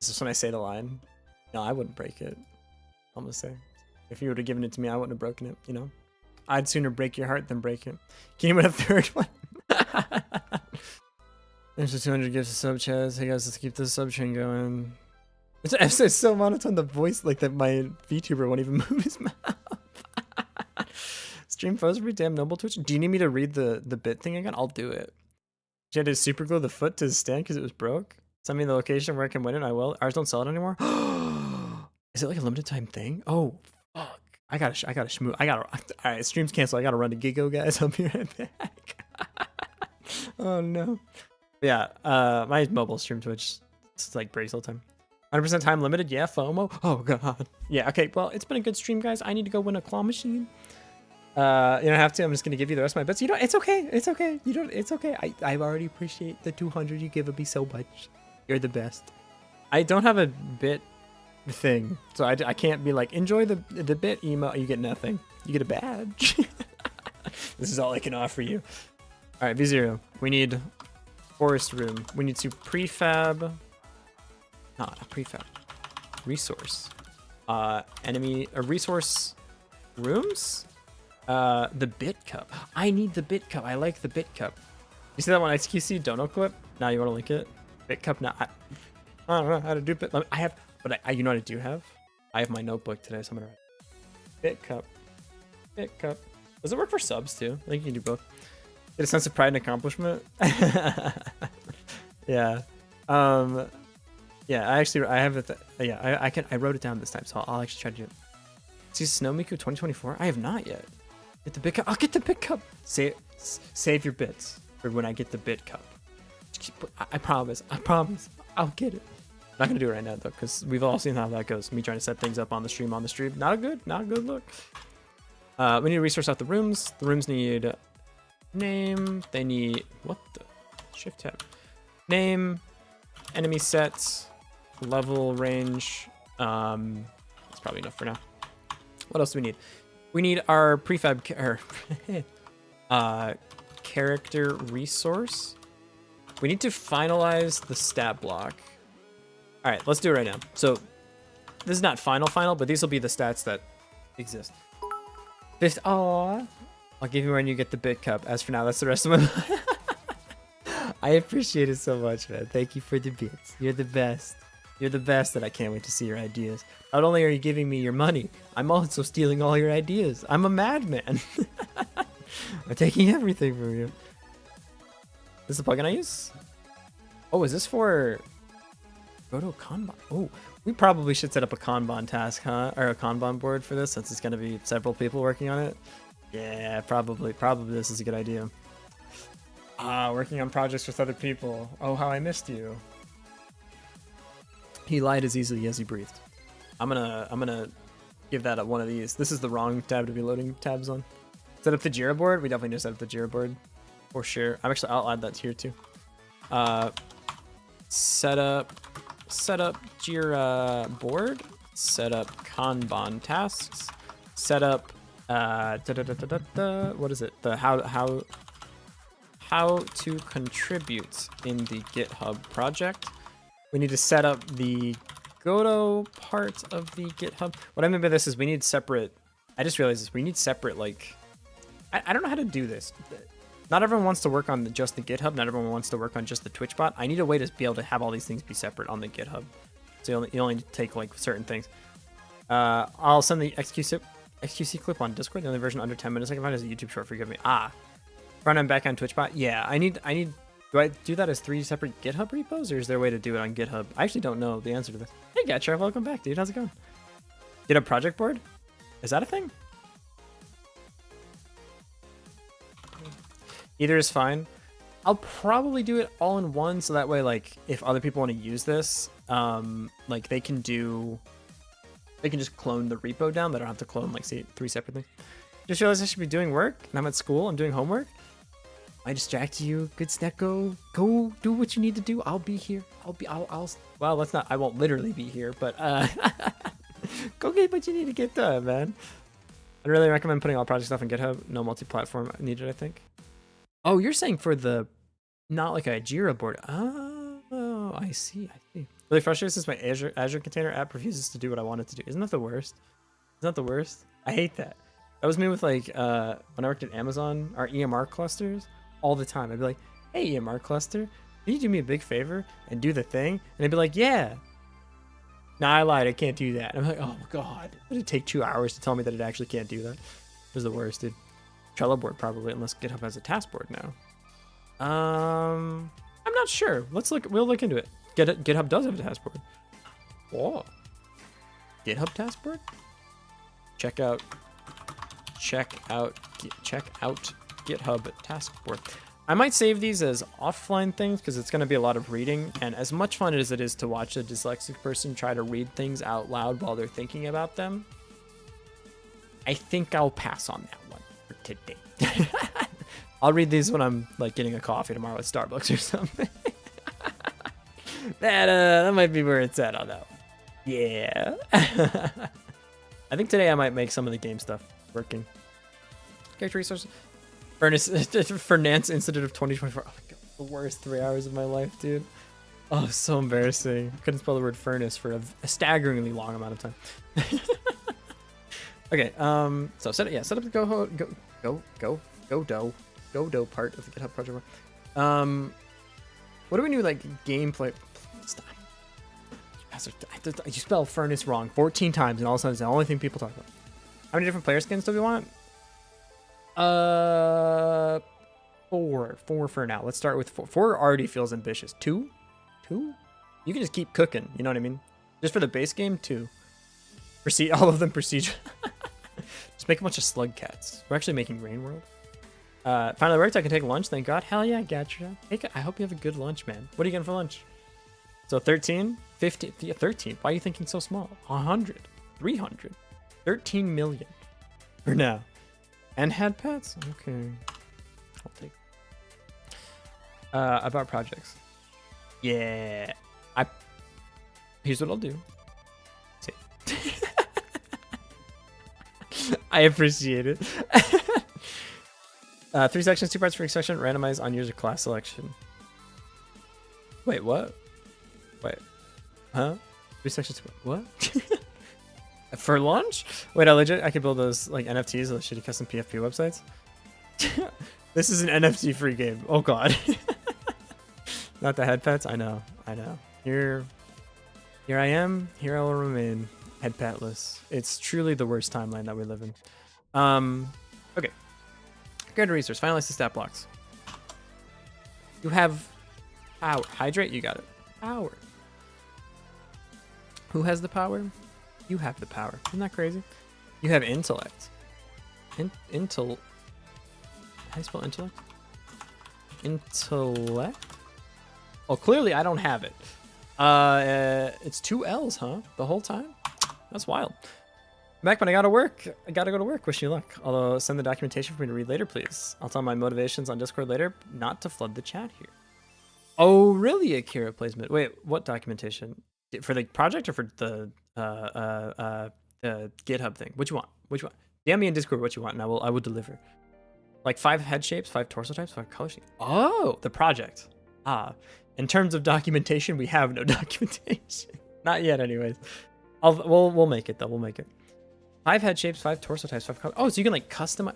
Is this when I say the line? No, I wouldn't break it. I'm gonna say. If you would have given it to me, I wouldn't have broken it, you know? I'd sooner break your heart than break it. Can you win a third one? There's just 200 gifts of sub chats. Hey guys, let's keep this sub chain going. It's so monotone, the voice, like that my VTuber won't even move his mouth. Stream photos every damn noble Twitch. Do you need me to read the bit thing again? I'll do it. She had to super glue the foot to his stand because it was broke. Send me the location where I can win it. I will. Ours don't sell it anymore. Is it like a limited time thing? Oh, fuck. I gotta schmoo. All right, stream's canceled. I gotta run to Gigo, guys. I'll be right back. Oh, no. Yeah, my mobile stream Twitch, it's like breaks all the time. 100% time limited. Yeah, FOMO. Oh, God. Yeah, okay. Well, it's been a good stream, guys. I need to go win a claw machine. You don't have to. I'm just going to give you the rest of my bits. You know, it's okay. It's okay. It's okay. I already appreciate the 200 you give me so much. You're the best. I don't have a bit thing, so I can't be like, enjoy the bit email. You get nothing. You get a badge. This is all I can offer you. All right, V0. We need forest room. We need to prefab. Not a prefab. Resource. Enemy. Resource rooms. The bit cup. I need the bit cup. I like the bit cup. You see that one XQC dono clip? Now you want to link it? Bit cup. Now I don't know how to do bit. I have, but you know what I do have? I have my notebook today, so I'm gonna write bit cup. Bit cup. Does it work for subs too? I think you can do both. Get a sense of pride and accomplishment. Yeah. Yeah. I have it. Yeah. I wrote it down this time, so I'll actually try to do it. See Snow Miku 2024. I have not yet. Get the bit cup. I'll get the bit cup. Save your bits for when I get the bit cup. I promise. I'll get it. I'm not gonna do it right now though, because we've all seen how that goes. Me trying to set things up on the stream. Not a good look. We need to resource out the rooms. The rooms need name. They need what the shift tab. Name, enemy sets, level range. That's probably enough for now. What else do we need? We need our prefab character resource. We need to finalize the stat block. All right, let's do it right now. So this is not final, but these will be the stats that exist. Aww. I'll give you when you get the bit cup. As for now, that's the rest of my life. I appreciate it so much, man. Thank you for the bits. You're the best. You're the best, and I can't wait to see your ideas. Not only are you giving me your money, I'm also stealing all your ideas. I'm a madman. I'm taking everything from you. This is a plugin I use? Oh, is this for Godot Kanban? Oh, we probably should set up a Kanban task, huh? Or a Kanban board for this, since it's going to be several people working on it. Yeah, probably this is a good idea. Working on projects with other people. Oh, how I missed you. He lied as easily as he breathed. I'm gonna give that one of these. This is the wrong tab to be loading tabs on. Set up the Jira board. We definitely need to set up the Jira board for sure. I'll add that here too. Set up Jira board. Set up Kanban tasks. Set up what is it? The how to contribute in the GitHub project. We need to set up the Godot part of the GitHub. What I mean by this is we need separate. I just realized this. We need separate, like, I don't know how to do this. Not everyone wants to work on just the GitHub. Not everyone wants to work on just the Twitch bot. I need a way to be able to have all these things be separate on the GitHub. So you only take like certain things. I'll send the XQC clip on Discord. The only version under 10 minutes I can find is a YouTube short. Forgive me. Front and back on Twitch bot. Yeah, I need. Do I do that as 3 separate GitHub repos, or is there a way to do it on GitHub? I actually don't know the answer to this. Hey, Gatchar, welcome back, dude. How's it going? GitHub project board? Is that a thing? Either is fine. I'll probably do it all in one, so that way, like, if other people want to use this, like they can just clone the repo down. They don't have to clone like 3 separate things. Just realized I should be doing work, and I'm at school. I'm doing homework. I distract you. Good Snecko. Go do what you need to do. I'll be here. Well, let's not. I won't literally be here, but go get what you need to get done, man. I'd really recommend putting all project stuff in GitHub. No multi-platform needed, I think. Oh, you're saying for the, not like a Jira board. Oh, I see. Really frustrated since my Azure container app refuses to do what I want it to do. Isn't that the worst? Isn't that the worst? I hate that. That was me with like, when I worked at Amazon, our EMR clusters, all the time. I'd be like, hey, EMR cluster, can you do me a big favor and do the thing? And they'd be like, yeah. Nah, I lied. I can't do that. And I'm like, oh, God. Would it take 2 hours to tell me that it actually can't do that? It was the worst, dude. Trello board probably, unless GitHub has a task board now. I'm not sure. We'll look into it. GitHub does have a task board. Whoa. GitHub task board? Check out GitHub task board. I might save these as offline things because it's going to be a lot of reading, and as much fun as it is to watch a dyslexic person try to read things out loud while they're thinking about them, I think I'll pass on that one for today. I'll read these when I'm like getting a coffee tomorrow at Starbucks or something. That might be where it's at on that one. Yeah. I think today I might make some of the game stuff working. Character resources. Fernance incident of 2024. Oh my God, the worst 3 hours of my life, dude. Oh, so embarrassing. Couldn't spell the word furnace for a staggeringly long amount of time. Okay, so set up the Godot part of the GitHub project. What do we do, like gameplay? Stop. You spell furnace wrong 14 times, and all of a sudden it's the only thing people talk about. How many different player skins do we want? 4 for now. Let's start with 4. 4 already feels ambitious. 2? You can just keep cooking. You know what I mean? Just for the base game, 2. All of them procedural. Just make a bunch of slug cats. We're actually making Rain World. Finally worked. I can take lunch. Thank God. Hell yeah, Gatra. I hope you have a good lunch, man. What are you getting for lunch? So 13, 15, yeah, 13. Why are you thinking so small? 100, 300, 13 million for now. And had pets? Okay. I'll take. About projects. Yeah. Here's what I'll do. See. I appreciate it. 3 sections, 2 parts for each section. Randomize on user class selection. Wait, what? Wait. Huh? 3 sections, what? For lunch? Wait, I could build those like NFTs, those shitty custom PFP websites. This is an NFT free game. Oh God. Not the head pets. I know. Here I am. Here I will remain. Head patless. It's truly the worst timeline that we live in. Okay. Good resource. Finalize the stat blocks. You have power. Hydrate. You got it. Power. Who has the power? You have the power. Isn't that crazy? You have intellect. How do you spell intellect? Intellect? Oh, clearly I don't have it. It's 2 L's, huh? The whole time? That's wild. Back, but I gotta work. I gotta go to work. Wish you luck. Although, send the documentation for me to read later, please. I'll tell my motivations on Discord later, not to flood the chat here. Oh, really, Akira placement? Wait, what documentation? For the project or for the GitHub thing? What you want? Which one? DM me in Discord what you want, and I will deliver. Like 5 head shapes, 5 torso types, 5 color shapes. Oh, the project. Ah, in terms of documentation, we have no documentation. Not yet, anyways. We'll make it though. We'll make it. 5 head shapes, 5 torso types, 5 color. Oh, so you can like customize.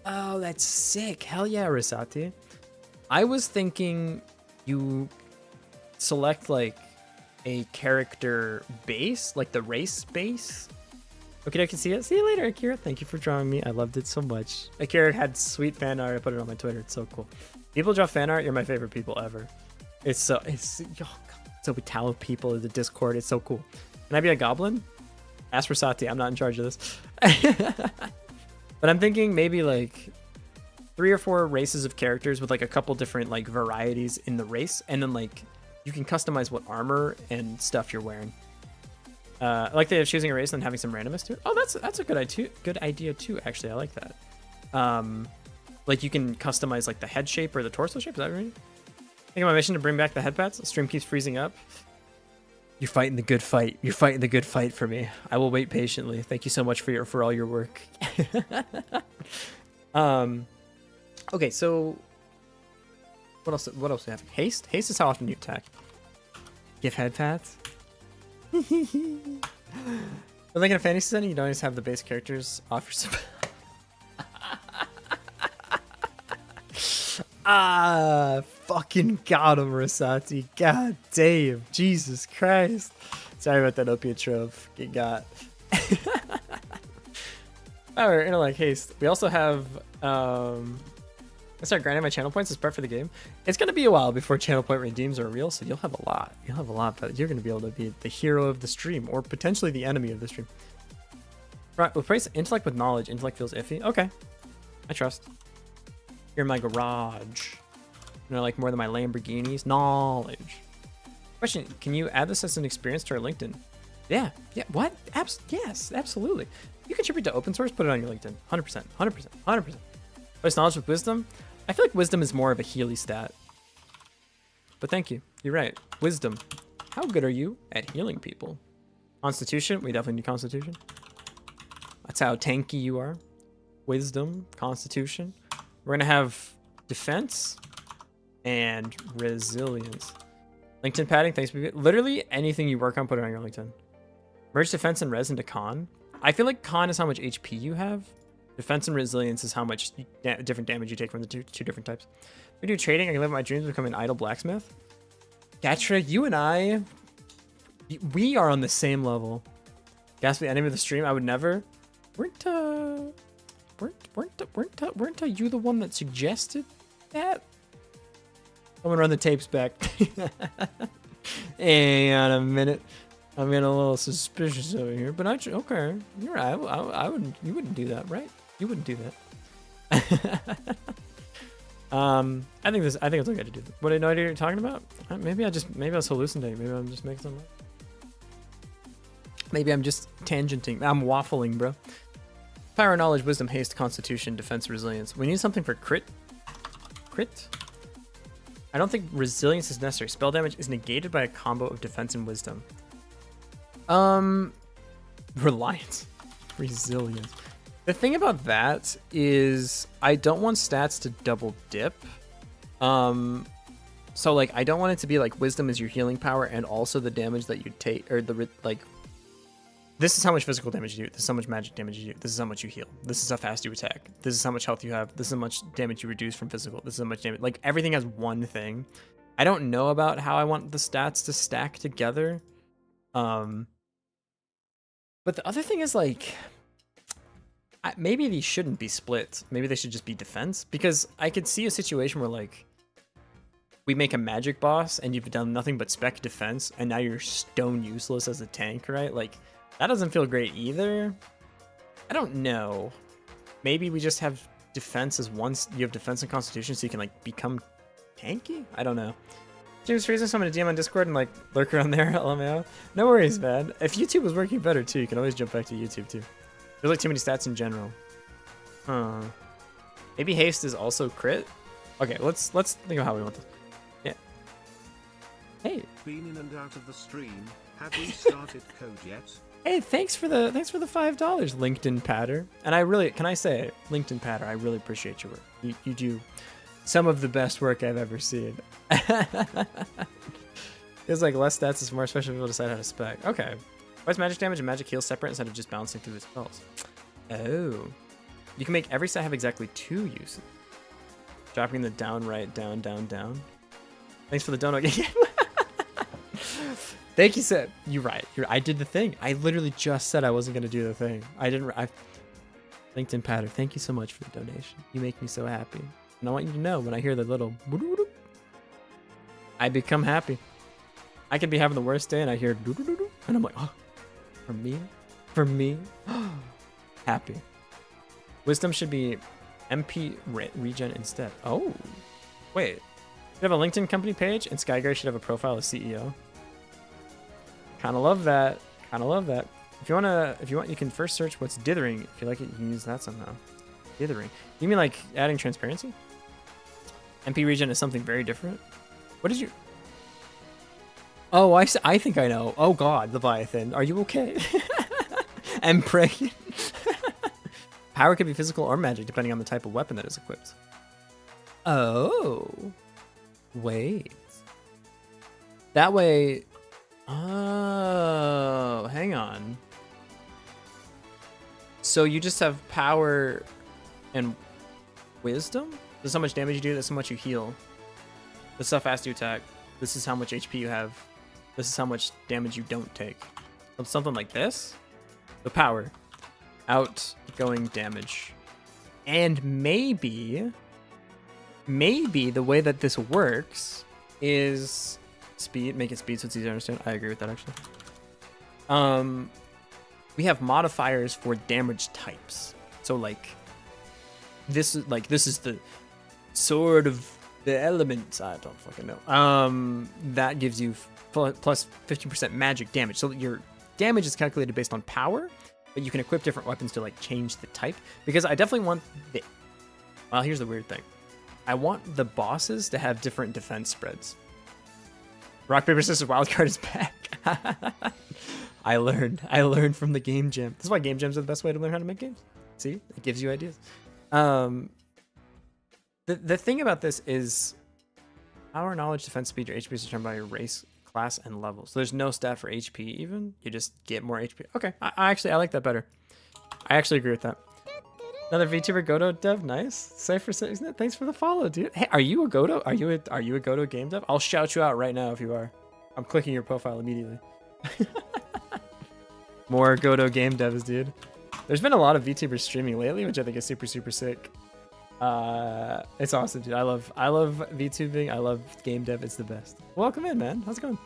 Oh, that's sick. Hell yeah, Risati. I was thinking you select like a character base, like the race base. Okay, I can see it. See you later, Akira. Thank you for drawing me. I loved it so much. Akira had sweet fan art. I put it on my Twitter. It's so cool. People draw fan art. You're my favorite people ever. It's oh God. So we talent people in the Discord. It's so cool. Can I be a goblin? Ask Rasati. I'm not in charge of this. But I'm thinking maybe like 3 or 4 races of characters with like a couple different like varieties in the race, and then like you can customize what armor and stuff you're wearing. I like the choosing a race and then having some randomness to it. Oh, that's a good idea too. Actually, I like that. Like you can customize like the head shape or the torso shape. Is that right? I think my mission to bring back the head pats. The stream keeps freezing up. You're fighting the good fight. You're fighting the good fight for me. I will wait patiently. Thank you so much for all your work. Okay, so what else do we have? Haste? Haste is how often you attack. Give head pats. But like in a fantasy setting, you don't always have the base characters off your fucking got him, Rasati. God damn. Jesus Christ. Sorry about that opiate trove. Get got. However, intellect haste. We also have I start grinding my channel points as part for the game. It's gonna be a while before channel point redeems are real, so you'll have a lot. You'll have a lot, but you're gonna be able to be the hero of the stream, or potentially the enemy of the stream. Right, replace intellect with knowledge. Intellect feels iffy. Okay, I trust. You're in my garage. You know, like more than my Lamborghinis. Knowledge. Question: can you add this as an experience to our LinkedIn? Yeah. What? Yes, absolutely. You contribute to open source. Put it on your LinkedIn. 100%. 100%. 100%. Replace knowledge with wisdom. I feel like wisdom is more of a Healy stat. But thank you. You're right. Wisdom. How good are you at healing people? Constitution. We definitely need constitution. That's how tanky you are. Wisdom. Constitution. We're going to have defense and resilience. LinkedIn padding. Thanks. Literally anything you work on, put it on your LinkedIn. Merge defense and res into con. I feel like con is how much HP you have. Defense and resilience is how much different damage you take from the two different types. We do trading. I can live my dreams, become an idle blacksmith. Gatra, you and I, we are on the same level. Gaspy, enemy of the stream. I would never. Weren't you the one that suggested that? I'm gonna run the tapes back. Hang on a minute. I'm getting a little suspicious over here, but okay. You're right. I wouldn't. You wouldn't do that, right? You wouldn't do that. I think it's okay to do that. What I know what you're talking about? Maybe I was hallucinating. Maybe I'm just making something up. Maybe I'm just tangenting. I'm waffling, bro. Power, knowledge, wisdom, haste, constitution, defense, resilience. We need something for crit. Crit? I don't think resilience is necessary. Spell damage is negated by a combo of defense and wisdom. Reliance. Resilience. The thing about that is I don't want stats to double dip. So like I don't want it to be like wisdom is your healing power and also the damage that you take, or the like this is how much physical damage you do, this is how much magic damage you do, this is how much you heal, this is how fast you attack, this is how much health you have, this is how much damage you reduce from physical, this is how much damage, like everything has one thing. I don't know about how I want the stats to stack together. But the other thing is like maybe these shouldn't be split. Maybe they should just be defense, because I could see a situation where like we make a magic boss and you've done nothing but spec defense and now you're stone useless as a tank, right? Like that doesn't feel great either. I don't know. Maybe we just have defense as once you have defense and constitution so you can like become tanky? I don't know. James Freezing, so I'm gonna DM on Discord and like lurk around there. LMAO. No worries, man. If YouTube was working better too, you can always jump back to YouTube too. There's like too many stats in general. Huh. Maybe haste is also crit. Okay, let's think of how we want this. Yeah. Hey. Been in and out of the stream. Have we started code yet? Hey, thanks for the $5, LinkedIn Patter. And I really, can I say, LinkedIn Patter, I really appreciate your work. You do some of the best work I've ever seen. Feels like less stats is more, especially if people decide how to spec. Okay. Why is magic damage and magic heal separate instead of just bouncing through the spells? Oh. You can make every stat have exactly 2 uses. Dropping the down, right, down, down, down. Thanks for the donut game. Thank you, Seb. You're right. I did the thing. I literally just said I wasn't going to do the thing. LinkedIn Patter, thank you so much for the donation. You make me so happy. And I want you to know when I hear the little I become happy. I could be having the worst day and I hear and I'm like, oh, for me, happy. Wisdom should be MP regen instead. Oh, wait. You have a LinkedIn company page and Skygray should have a profile as CEO. Kind of love that. Kind of love that. If you want, you can first search what's dithering. If you like it, you can use that somehow. Dithering. You mean like adding transparency? MP regen is something very different. What did you? Oh, I think I know. Oh God, Leviathan, are you okay? And pregnant. Power could be physical or magic, depending on the type of weapon that is equipped. Oh, wait. That way. Oh, hang on. So you just have power and wisdom? This is how much damage you do, this is how much you heal. This is how fast you attack. This is how much HP you have. This is how much damage you don't take. Something like this. The power. Outgoing damage. And maybe the way that this works is speed. Make it speed so it's easier to understand. I agree with that actually. We have modifiers for damage types. So like this is the sword of the elements. I don't fucking know. That gives you plus 15% magic damage. So your damage is calculated based on power, but you can equip different weapons to like change the type. Because I definitely want the. Well, here's the weird thing. I want the bosses to have different defense spreads. Rock, paper, scissors, wildcard is back. I learned from the game jam. This is why game jams are the best way to learn how to make games. See, it gives you ideas. The thing about this is power, knowledge, defense, speed, your HP is determined by your race, class, and level. So there's no stat for HP even. You just get more HP. Okay, I like that better. I actually agree with that. Another VTuber Godot dev, nice. Cypher, thanks for the follow, dude. Hey, are you a Godot? Are you a Godot game dev? I'll shout you out right now if you are. I'm clicking your profile immediately. More Godot game devs, dude. There's been a lot of VTubers streaming lately, which I think is super, super sick. It's awesome, dude. I love VTubing. I love game dev. It's the best. Welcome in, man. How's it going?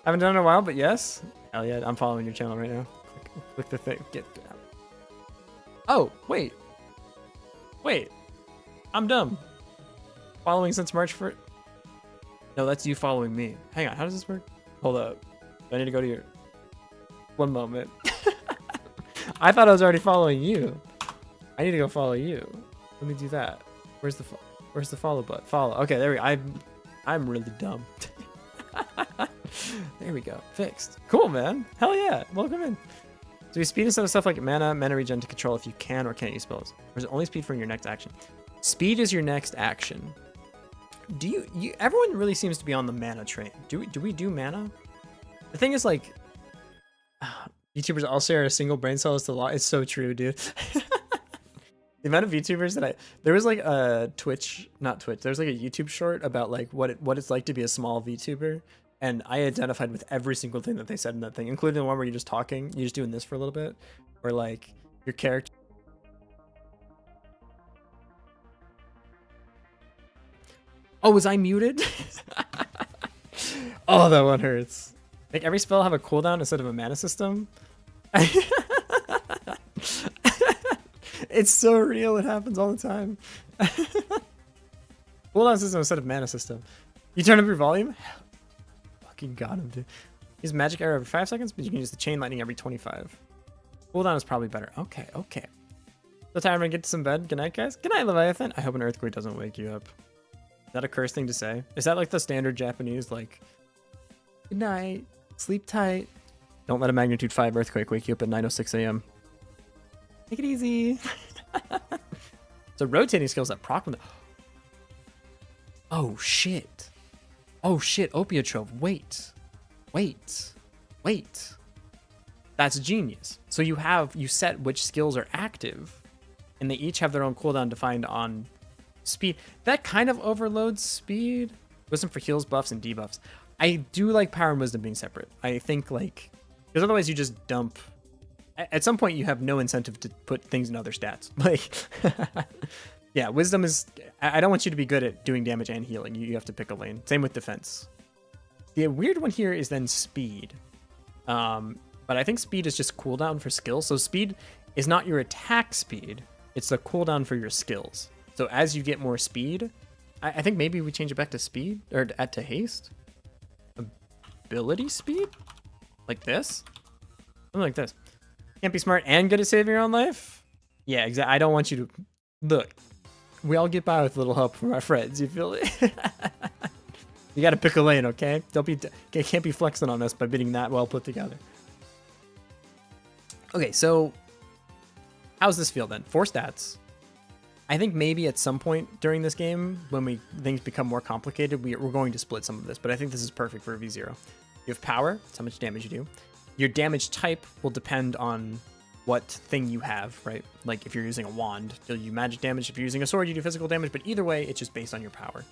Haven't done it in a while, but yes. Hell yeah, I'm following your channel right now. Click the thing. Get out. Oh, wait. I'm dumb. Following since March 1st. No, that's you following me. Hang on, how does this work? Hold up. I need to go to your... One moment. I thought I was already following you. I need to go follow you. Let me do that. Where's the follow button? Follow. Okay, there we go. I'm really dumb. There we go. Fixed. Cool, man. Hell yeah. Welcome in. So you speed instead of stuff like mana regen to control if you can or can't use spells. Or is it only speed for your next action? Speed is your next action. Do you everyone really seems to be on the mana train. Do we do mana? The thing is like YouTubers all share a single brain cell is the law. It's so true, dude. The amount of YouTubers that there was like a there's like a YouTube short about like what it's like to be a small VTuber. And I identified with every single thing that they said in that thing, including the one where you're just talking, you're just doing this for a little bit, or like your character. Oh, was I muted? Oh, that one hurts. Make every spell have a cooldown instead of a mana system. It's so real. It happens all the time. Cooldown system instead of mana system. You turn up your volume. Got him, dude. Use magic arrow every 5 seconds, but you can use the chain lightning every 25. Cooldown is probably better. Okay, okay. So time to get to some bed. Good night, guys. Good night, Leviathan. I hope an earthquake doesn't wake you up. Is that a curse thing to say? Is that like the standard Japanese, like, good night, sleep tight? Don't let a magnitude 5 earthquake wake you up at 9:06 a.m. Take it easy. So rotating skills that proc them. Oh shit. Oh shit, Opiotrove. Wait. That's genius. So you set which skills are active, and they each have their own cooldown defined on speed. That kind of overloads speed. Wisdom for heals, buffs, and debuffs. I do like power and wisdom being separate. I think like, because otherwise you just dump. At some point you have no incentive to put things in other stats. Like, yeah, wisdom is, I don't want you to be good at doing damage and healing. You have to pick a lane. Same with defense. The weird one here is then speed. But I think speed is just cooldown for skills. So speed is not your attack speed. It's the cooldown for your skills. So as you get more speed, I think maybe we change it back to speed or to haste. Ability speed? Like this? Something like this. Can't be smart and good at saving your own life? Yeah, exactly. I don't want you to... Look, we all get by with a little help from our friends. You feel it? You got to pick a lane, okay? Can't be flexing on us by being that well put together. Okay, so how's this feel then? 4 stats. I think maybe at some point during this game, when things become more complicated, we're going to split some of this, but I think this is perfect for V0. You have power, that's how much damage you do. Your damage type will depend on what thing you have, right? Like if you're using a wand, you'll do magic damage. If you're using a sword, you do physical damage, but either way, it's just based on your power.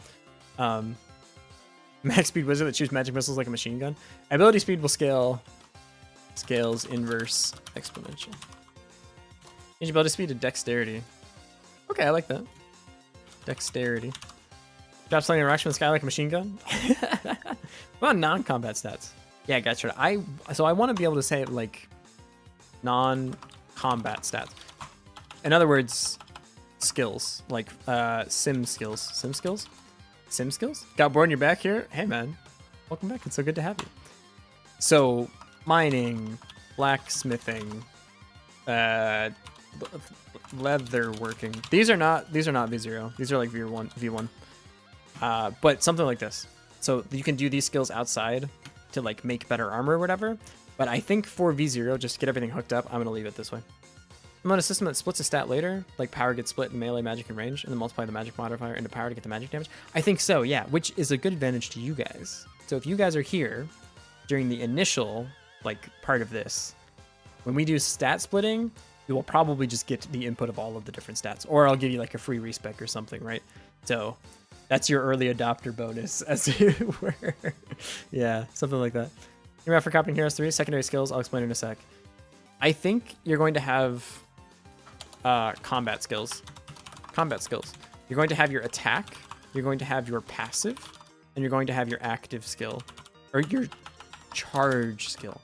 Max speed wizard that shoots magic missiles like a machine gun. Ability speed will scales inverse exponential. Change ability speed to dexterity. Okay, I like that. Dexterity. Drop slinging interaction with the sky like a machine gun. What about non-combat stats? Yeah, gotcha. So I want to be able to say like non-combat stats. In other words, skills like sim skills. Got bored and you're back here. Hey man, welcome back. It's so good to have you. So mining, blacksmithing, leather working. These are not V0. These are like V1. But something like this. So you can do these skills outside to like make better armor or whatever. But I think for V0, just to get everything hooked up, I'm gonna leave it this way. I'm on a system that splits a stat later, like power gets split in melee, magic, and range, and then multiply the magic modifier into power to get the magic damage. I think so, yeah, which is a good advantage to you guys. So if you guys are here during the initial like part of this, when we do stat splitting, you will probably just get the input of all of the different stats, or I'll give you like a free respec or something, right? So that's your early adopter bonus, as it were. Yeah, something like that. You're out for copying Heroes 3, secondary skills, I'll explain in a sec. I think you're going to have combat skills. You're going to have your attack, you're going to have your passive, and you're going to have your active skill, or your charge skill.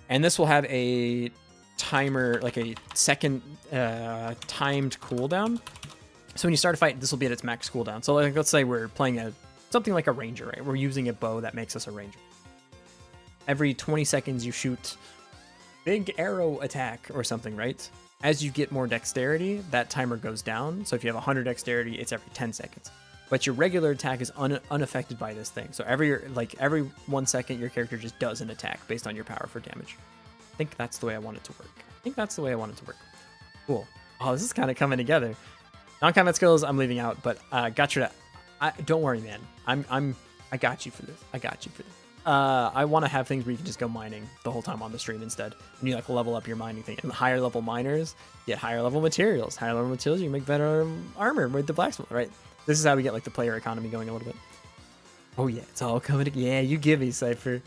And this will have a timer, like a second timed cooldown. So when you start a fight, this will be at its max cooldown. So like, let's say we're playing something like a ranger, right? We're using a bow that makes us a ranger. Every 20 seconds you shoot big arrow attack or something, right? As you get more dexterity, that timer goes down. So if you have 100 dexterity, it's every 10 seconds. But your regular attack is unaffected by this thing. So every 1 second, your character just does an attack based on your power for damage. I think that's the way I want it to work. Cool. Oh, this is kind of coming together. Non-combat skills, I'm leaving out, but gotcha. Don't worry, man. I got you for this. I want to have things where you can just go mining the whole time on the stream instead. And you like level up your mining thing. And the higher level miners get higher level materials. Higher level materials, you can make better armor with the blacksmith, right? This is how we get like the player economy going a little bit. Oh yeah, it's all coming together. Yeah, you give me, Cypher.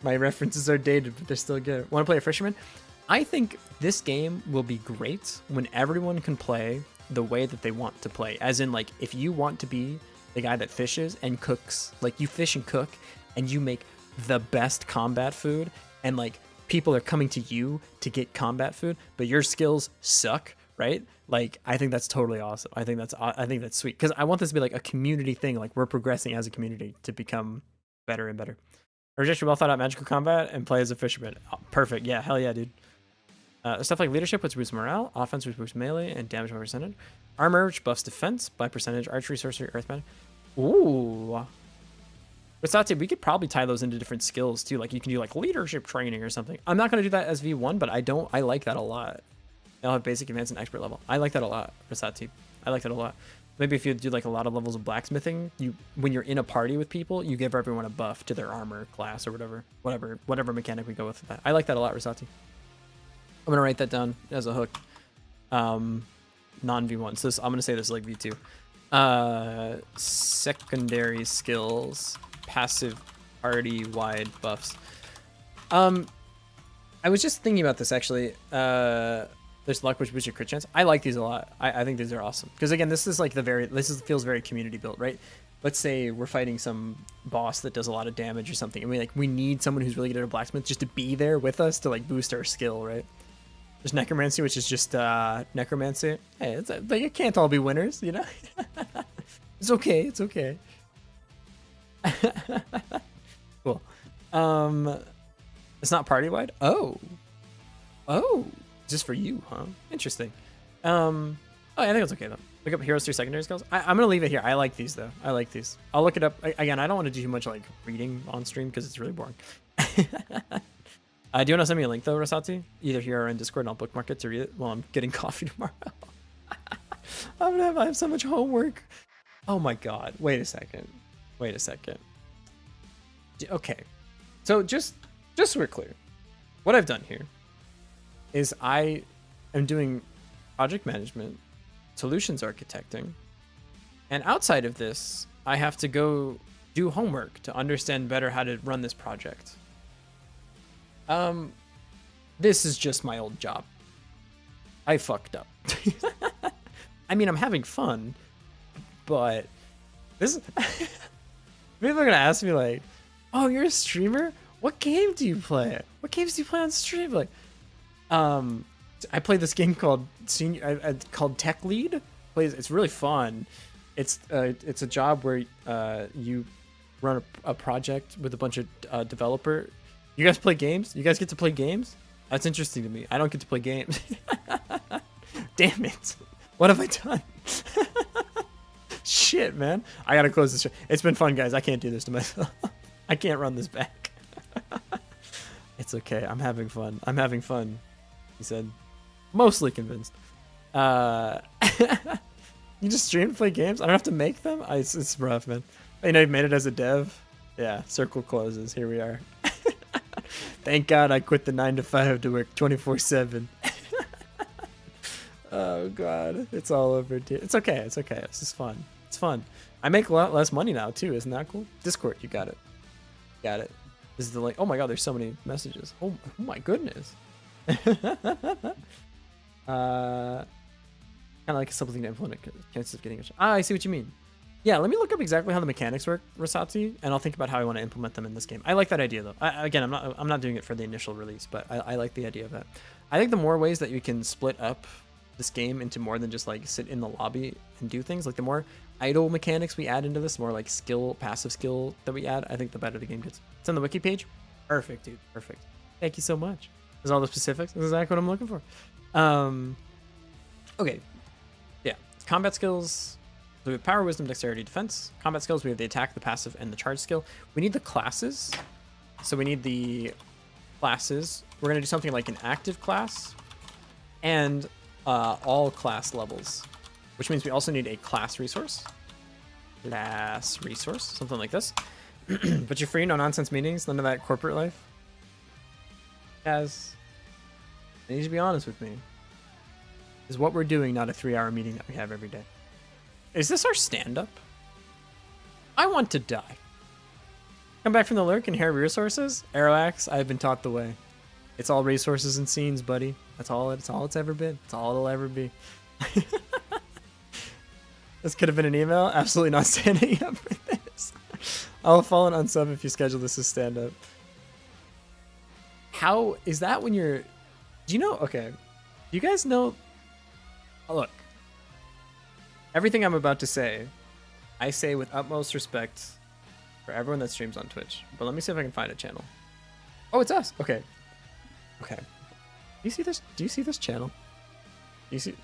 My references are dated, but they're still good. Want to play a fisherman? I think this game will be great when everyone can play the way that they want to play. As in, like, if you want to be the guy that fishes and cooks, like you fish and cook and you make the best combat food, and like people are coming to you to get combat food, but your skills suck, right? Like, I think that's totally awesome. I think that's sweet, because I want this to be like a community thing. Like, we're progressing as a community to become better and better. Reject your well thought out magical combat and play as a fisherman. Oh, perfect. Yeah, hell yeah, dude. Stuff like leadership, which boosts morale, offense, which boosts melee, and damage by percentage. Armor, which buffs defense by percentage, archery, sorcery, earthman. Ooh. Rasate, we could probably tie those into different skills too. Like you can do like leadership training or something. I'm not gonna do that as V1, but I like that a lot. They'll have basic, advanced, and expert level. I like that a lot, Rasate. I like that a lot. Maybe if you do like a lot of levels of blacksmithing, when you're in a party with people, you give everyone a buff to their armor class or whatever mechanic we go with that. I like that a lot, Rasate. I'm gonna write that down as a hook. Non V1. So I'm gonna say this is like V2. Secondary skills, passive party wide buffs. I was just thinking about this actually. There's luck, which boosts your crit chance. I like these a lot. I think these are awesome because again, this is like feels very community built, right? Let's say we're fighting some boss that does a lot of damage or something, and we need someone who's really good at a blacksmith just to be there with us to like boost our skill, right? There's necromancy, which is just necromancy. Hey, it's like it can't all be winners, you know. It's okay. It's okay. Cool. It's not party wide. Oh, just for you, huh? Interesting. Oh, I think it's okay though. Look up heroes through secondary skills. I'm gonna leave it here. I like these though. I like these. I'll look it up again. I don't want to do too much like reading on stream because it's really boring. Do you want to send me a link though, Rasati? Either here or in Discord, and I'll bookmark it to read it while I'm getting coffee tomorrow. I have so much homework. Oh my god. Wait a second. Okay. So just so we're clear, what I've done here is I am doing project management, solutions architecting, and outside of this, I have to go do homework to understand better how to run this project. This is just my old job. I fucked up. I mean, I'm having fun, but this people are gonna ask me like, "Oh, you're a streamer? What game do you play? What games do you play on stream?" Like, I play this game called called Tech Lead. It's really fun. It's a job where you run a project with a bunch of developer. You guys play games? You guys get to play games? That's interesting to me. I don't get to play games. Damn it. What have I done? Shit, man. I gotta close this. It's been fun, guys. I can't do this to myself. I can't run this back. It's okay. I'm having fun. He said. Mostly convinced. You just stream and play games? I don't have to make them? It's rough, man. You know, you've made it as a dev? Yeah, circle closes. Here we are. Thank God I quit the 9 to 5 to work 24/7. Oh God, it's all over, dude. It's okay. It's just fun. It's fun. I make a lot less money now too. Isn't that cool? Discord, you got it. This is the link. Oh my God, there's so many messages. Oh my goodness. Kind of like something to implement. Chances of getting a shot. I see what you mean. Yeah, let me look up exactly how the mechanics work, Rasati, and I'll think about how I want to implement them in this game. I like that idea though. Again, I'm not doing it for the initial release, but I like the idea of that. I think the more ways that you can split up this game into more than just like sit in the lobby and do things, like the more idle mechanics we add into this, more like passive skill that we add, I think the better the game gets. It's on the wiki page. Perfect, dude. Perfect. Thank you so much. There's all the specifics. This is exactly what I'm looking for. Okay. Yeah. Combat skills. So we have power, wisdom, dexterity, defense. Combat skills, we have the attack, the passive, and the charge skill. We need the classes. So we need the classes. We're going to do something like an active class and all class levels, which means we also need a class resource. Something like this. But you're free, no nonsense meetings, none of that corporate life. Guys, I need to be honest with me. Is what we're doing not a 3-hour meeting that we have every day? Is this our stand-up? I want to die. Come back from the lurk and hear resources? Arrowax, I've been taught the way. It's all resources and scenes, buddy. That's all it's ever been. It's all it'll ever be. This could have been an email. Absolutely not standing up for this. I'll fall on unsub if you schedule this as stand-up. How is that when you're... Do you know... Okay. Do you guys know... Oh, look. Everything I'm about to say, I say with utmost respect for for everyone that streams on Twitch. But let me see if I can find a channel. Oh, it's us. Okay. Okay. Do you see this? Do you see this channel? Do you see?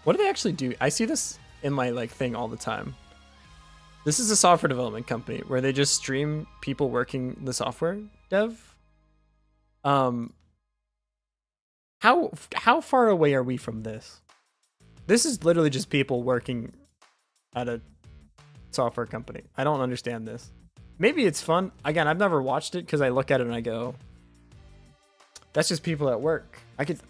What do they actually do? I see this in my like thing all the time. This is a software development company where they just stream people working the software dev. How far away are we from this? This is literally just people working at a software company. I don't understand this. Maybe it's fun. Again, I've never watched it because I look at it and I go, that's just people at work. I could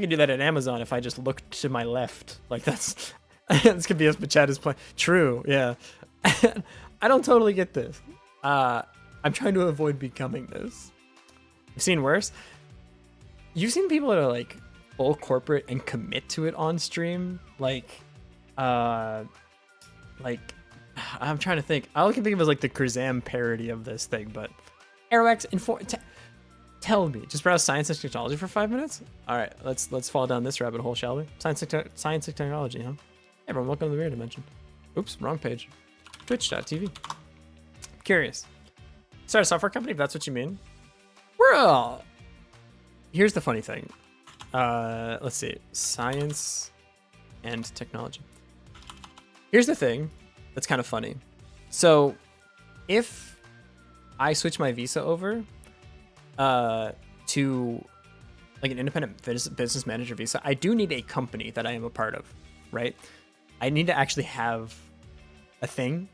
do that at Amazon if I just looked to my left. Like that's this could be us, but Chad is playing. True, yeah. I don't totally get this. I'm trying to avoid becoming this. I've seen worse. You've seen people that are like full corporate and commit to it on stream, like I'm trying to think. All I can think of is like the Krazam parody of this thing, but AeroX tell me. Just browse science and technology for 5 minutes. All right, let's fall down this rabbit hole, shall we? Science and technology, huh? Everyone, welcome to the Mirror Dimension. Oops, wrong page. Twitch.tv. Curious. Start a software company if that's what you mean. We're all. Here's the funny thing. Let's see. Science and technology. Here's the thing that's kind of funny. So if I switch my visa over to like an independent business manager visa, I do need a company that I am a part of, right? I need to actually have a thing.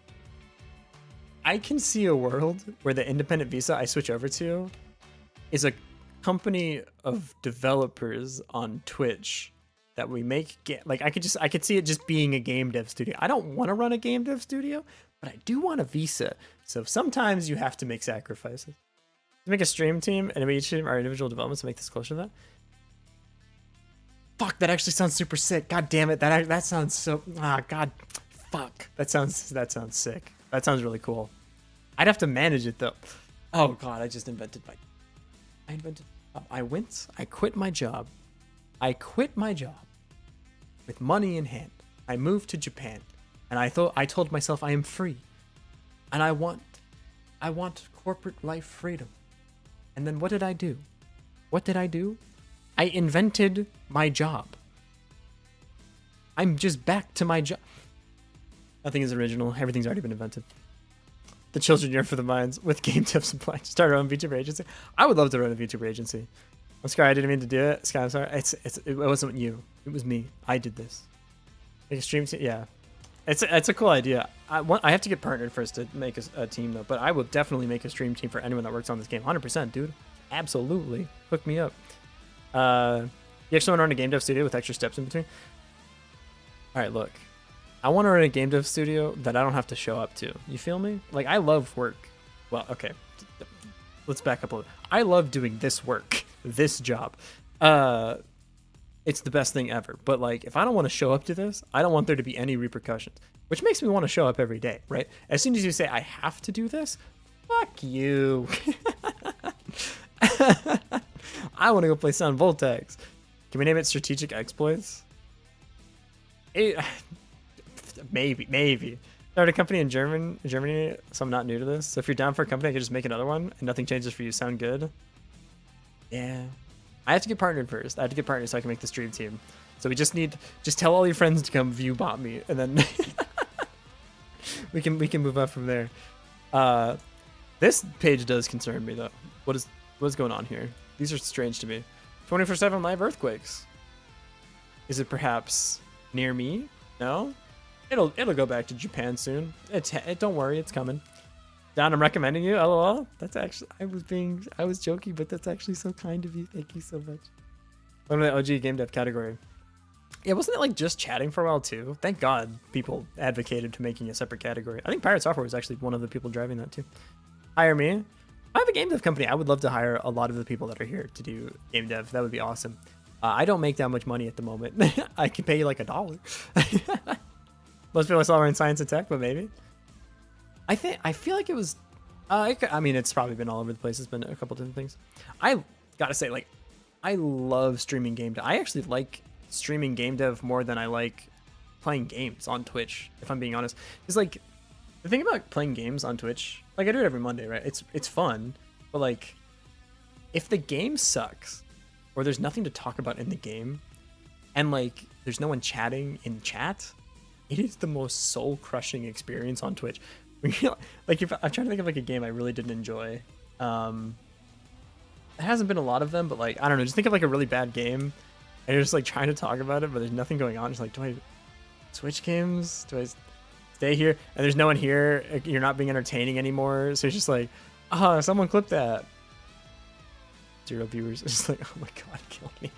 I can see a world where the independent visa I switch over to is a company of developers on Twitch that we make like I could see it just being a game dev studio. I don't want to run a game dev studio, but I do want a visa. So sometimes you have to make sacrifices. To make a stream team and each team our individual developments to make this closer to that. Fuck, that actually sounds super sick. God damn it. That sounds so god fuck. That sounds sick. That sounds really cool. I'd have to manage it though. Oh god, I quit my job. I quit my job with money in hand. I moved to Japan and I told myself I am free. And I want corporate life freedom. And then what did I do? I invented my job. I'm just back to my job. Nothing is original. Everything's already been invented. The children yearn for the minds with game dev supply. Start our own VTuber agency. I would love to run a VTuber agency. I'm Sky, I didn't mean to do it. Sky, I'm sorry. It wasn't you. It was me. I did this. Make a stream team. Yeah. It's a cool idea. I have to get partnered first to make a team though, but I will definitely make a stream team for anyone that works on this game. 100%, dude. Absolutely. Hook me up. You actually want to run a game dev studio with extra steps in between? All right, look. I want to run a game dev studio that I don't have to show up to. You feel me? Like, I love work. Well, okay. Let's back up a little. I love doing this work, this job. It's the best thing ever. But, like, if I don't want to show up to this, I don't want there to be any repercussions. Which makes me want to show up every day, right? As soon as you say, I have to do this, fuck you. I want to go play Sound Voltax. Can we name it Strategic Exploits? Maybe. Start a company in Germany, so I'm not new to this. So if you're down for a company, I could just make another one and nothing changes for you. Sound good? Yeah. I have to get partnered first. I have to get partnered so I can make the stream team. So we just tell all your friends to come view bot me, and then we can move up from there. This page does concern me though. What's going on here? These are strange to me. 24/7 live earthquakes. Is it perhaps near me? No? It'll go back to Japan soon. Don't worry, it's coming. Don, I'm recommending you. LOL. That's actually I was joking, but that's actually so kind of you. Thank you so much. Welcome to the OG game dev category. Yeah, wasn't it like just chatting for a while too? Thank God people advocated to making a separate category. I think Pirate Software was actually one of the people driving that too. Hire me. I have a game dev company. I would love to hire a lot of the people that are here to do game dev. That would be awesome. I don't make that much money at the moment. I can pay you like $1. Most people I saw were in science and tech, but maybe. I feel like it was. I mean, it's probably been all over the place. It's been a couple different things. I gotta say, like, I love streaming game dev. I actually like streaming game dev more than I like playing games on Twitch, if I'm being honest. It's like The thing about playing games on Twitch, like I do it every Monday, right? It's fun, but like if the game sucks or there's nothing to talk about in the game and like there's no one chatting in chat, it is the most soul crushing experience on Twitch. Like if I'm trying to think of like a game I really didn't enjoy. There hasn't been a lot of them, but like I don't know, just think of like a really bad game and you're just like trying to talk about it, but there's nothing going on. It's like, do I switch games? Do I stay here? And there's no one here. You're not being entertaining anymore. So it's just like, someone clip that. 0 viewers. It's just like, oh my god, kill me.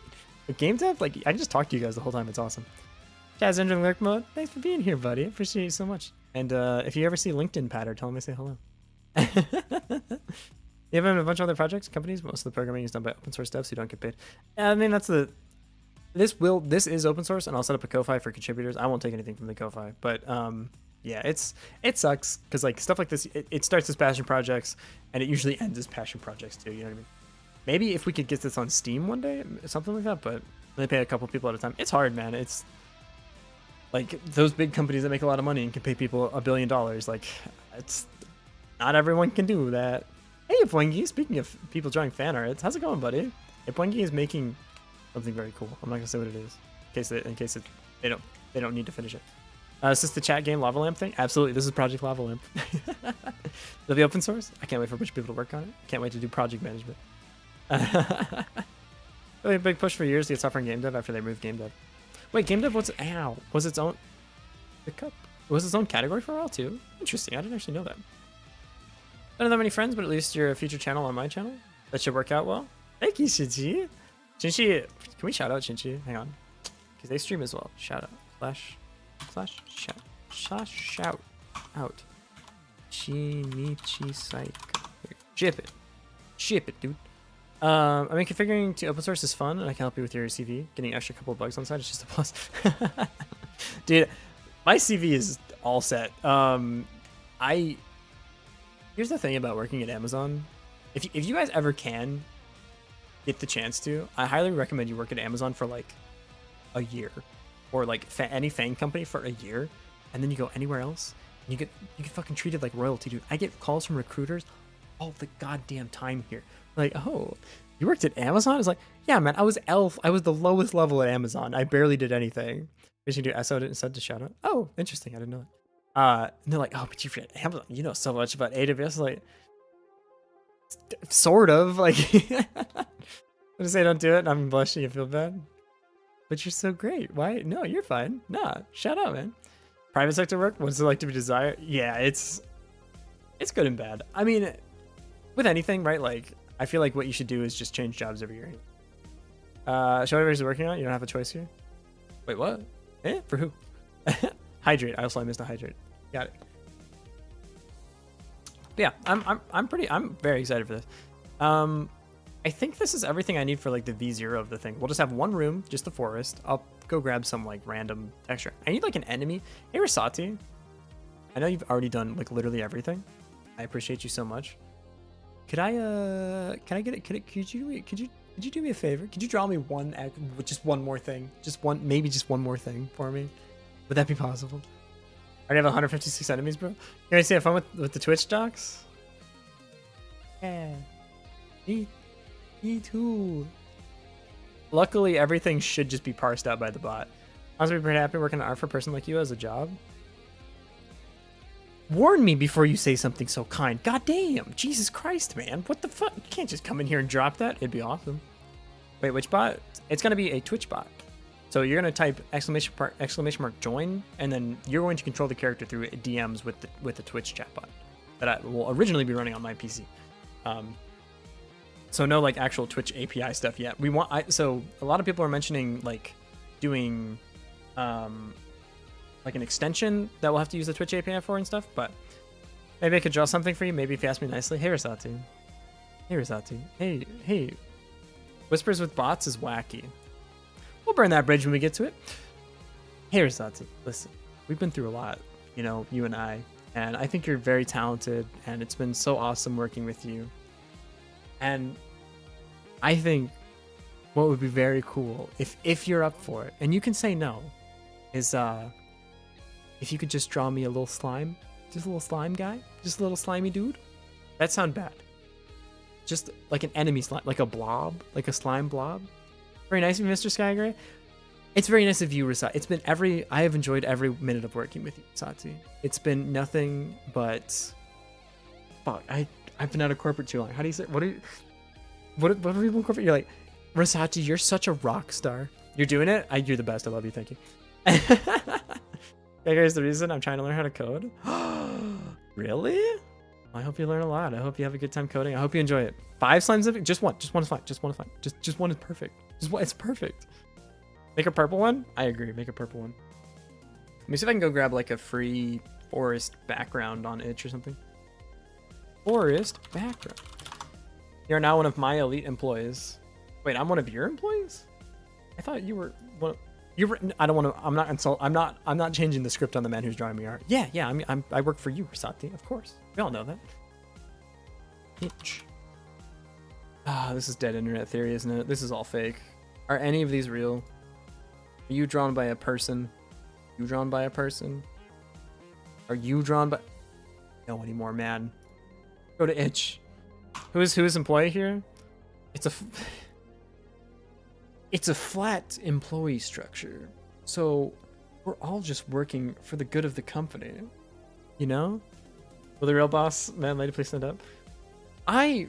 But game dev, like I can just talk to you guys the whole time. It's awesome. Jazz Engine Lurk Mode, thanks for being here, buddy. I appreciate you so much. And if you ever see LinkedIn Patter, tell him I say hello. You have a bunch of other projects, companies. Most of the programming is done by open source devs who don't get paid. I mean, that's the. This is open source, and I'll set up a Ko-Fi for contributors. I won't take anything from the Ko-Fi, but yeah, it sucks because like stuff like this, it starts as passion projects, and it usually ends as passion projects too. You know what I mean? Maybe if we could get this on Steam one day, something like that. But they pay a couple people at a time. It's hard, man. It's like those big companies that make a lot of money and can pay people $1 billion. Like, it's not everyone can do that. Hey, Poingy, speaking of people drawing fan art, how's it going, buddy? Hey, Poingy is making something very cool. I'm not gonna say what it is, in case they don't need to finish it. Is this the chat game Lava Lamp thing? Absolutely, this is Project Lava Lamp. It'll be open source. I can't wait for a bunch of people to work on it. Can't wait to do project management. Really a big push for years to get software in game dev after they moved game dev. Wait, game dev was its own category for a while too? Interesting. I didn't actually know that. I don't have many friends, but at least you're a featured channel on my channel. That should work out well. Thank you, Shinji. Shinji, can we shout out Shinji? Hang on, because they stream as well. Shout out shout out. Shinichi Psych. Ship it, dude. I mean, configuring to open source is fun, and I can help you with your CV. Getting an extra couple of bugs on side is just a plus. Dude, my CV is all set. Here's the thing about working at Amazon. If you guys ever can get the chance to, I highly recommend you work at Amazon for like a year, or like any fan company for a year, and then you go anywhere else, and you get fucking treated like royalty, dude. I get calls from recruiters all the goddamn time here. Like, oh, you worked at Amazon? It's like, yeah, man, I was elf. I was the lowest level at Amazon. I barely did anything. We should do SO instead to shout out. Oh, interesting. I didn't know that. And they're like, oh, but you're at Amazon. You know so much about AWS. Like, sort of. Like, I just say don't do it, and I'm blushing. You feel bad. But you're so great. Why? No, you're fine. Nah, shout out, man. Private sector work. What's it like to be desired? Yeah, it's good and bad. I mean, with anything, right? Like, I feel like what you should do is just change jobs every year. Show whatever he's working on. You don't have a choice here. Wait, what? Eh? For who? Hydrate. I missed a hydrate. Got it. But yeah, I'm very excited for this. I think this is everything I need for like the V0 of the thing. We'll just have one room, just the forest. I'll go grab some like random texture. I need like an enemy. Hey, Rasati. I know you've already done like literally everything. I appreciate you so much. Could you do me a favor? Could you draw me just one more thing? Maybe just one more thing for me? Would that be possible? I already have 156 enemies, bro. You guys have fun with the Twitch docs? Yeah. Me too. Luckily, everything should just be parsed out by the bot. I was pretty happy working on art for a person like you as a job. Warn me before you say something so kind. God damn. Jesus Christ, man. What the fuck? You can't just come in here and drop that. It'd be awesome. Wait, which bot? It's going to be a Twitch bot. So you're going to type exclamation mark join, and then you're going to control the character through DMs with the Twitch chat bot that I will originally be running on my PC. So no like actual Twitch API stuff yet. So a lot of people are mentioning like doing like an extension that we'll have to use the Twitch API for and stuff, but maybe I could draw something for you. Maybe if you ask me nicely. Hey, Rasati. Hey. Whispers with bots is wacky. We'll burn that bridge when we get to it. Hey, Rasati. Listen, we've been through a lot, you know, you and I think you're very talented, and it's been so awesome working with you. And I think what would be very cool, if you're up for it, and you can say no, is if you could just draw me a little slime Just a little slime guy? Just a little slimy dude? That sound bad. Just like an enemy slime, like a blob, like a slime blob. Very nice of you, Mr. Skygray. It's very nice of you, Risati. It's been I have enjoyed every minute of working with you, Risati. It's been nothing but, fuck, I've been out of corporate too long. How do you say, what are people in corporate? You're like, Risati, you're such a rock star. You're doing it? You're the best. I love you. Thank you. Here's the reason I'm trying to learn how to code. Really? I hope you learn a lot. I hope you have a good time coding. I hope you enjoy it. 5 slimes? Just one is fine. Just one is fine. Just one is perfect. It's perfect. Make a purple one? I agree. Make a purple one. Let me see if I can go grab like a free forest background on itch or something. Forest background. You're now one of my elite employees. Wait, I'm one of your employees? I thought you were one of, I don't want to. I'm not changing the script on the man who's drawing me art. Yeah. I work for you, Risati. Of course, we all know that. Itch. This is dead internet theory, isn't it? This is all fake. Are any of these real? Are you drawn by a person? You drawn by a person? Are you drawn by? No anymore, man. Go to itch. Who is employee here? It's a flat employee structure. So we're all just working for the good of the company. You know? Will the real boss, man, lady, please stand up? I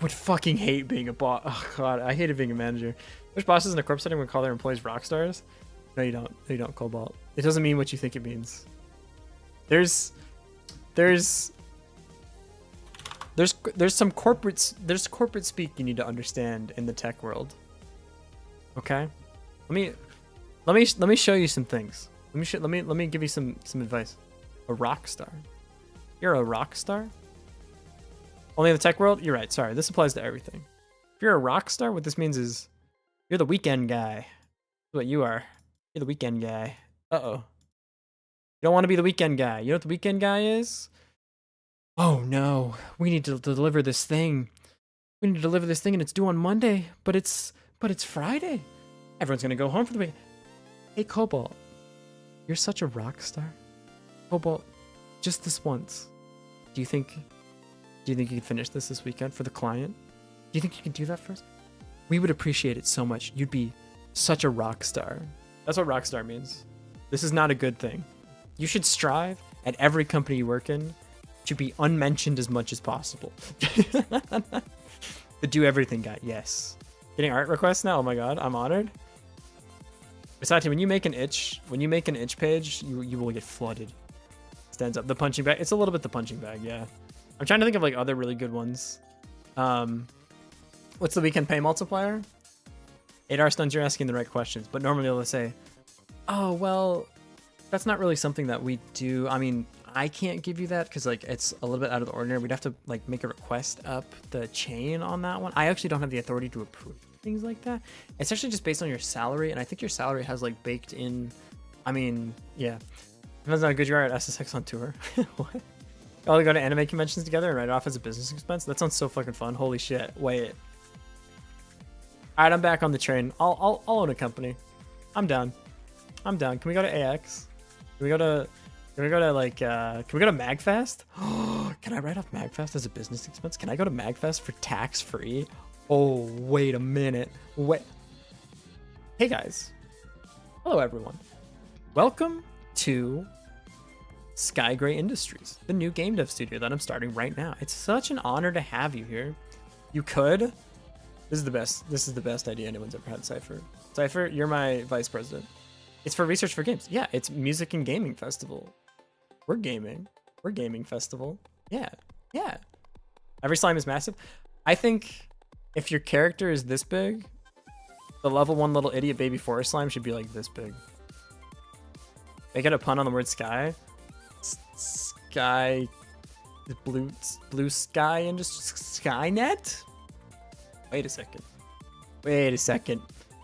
would fucking hate being a boss. Oh god, I hated being a manager. There's bosses in a corp setting would call their employees rock stars. No, you don't. No, you don't, Cobalt. It doesn't mean what you think it means. There's some corporate speak you need to understand in the tech world. Okay, let me show you some things. Let me give you some advice. A rock star. You're a rock star? Only in the tech world? You're right. Sorry, this applies to everything. If you're a rock star, what this means is you're the weekend guy. That's what you are. You're the weekend guy. Uh-oh. You don't want to be the weekend guy. You know what the weekend guy is? Oh no, we need to deliver this thing. We need to deliver this thing and it's due on Monday, but it's Friday. Everyone's gonna go home for the week. Hey Cobalt, you're such a rock star. Cobalt, just this once. Do you think you could finish this weekend for the client? Do you think you can do that for us? We would appreciate it so much. You'd be such a rock star. That's what rock star means. This is not a good thing. You should strive at every company you work in to be unmentioned as much as possible. The do everything guy, yes. Getting art requests now? Oh my god, I'm honored. Risati, when you make an itch page, you will get flooded. Stands up. The punching bag. It's a little bit the punching bag, yeah. I'm trying to think of like other really good ones. What's the weekend pay multiplier? 8-hour stuns, you're asking the right questions, but normally they'll say, oh, well, that's not really something that we do. I mean, I can't give you that because like it's a little bit out of the ordinary. We'd have to like make a request up the chain on that one. I actually don't have the authority to approve things like that. It's actually just based on your salary, and I think your salary has like baked in. I mean, yeah, depends on how good you are at SSX on tour. What? All go to anime conventions together and write it off as a business expense. That sounds so fucking fun. Holy shit! Wait. All right, I'm back on the train. I'll own a company. I'm down. Can we go to AX? Can we go to like, can we go to MagFest? Can I write off MagFest as a business expense? Can I go to MagFest for tax free? Oh, wait a minute. Wait. Hey guys. Hello everyone. Welcome to Skygray Industries, the new game dev studio that I'm starting right now. It's such an honor to have you here. You could. This is the best idea anyone's ever had, Cypher. Cypher, you're my vice president. It's for research for games. Yeah, it's music and gaming festival. We're gaming. We're gaming festival. Yeah. Every slime is massive. I think if your character is this big, the level 1 little idiot baby forest slime should be like this big. Make it a pun on the word sky. Sky, blue sky industry, Skynet. Wait a second.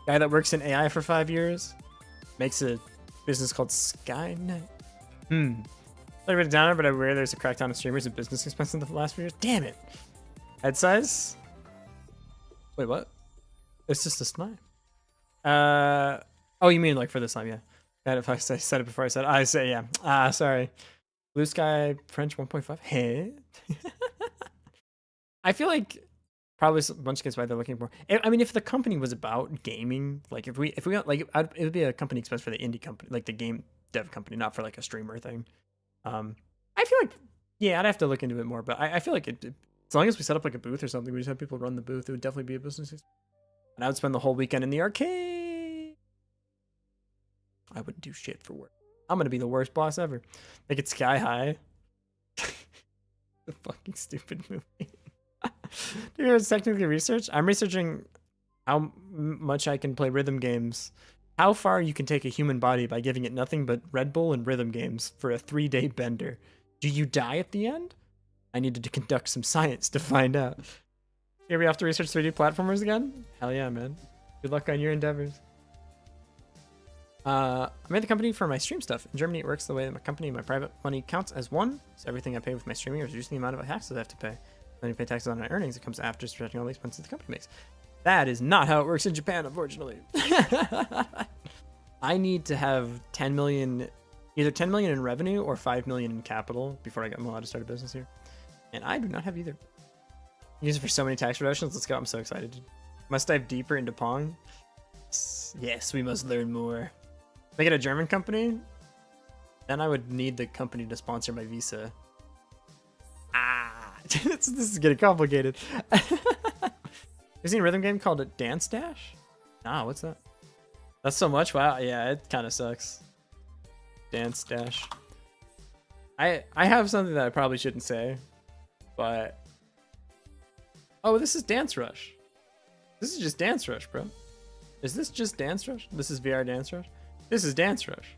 Guy that works in AI for 5 years makes a business called Skynet. I wrote it down, but I aware there's a crackdown on streamers and business expense in the last few years. Damn it. Head size? Wait, what? It's just a slime. Oh, you mean like for the slime? Yeah. God, if I said it before I said it. I say yeah. Sorry. Blue Sky French 1.5. Hey. I feel like probably a bunch of kids why they're looking for. I mean, if the company was about gaming, like if we got like it would be a company expense for the indie company, like the game dev company, not for like a streamer thing. I feel like yeah, I'd have to look into it more, but I feel like as long as we set up like a booth or something, we just have people run the booth, it would definitely be a business. And I would spend the whole weekend in the arcade. I wouldn't do shit for work. I'm gonna be the worst boss ever. Make it sky high. The fucking stupid movie. Do you technically research? I'm researching how much I can play rhythm games. How far you can take a human body by giving it nothing but Red Bull and rhythm games for a 3-day bender. Do you die at the end? I needed to conduct some science to find out. Here we have to research 3D platformers again? Hell yeah, man. Good luck on your endeavors. I made the company for my stream stuff. In Germany, it works the way that my company and my private money counts as one. So everything I pay with my streaming is reducing the amount of taxes I have to pay. Then you pay taxes on my earnings. It comes after subtracting all the expenses the company makes. That is not how it works in Japan, unfortunately. I need to have 10 million, either 10 million in revenue or 5 million in capital before I'm allowed to start a business here. And I do not have either. Use it for so many tax reductions. Let's go. I'm so excited. Must dive deeper into Pong. Yes, we must learn more. Make it a German company? Then I would need the company to sponsor my visa. This is getting complicated. You seen a rhythm game called a Dance Dash? Nah, what's that? That's so much? Wow, yeah, it kind of sucks. Dance Dash. I have something that I probably shouldn't say, but... Oh, this is Dance Rush. This is just Dance Rush, bro. Is this just Dance Rush? This is VR Dance Rush? This is Dance Rush.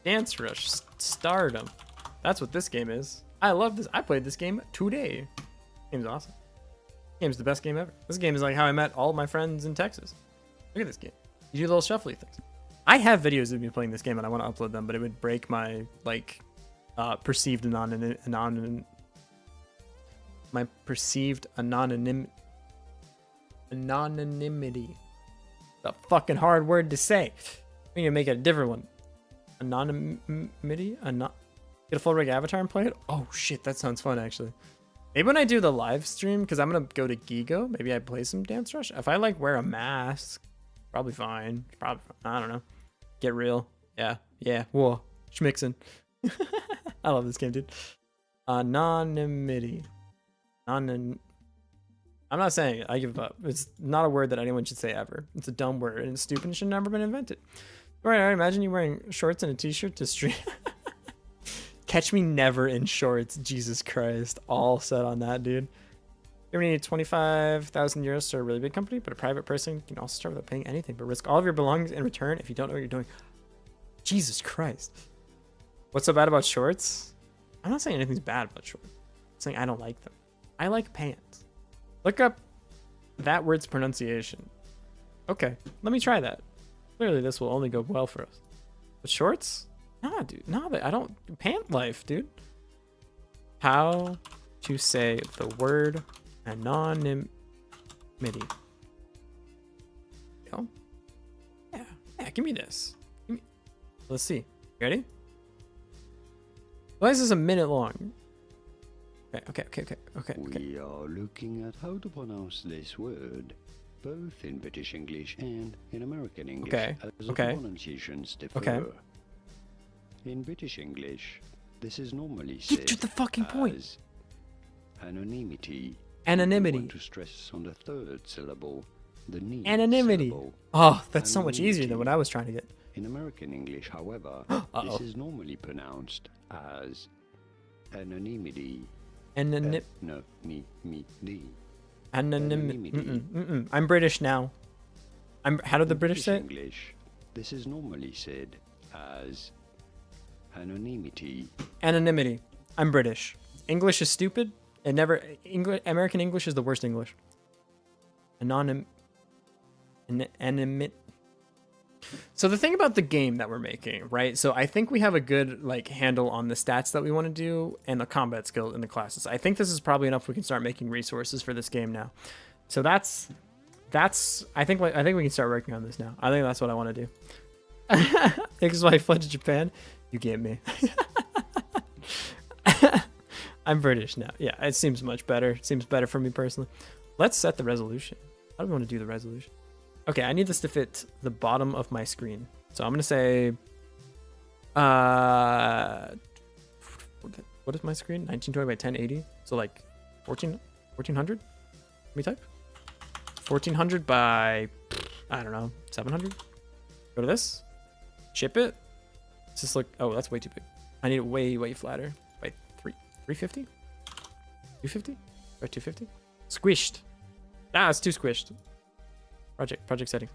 Dance Rush Stardom. That's what this game is. I love this. I played this game today. This game's awesome. This game's the best game ever. This game is like how I met all my friends in Texas. Look at this game. You do little shuffly things. I have videos of me playing this game and I want to upload them, but it would break my like perceived anonymity. The fucking hard word to say. We need to make it a different one. Anonymity? Get a full rig avatar and play it? Oh shit, that sounds fun actually. Maybe when I do the live stream, because I'm gonna go to Gigo, maybe I play some Dance Rush. If I like wear a mask, probably fine. Probably I don't know. Get real. Yeah. Whoa. Schmixin. I love this game, dude. Anonymity. I'm not saying it. I give up. It's not a word that anyone should say ever. It's a dumb word and it's stupid and should never been invented. Right, I imagine you wearing shorts and a t-shirt to stream. Catch me never in shorts. Jesus Christ. All set on that, dude. You need 25,000 euros to a really big company, but a private person can also start without paying anything, but risk all of your belongings in return if you don't know what you're doing. Jesus Christ. What's so bad about shorts? I'm not saying anything's bad about shorts. I'm saying I don't like them. I like pants. Look up that word's pronunciation. Okay, let me try that. Clearly this will only go well for us. But shorts? Nah, dude. Nah, I don't... Pant life, dude. How to say the word anonymity. Yo. Yeah, give me this. Let's see. Ready? Why is this a minute long? Okay. We are looking at how to pronounce this word, both in British English and in American English, as the pronunciations differ. In British English, this is normally said Get to the fucking point. As anonymity. Anonymity. We want to stress on the third syllable, the need anonymity. syllable. Oh, that's so much easier than what I was trying to get. In American English, however, this is normally pronounced as anonymity. Anonymity. I'm British now. How did the British say it? English, this is normally said as anonymity. Anonymity. I'm British. English is stupid. It never. American English is the worst English. So the thing about the game that we're making, right? So I think we have a good like handle on the stats that we want to do and the combat skills in the classes. I think this is probably enough. We can start making resources for this game now. So that's. I think we can start working on this now. I think that's what I want to do. This is why I fled to Japan. You get me. I'm British now. Yeah, it seems much better. It seems better for me personally. Let's set the resolution. How do we want to do the resolution? Okay, I need this to fit the bottom of my screen. So I'm going to say, what is my screen? 1920 by 1080. So like 1400? Let me type. 1400 by, I don't know, 700. Go to this. Ship it. Does this look, oh, that's way too big. I need it way, way flatter. By 350? 250? By 250? Squished. Ah, it's too squished. Project setting.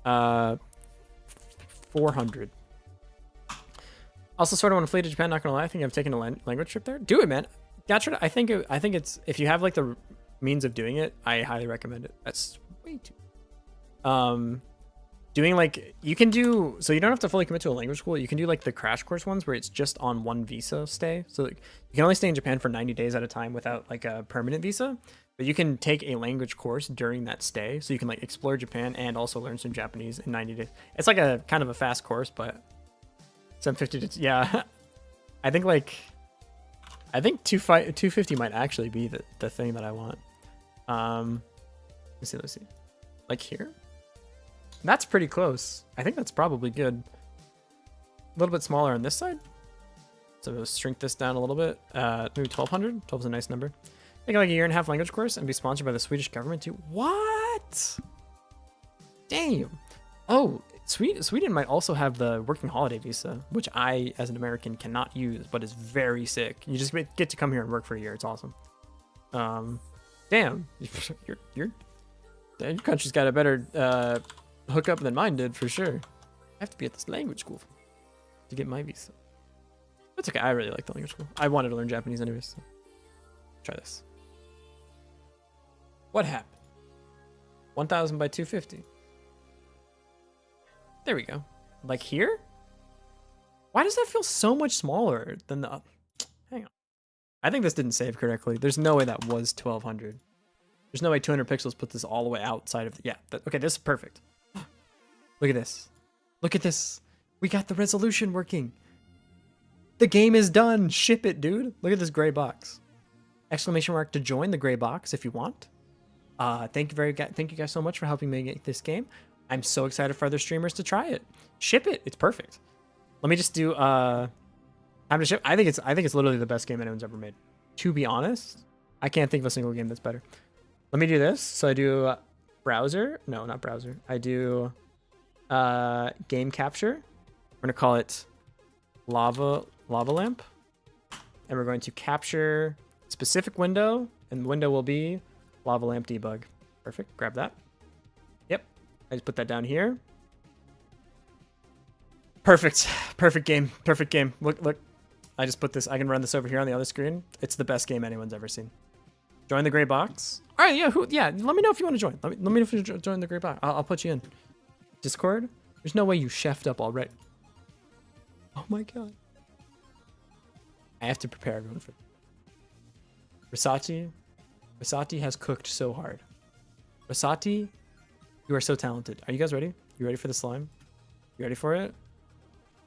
400. Also, sort of want to flee to Japan. Not gonna lie, I think I've taken a language trip there. Do it, man. Gotcha. I think it's, if you have like the means of doing it, I highly recommend it. That's way too. Doing like, you can do, so you don't have to fully commit to a language school. You can do like the crash course ones where it's just on one visa stay. So like, you can only stay in Japan for 90 days at a time without like a permanent visa, but you can take a language course during that stay. So you can like explore Japan and also learn some Japanese in 90 days. It's like a kind of a fast course, but 750 to, yeah. I think 250 might actually be the thing that I want. Let's see. Like here? That's pretty close. I think that's probably good. A little bit smaller on this side. So we'll shrink this down a little bit. Maybe 1200. 12 is a nice number. Take like a 1.5-year language course and be sponsored by the Swedish government too. What? Damn. Oh, Sweden might also have the working holiday visa, which I, as an American, cannot use, but is very sick. You just get to come here and work for a year. It's awesome. Damn. Your country's got a better hookup than mine did, for sure. I have to be at this language school to get my visa. That's okay. I really like the language school. I wanted to learn Japanese anyways. So. Try this. What happened? 1000 by 250. There we go. Like here? Why does that feel so much smaller than the... Hang on. I think this didn't save correctly. There's no way that was 1200. There's no way 200 pixels put this all the way outside of the... Yeah. Okay, this is perfect. Look at this. Look at this. We got the resolution working. The game is done. Ship it, dude. Look at this gray box. Exclamation mark to join the gray box if you want. Thank you guys so much for helping me make this game. I'm so excited for other streamers to try it. Ship it. It's perfect. Let me just do time to ship. I think it's literally the best game anyone's ever made. To be honest, I can't think of a single game that's better. Let me do this. So I do browser. No, not browser. I do game capture. We're gonna call it lava lamp, and we're going to capture specific window, and the window will be lava lamp debug. Perfect. Grab that. Yep. I just put that down here. Perfect. Perfect game. Perfect game. Look. I just put this. I can run this over here on the other screen. It's the best game anyone's ever seen. Join the gray box. All right. Yeah. Yeah. Let me know if you want to join. Let me know if you join the gray box. I'll put you in. Discord. There's no way you chefed up already. Oh my god. I have to prepare everyone for Rasati. Rasati has cooked so hard. Rasati, you are so talented. Are you guys ready? You ready for the slime? You ready for it?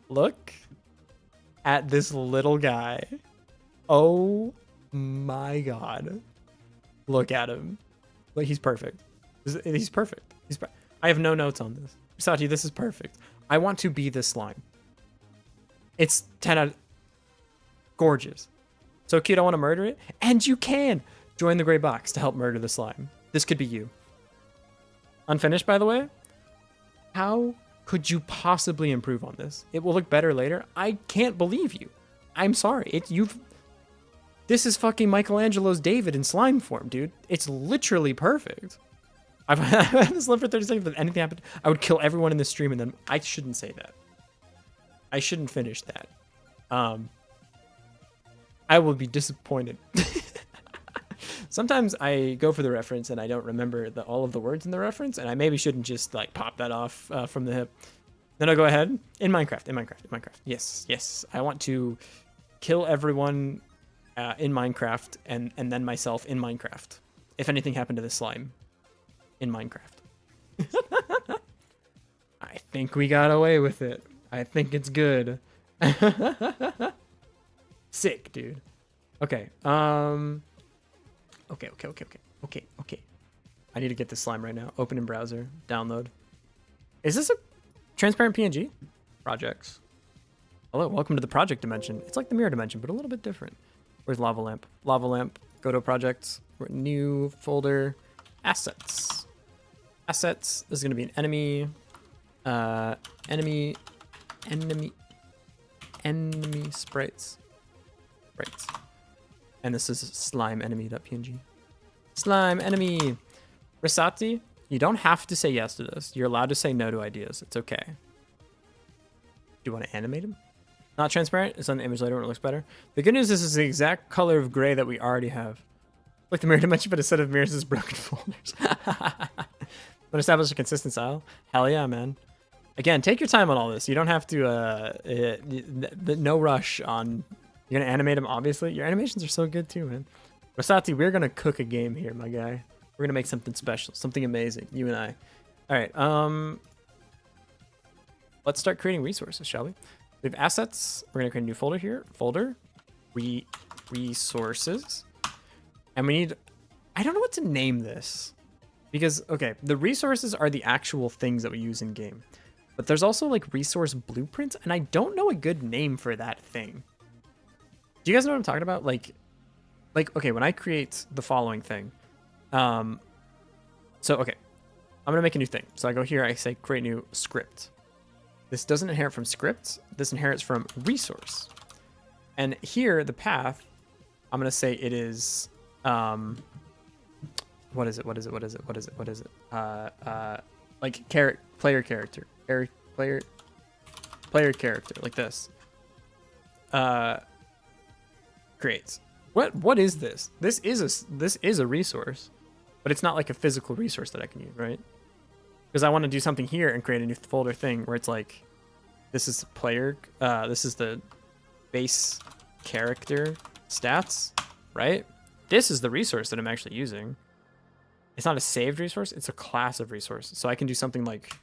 Look at this little guy. Oh my god. Look at him. Like, he's perfect. He's perfect. I have no notes on this. Rasati, this is perfect. I want to be this slime. It's 10 out of... Gorgeous. So cute, I want to murder it. And you can! Join the gray box to help murder the slime. This could be you. Unfinished, by the way. How could you possibly improve on this? It will look better later. I can't believe you. I'm sorry. This is fucking Michelangelo's David in slime form, dude. It's literally perfect. I've had this live for 30 seconds. If anything happened, I would kill everyone in this stream, and then I shouldn't say that. I shouldn't finish that. I will be disappointed. Sometimes I go for the reference and I don't remember all of the words in the reference, and I maybe shouldn't just like pop that off from the hip. Then I'll go ahead in Minecraft. Yes. I want to kill everyone in Minecraft and then myself in Minecraft. If anything happened to this slime in Minecraft. I think we got away with it. I think it's good. Sick, dude. Okay. Okay. I need to get this slime right now. Open in browser. Download. Is this a transparent PNG? Projects. Hello, welcome to the project dimension. It's like the mirror dimension, but a little bit different. Where's lava lamp? Lava lamp. Godot projects. New folder. Assets. Assets. This is going to be an enemy. Enemy sprites. Sprites. And this is slime enemy.png. Slime enemy. Risati, you don't have to say yes to this. You're allowed to say no to ideas. It's okay. Do you want to animate him? Not transparent. It's on the image later when it looks better. The good news is this is the exact color of gray that we already have. Like the mirror dimension, but a set of mirrors is broken folders. But establish a consistent style. Hell yeah, man. Again, take your time on all this. You don't have to, no rush on, you're going to animate him, obviously. Your animations are so good too, man. Rosati, we're going to cook a game here, my guy. We're going to make something special, something amazing, you and I. All right, let's start creating resources, shall we? We have assets. We're going to create a new folder here. Folder, resources. And we need, I don't know what to name this. Because, okay, the resources are the actual things that we use in game. But there's also like resource blueprints, and I don't know a good name for that thing. Do you guys know what I'm talking about? Like, okay, when I create the following thing, so, okay, I'm going to make a new thing. So I go here, I say create new script. This doesn't inherit from script. This inherits from resource. And here, the path, I'm going to say it is, what is it? Like player character, player character, like this. Creates. What is this? This is a resource, but it's not like a physical resource that I can use, right? Because I want to do something here and create a new folder thing where it's like, this is player, this is the base character stats, right? This is the resource that I'm actually using. It's not a saved resource, it's a class of resource. So I can do something like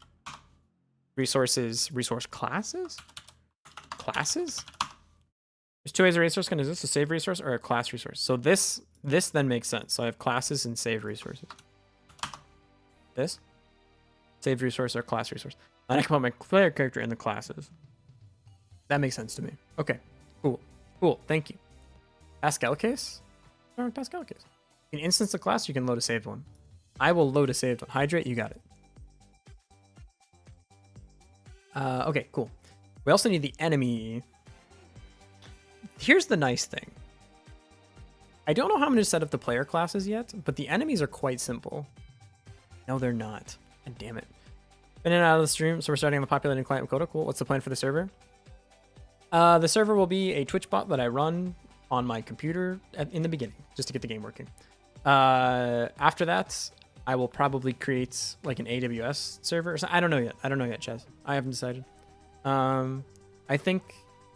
resources, resource classes? Classes? There's two ways a resource can exist, a saved resource or a class resource. So this then makes sense. So I have classes and saved resources. This? Saved resource or class resource. And I can put my player character in the classes. That makes sense to me. Okay, cool. Cool, thank you. Pascal case? Or Pascal case. You can instance a class, you can load a saved one. I will load a saved one. Hydrate, you got it. Okay, cool. We also need the enemy. Here's the nice thing. I don't know how I'm going to set up the player classes yet, but the enemies are quite simple. No, they're not. God damn it. Been in and out of the stream, so we're starting on a populating client with Godot. Cool. What's the plan for the server? The server will be a Twitch bot that I run on my computer in the beginning, just to get the game working. After that, I will probably create like an AWS server or something. I don't know yet. Chaz. I haven't decided. I think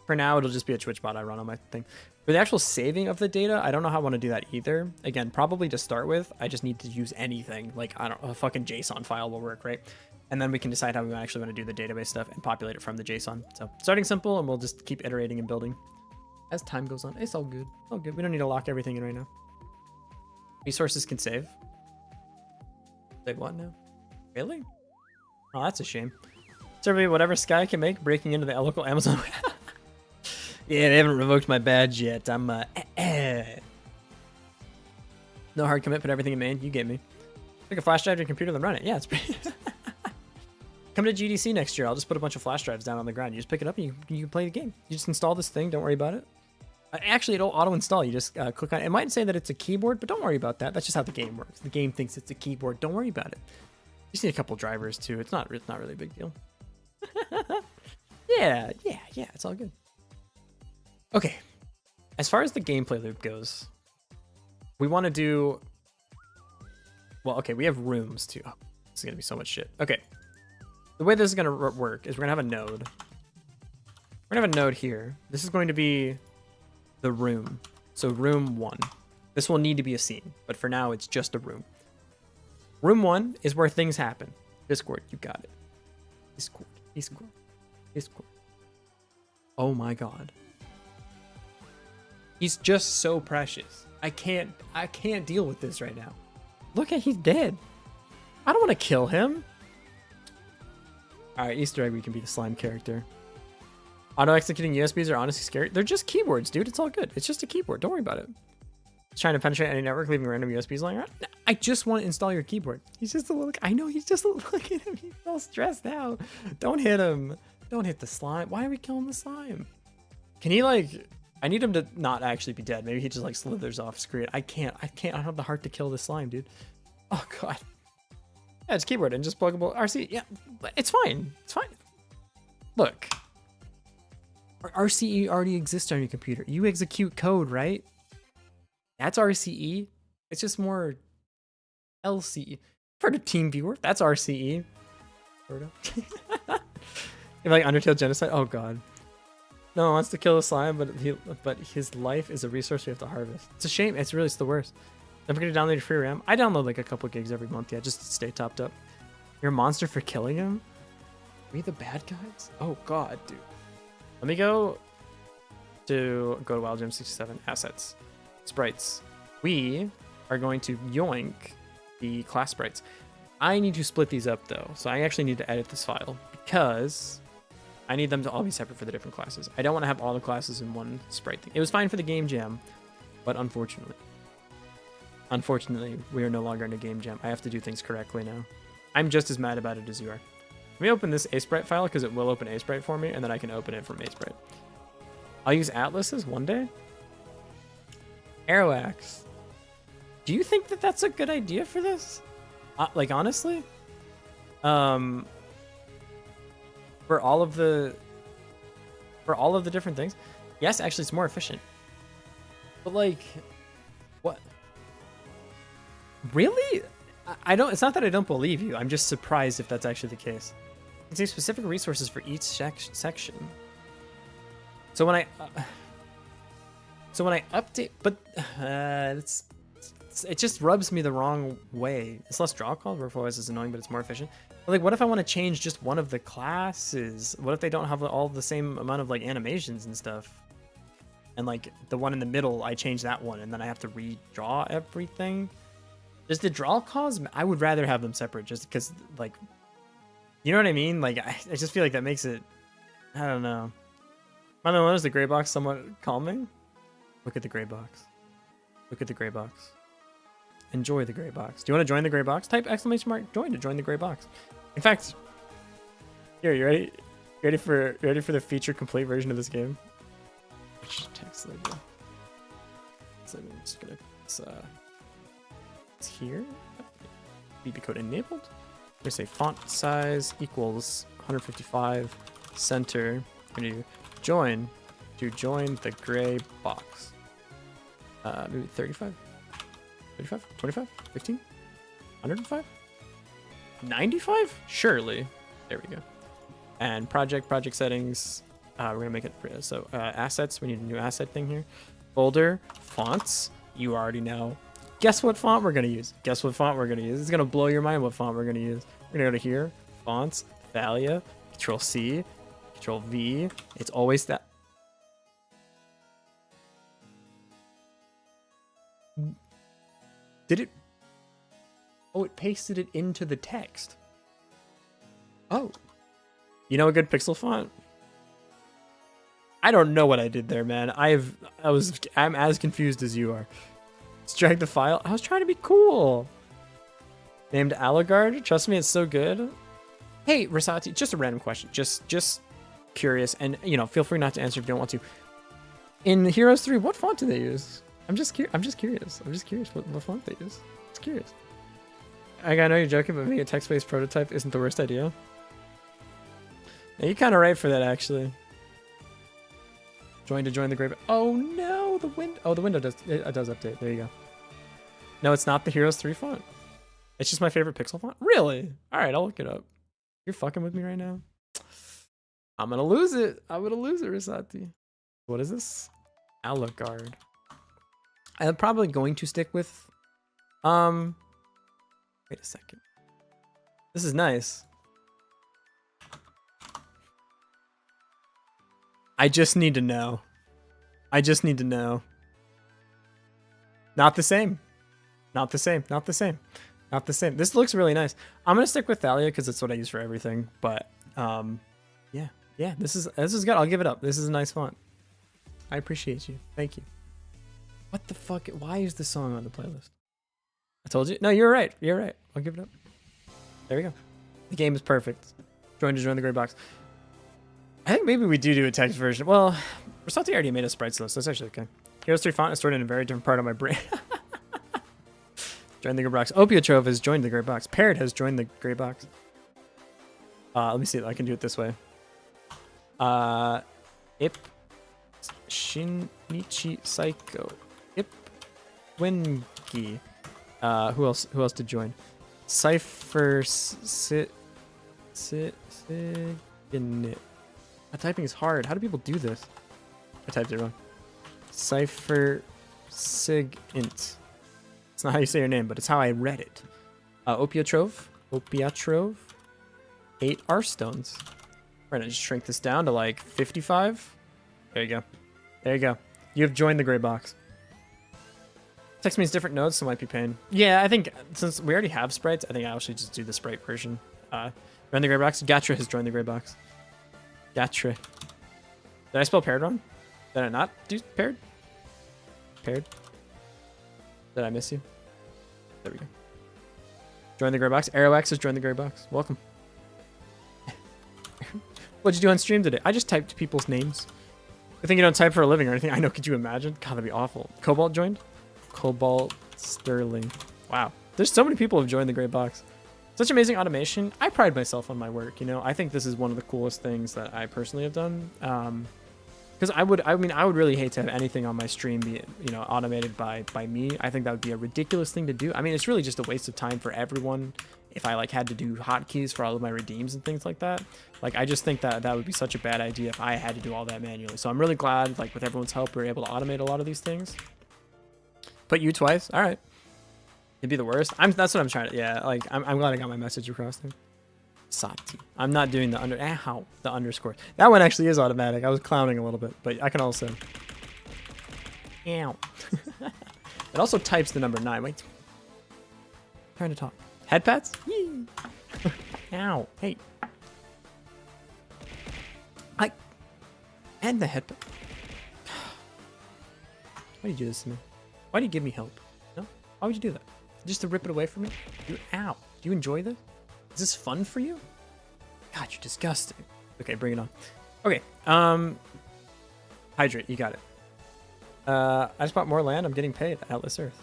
for now it'll just be a Twitch bot I run on my thing. For the actual saving of the data, I don't know how I want to do that either. Again, probably to start with, I just need to use anything. Like, I don't know, a fucking JSON file will work, right? And then we can decide how we actually want to do the database stuff and populate it from the JSON. So starting simple, and we'll just keep iterating and building as time goes on. It's all good. All good. We don't need to lock everything in right now. Resources can save. Save what now? Really? Oh, that's a shame. Survey whatever Sky can make, breaking into the local Amazon. Yeah, they haven't revoked my badge yet. I'm, No hard commit, put everything in main. You get me. Take a flash drive to your computer, then run it. Yeah, it's pretty... Come to GDC next year. I'll just put a bunch of flash drives down on the ground. You just pick it up and you can play the game. You just install this thing. Don't worry about it. Actually, it'll auto-install. You just click on it. It might say that it's a keyboard, but don't worry about that. That's just how the game works. The game thinks it's a keyboard. Don't worry about it. You just need a couple drivers, too. It's not really a big deal. Yeah. It's all good. Okay. As far as the gameplay loop goes, we want to do... Well, okay, we have rooms, too. Oh, this is going to be so much shit. Okay. The way this is going to work is we're going to have a node. We're going to have a node here. This is going to be the room. So room 1. This will need to be a scene, but for now it's just a room. Room 1 is where things happen. Discord, you got it. Discord. Oh my god. He's just so precious. I can't deal with this right now. Look at, he's dead. I don't want to kill him. All right, Easter egg, we can be the slime character. Auto executing USBs are honestly scary. They're just keyboards, dude. It's all good. It's just a keyboard. Don't worry about it. It's trying to penetrate any network, leaving random USBs lying around. I just want to install your keyboard. He's just a little, I know he's just a look at him. He's all stressed out. Don't hit him. Don't hit the slime. Why are we killing the slime? Can he like, I need him to not actually be dead. Maybe he just like slithers off screen. I don't have the heart to kill this slime, dude. Oh God. Yeah, it's keyboard and just pluggable RC. Yeah, it's fine. It's fine. Look. RCE already exists on your computer. You execute code, right? That's RCE. It's just more LCE. For the team viewer, that's RCE. If like Undertale Genocide, oh God. No one wants to kill a slime, but his life is a resource we have to harvest. It's a shame. It's the worst. Don't forget to download your free RAM. I download like a couple gigs every month, yeah, just to stay topped up. You're a monster for killing him? Are we the bad guys? Oh God, dude. Let me go to Wild Gym 67 assets. Sprites. We are going to yoink the class sprites. I need to split these up though, so I actually need to edit this file because I need them to all be separate for the different classes. I don't want to have all the classes in one sprite thing. It was fine for the game jam, but unfortunately, we are no longer in a game jam. I have to do things correctly now. I'm just as mad about it as you are. Let me open this A-Sprite file because it will open A-Sprite for me, and then I can open it from A-Sprite. I'll use atlases one day. Aeroax. Do you think that that's a good idea for this? Like, honestly? For all of the different things? Yes, actually, it's more efficient. But, like, what? Really? I don't, it's not that I don't believe you. I'm just surprised if that's actually the case. You can save specific resources for each section. So when I update, but it just rubs me the wrong way. It's less draw calls, where always is annoying, but it's more efficient. But like, what if I want to change just one of the classes? What if they don't have all the same amount of like animations and stuff? And like the one in the middle, I change that one, and then I have to redraw everything. Does the draw cause? I would rather have them separate, just because, like, you know what I mean? Like, I just feel like that makes it, I don't know. By the way, is the gray box somewhat calming? Look at the gray box. Look at the gray box. Enjoy the gray box. Do you want to join the gray box? Type ! Join to join the gray box. In fact, here, you ready? You ready for the feature complete version of this game? Which text label? So I'm just gonna. It's here. BB code enabled. We're gonna say font size equals 155. Center. We're gonna do join to join the gray box. Maybe 35, 35, 25, 15, 105, 95. Surely. There we go. And project settings. We're gonna make it so assets. We need a new asset thing here. Folder fonts. You already know. Guess what font we're gonna use? Guess what font we're gonna use? It's gonna blow your mind what font we're gonna use. We're gonna go to here, fonts, Thalia, Control C, Control V. It's always that. Did it? Oh, it pasted it into the text. Oh, you know a good pixel font? I don't know what I did there, man. I'm as confused as you are. Let's drag the file. I was trying to be cool. Named Allegard. Trust me, it's so good. Hey, Rasati, just a random question. Just curious, and you know, feel free not to answer if you don't want to. In Heroes 3, what font do they use? I'm just curious. I'm just curious what font they use. Just curious. I know you're joking, but making a text-based prototype isn't the worst idea. Yeah, you're kind of right for that, actually. Join the gray. Oh no, the window. Oh, the window does update. There you go. No, it's not the Heroes 3 font. It's just my favorite pixel font. Really? All right, I'll look it up. You're fucking with me right now. I'm gonna lose it. Risati. What is this? Allegard. I'm probably going to stick with. Wait a second. This is nice. I just need to know. Not the same. Not the same. Not the same. Not the same. This looks really nice. I'm gonna stick with Thalia because it's what I use for everything. But yeah. This is good. I'll give it up. This is a nice font. I appreciate you. Thank you. What the fuck? Why is this song on the playlist? I told you. No, you're right. You're right. I'll give it up. There we go. The game is perfect. Join the gray box. I think maybe we do a text version. Well, Versati already made a sprites list, so that's actually okay. Heroes 3 font is stored in a very different part of my brain. Join the gray box. Opiotrove has joined the gray box. Parrot has joined the gray box. Let me see if I can do it this way. Ip Shinichi Psycho. Ip Wengi. Who else to join? Cypher Sit Init. Typing is hard. How do people do this? I typed it wrong. Cypher Sig Int. It's not how you say your name, but it's how I read it. Opiotrove. 8 R-stones. We're gonna just shrink this down to like 55. There you go. There you go. You have joined the gray box. Text means different nodes, so it might be pain. Yeah, I think since we already have sprites, I think I'll actually just do the sprite version. Join the gray box. Gatra has joined the gray box. Gatra. Did I spell paired wrong? Did I not do paired? Paired? Did I miss you? There we go. Join the gray box. ArrowX has joined the gray box. Welcome. What'd you do on stream today? I just typed people's names. I think you don't type for a living or anything. I know, could you imagine? God, that'd be awful. Cobalt joined? Cobalt Sterling. Wow. There's so many people who have joined the gray box. Such amazing automation. I pride myself on my work, you know. I think this is one of the coolest things that I personally have done. Because I would really hate to have anything on my stream be, you know, automated by me. I think that would be a ridiculous thing to do. I mean, it's really just a waste of time for everyone if I like had to do hotkeys for all of my redeems and things like that. Like, I just think that that would be such a bad idea if I had to do all that manually. So I'm really glad, like, with everyone's help, we were able to automate a lot of these things. Put you twice? All right. It'd be the worst. That's what I'm trying to, yeah, like, I'm glad I got my message across there. Sati. I'm not doing the the underscore. That one actually is automatic. I was clowning a little bit, but I can also. Ow. It also types the number 9. Wait. I'm trying to talk. Head pats? Yee. Ow. Hey. And the head pat. Why do you do this to me? Why do you give me help? No? Why would you do that? Just to rip it away from me? Ow. Do you enjoy this? Is this fun for you? God, you're disgusting. Okay, bring it on. Okay, hydrate, you got it. I just bought more land. I'm getting paid. Atlas Earth.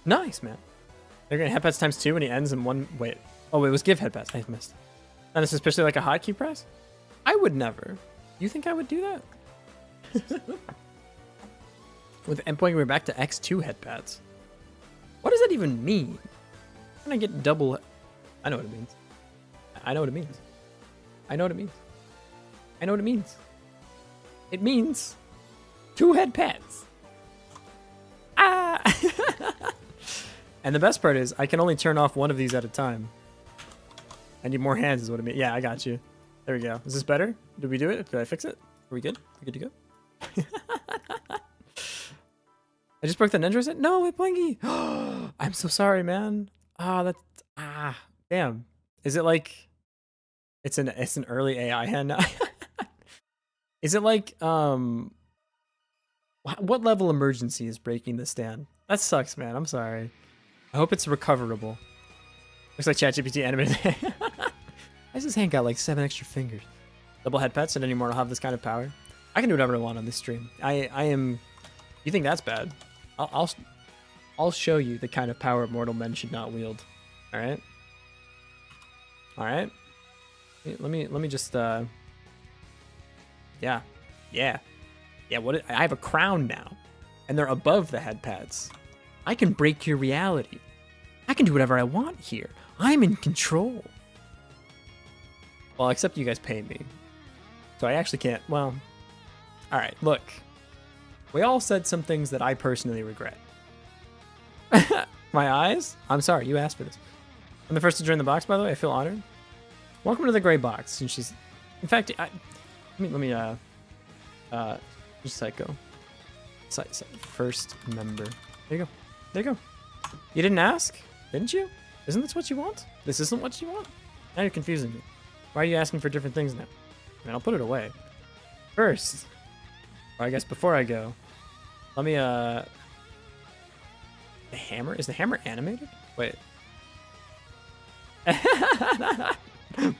Nice, man. They're getting headpats times 2 when he ends in one. Wait. Oh, it was give headpats. I missed. That is especially like a hotkey press? I would never. You think I would do that? With endpoint, we're back to X2 headpads. What does that even mean? Can I get double? I know what it means. I know what it means. I know what it means. I know what it means. It means 2 head pads. Ah! And the best part is I can only turn off one of these at a time. I need more hands is what it means. Yeah, I got you. There we go. Is this better? Did we do it? Did I fix it? Are we good? We good to go? I just broke the ninja set? No, it blingy. I'm so sorry, man. Damn. Is it like it's an early AI hand now? Is it like what level emergency is breaking the stand? That sucks, man. I'm sorry. I hope it's recoverable. Looks like ChatGPT animated. Why does this hand got like 7 extra fingers? Double head pets and anymore I'll have this kind of power. I can do whatever I want on this stream. I am. You think that's bad? I'll show you the kind of power mortal men should not wield. All right. All right. Let me just yeah. What? I have a crown now, and they're above the head pads. I can break your reality. I can do whatever I want here. I'm in control. Well, except you guys pay me, so I actually can't. Well, all right. Look, we all said some things that I personally regret. My eyes? I'm sorry, you asked for this. I'm the first to join the box, by the way. I feel honored. Welcome to the gray box. And she's, in fact, let me just psycho. First member. There you go. There you go. You didn't ask, didn't you? Isn't this what you want? This isn't what you want? Now you're confusing me. Why are you asking for different things now? I mean, I'll put it away. First, or I guess before I go, let me, the hammer? Is the hammer animated? Wait.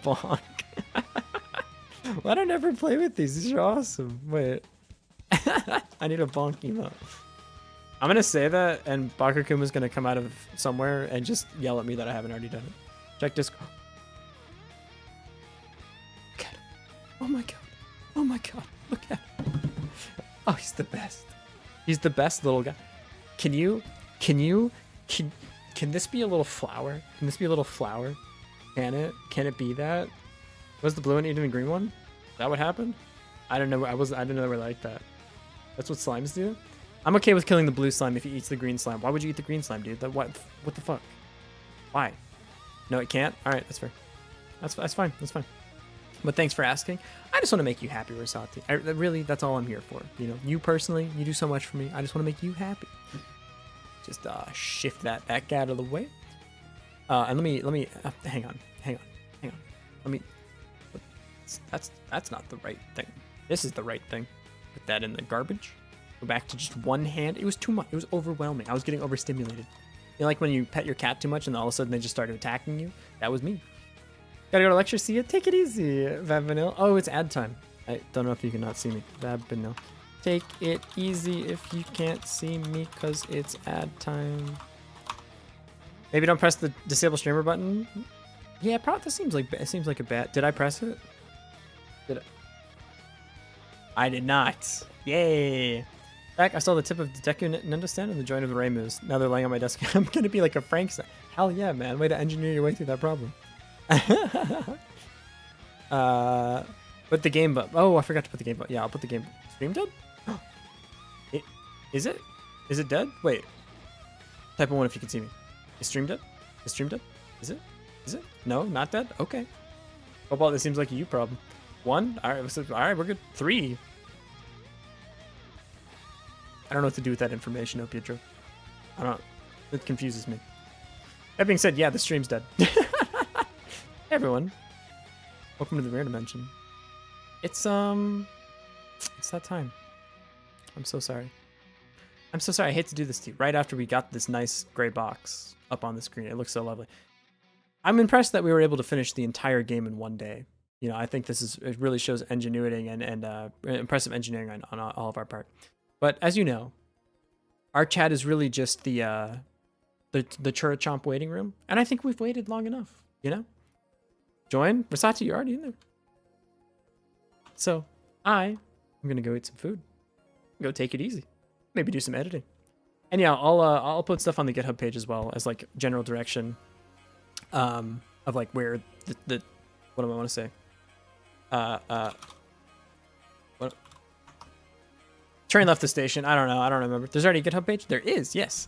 Bonk. Why do I never play with these? These are awesome. Wait. I need a bonk emote. I'm gonna say that, and Bakakuma's gonna come out of somewhere and just yell at me that I haven't already done it. Check Discord. Look at him. Oh my god. Oh my god. Look at him. Oh, he's the best. He's the best little guy. Can this be a little flower? Can this be a little flower? Can it? Can it be that? Was the blue one eating the green one? Is that what happened? I don't know. I didn't know they were like that. That's what slimes do? I'm okay with killing the blue slime if he eats the green slime. Why would you eat the green slime, dude? What the fuck? Why? No, it can't? Alright, that's fair. That's fine. That's fine. But thanks for asking. I just want to make you happy, Rosati. Really, that's all I'm here for. You know, you personally, you do so much for me. I just want to make you happy. Just shift that back out of the way. And let me hang on. Let me. That's not the right thing. This is the right thing. Put that in the garbage. Go back to just one hand. It was too much. It was overwhelming. I was getting overstimulated. You know, like when you pet your cat too much and all of a sudden they just started attacking you? That was me. Gotta go to lecture. See ya. Take it easy, Vabanil. Oh, it's ad time. I don't know if you can not see me. Vabanil. Take it easy if you can't see me because it's ad time. Maybe don't press the disable streamer button. Yeah, probably. This seems like a bad. Did I press it? Did I did not. Yay. Back, I saw the tip of the Deku Nendo stand and the joint of the Raymus. Now they're laying on my desk. I'm gonna be like a Frankenstein. Hell yeah, man. Way to engineer your way through that problem. Put the game button. Oh, I forgot to put the game button. Yeah, I'll put the game. Stream dead? Is it? Is it dead? Wait. Type of one if you can see me. Is stream dead? Is stream dead? Is it? Is it? No, not dead? Okay. Cobalt, this seems like a you problem. 1? Alright, we're good. 3. I don't know what to do with that information, Pietro. I don't. It confuses me. That being said, yeah, the stream's dead. Hey everyone. Welcome to the rare dimension. It's that time. I'm so sorry. I'm so sorry. I hate to do this to you. Right after we got this nice gray box up on the screen. It looks so lovely. I'm impressed that we were able to finish the entire game in one day. You know, I think it really shows ingenuity and impressive engineering on all of our part. But as you know, our chat is really just the Churachomp waiting room. And I think we've waited long enough, you know? Join? Versace, you're already in there. So, I'm going to go eat some food. Go take it easy. Maybe do some editing. And yeah, I'll put stuff on the GitHub page as well as like general direction of like where the what do I want to say? What? Train left the station. I don't know. I don't remember. There's already a GitHub page? There is, yes.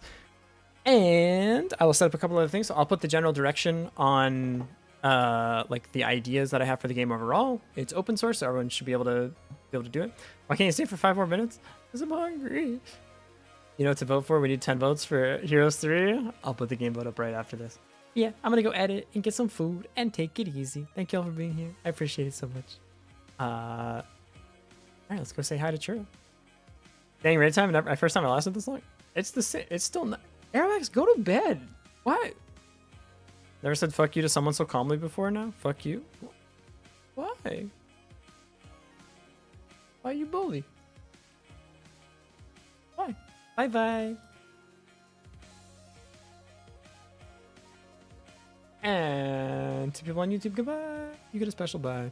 And I will set up a couple other things. So I'll put the general direction on like the ideas that I have for the game overall. It's open source, so everyone should be able to do it. Why can't you stay for 5 more minutes? Because I'm hungry. You know what to vote for? We need 10 votes for Heroes 3. I'll put the game vote up right after this. Yeah, I'm gonna go edit and get some food and take it easy. Thank you all for being here. I appreciate it so much. All right, let's go say hi to Churro. Dang, raid time. First time I lasted this long. It's the same. It's still not. Airmax, go to bed. Why? Never said fuck you to someone so calmly before now. Fuck you. Why? Why you bully? Why? Bye bye. And to people on YouTube, goodbye. You get a special bye.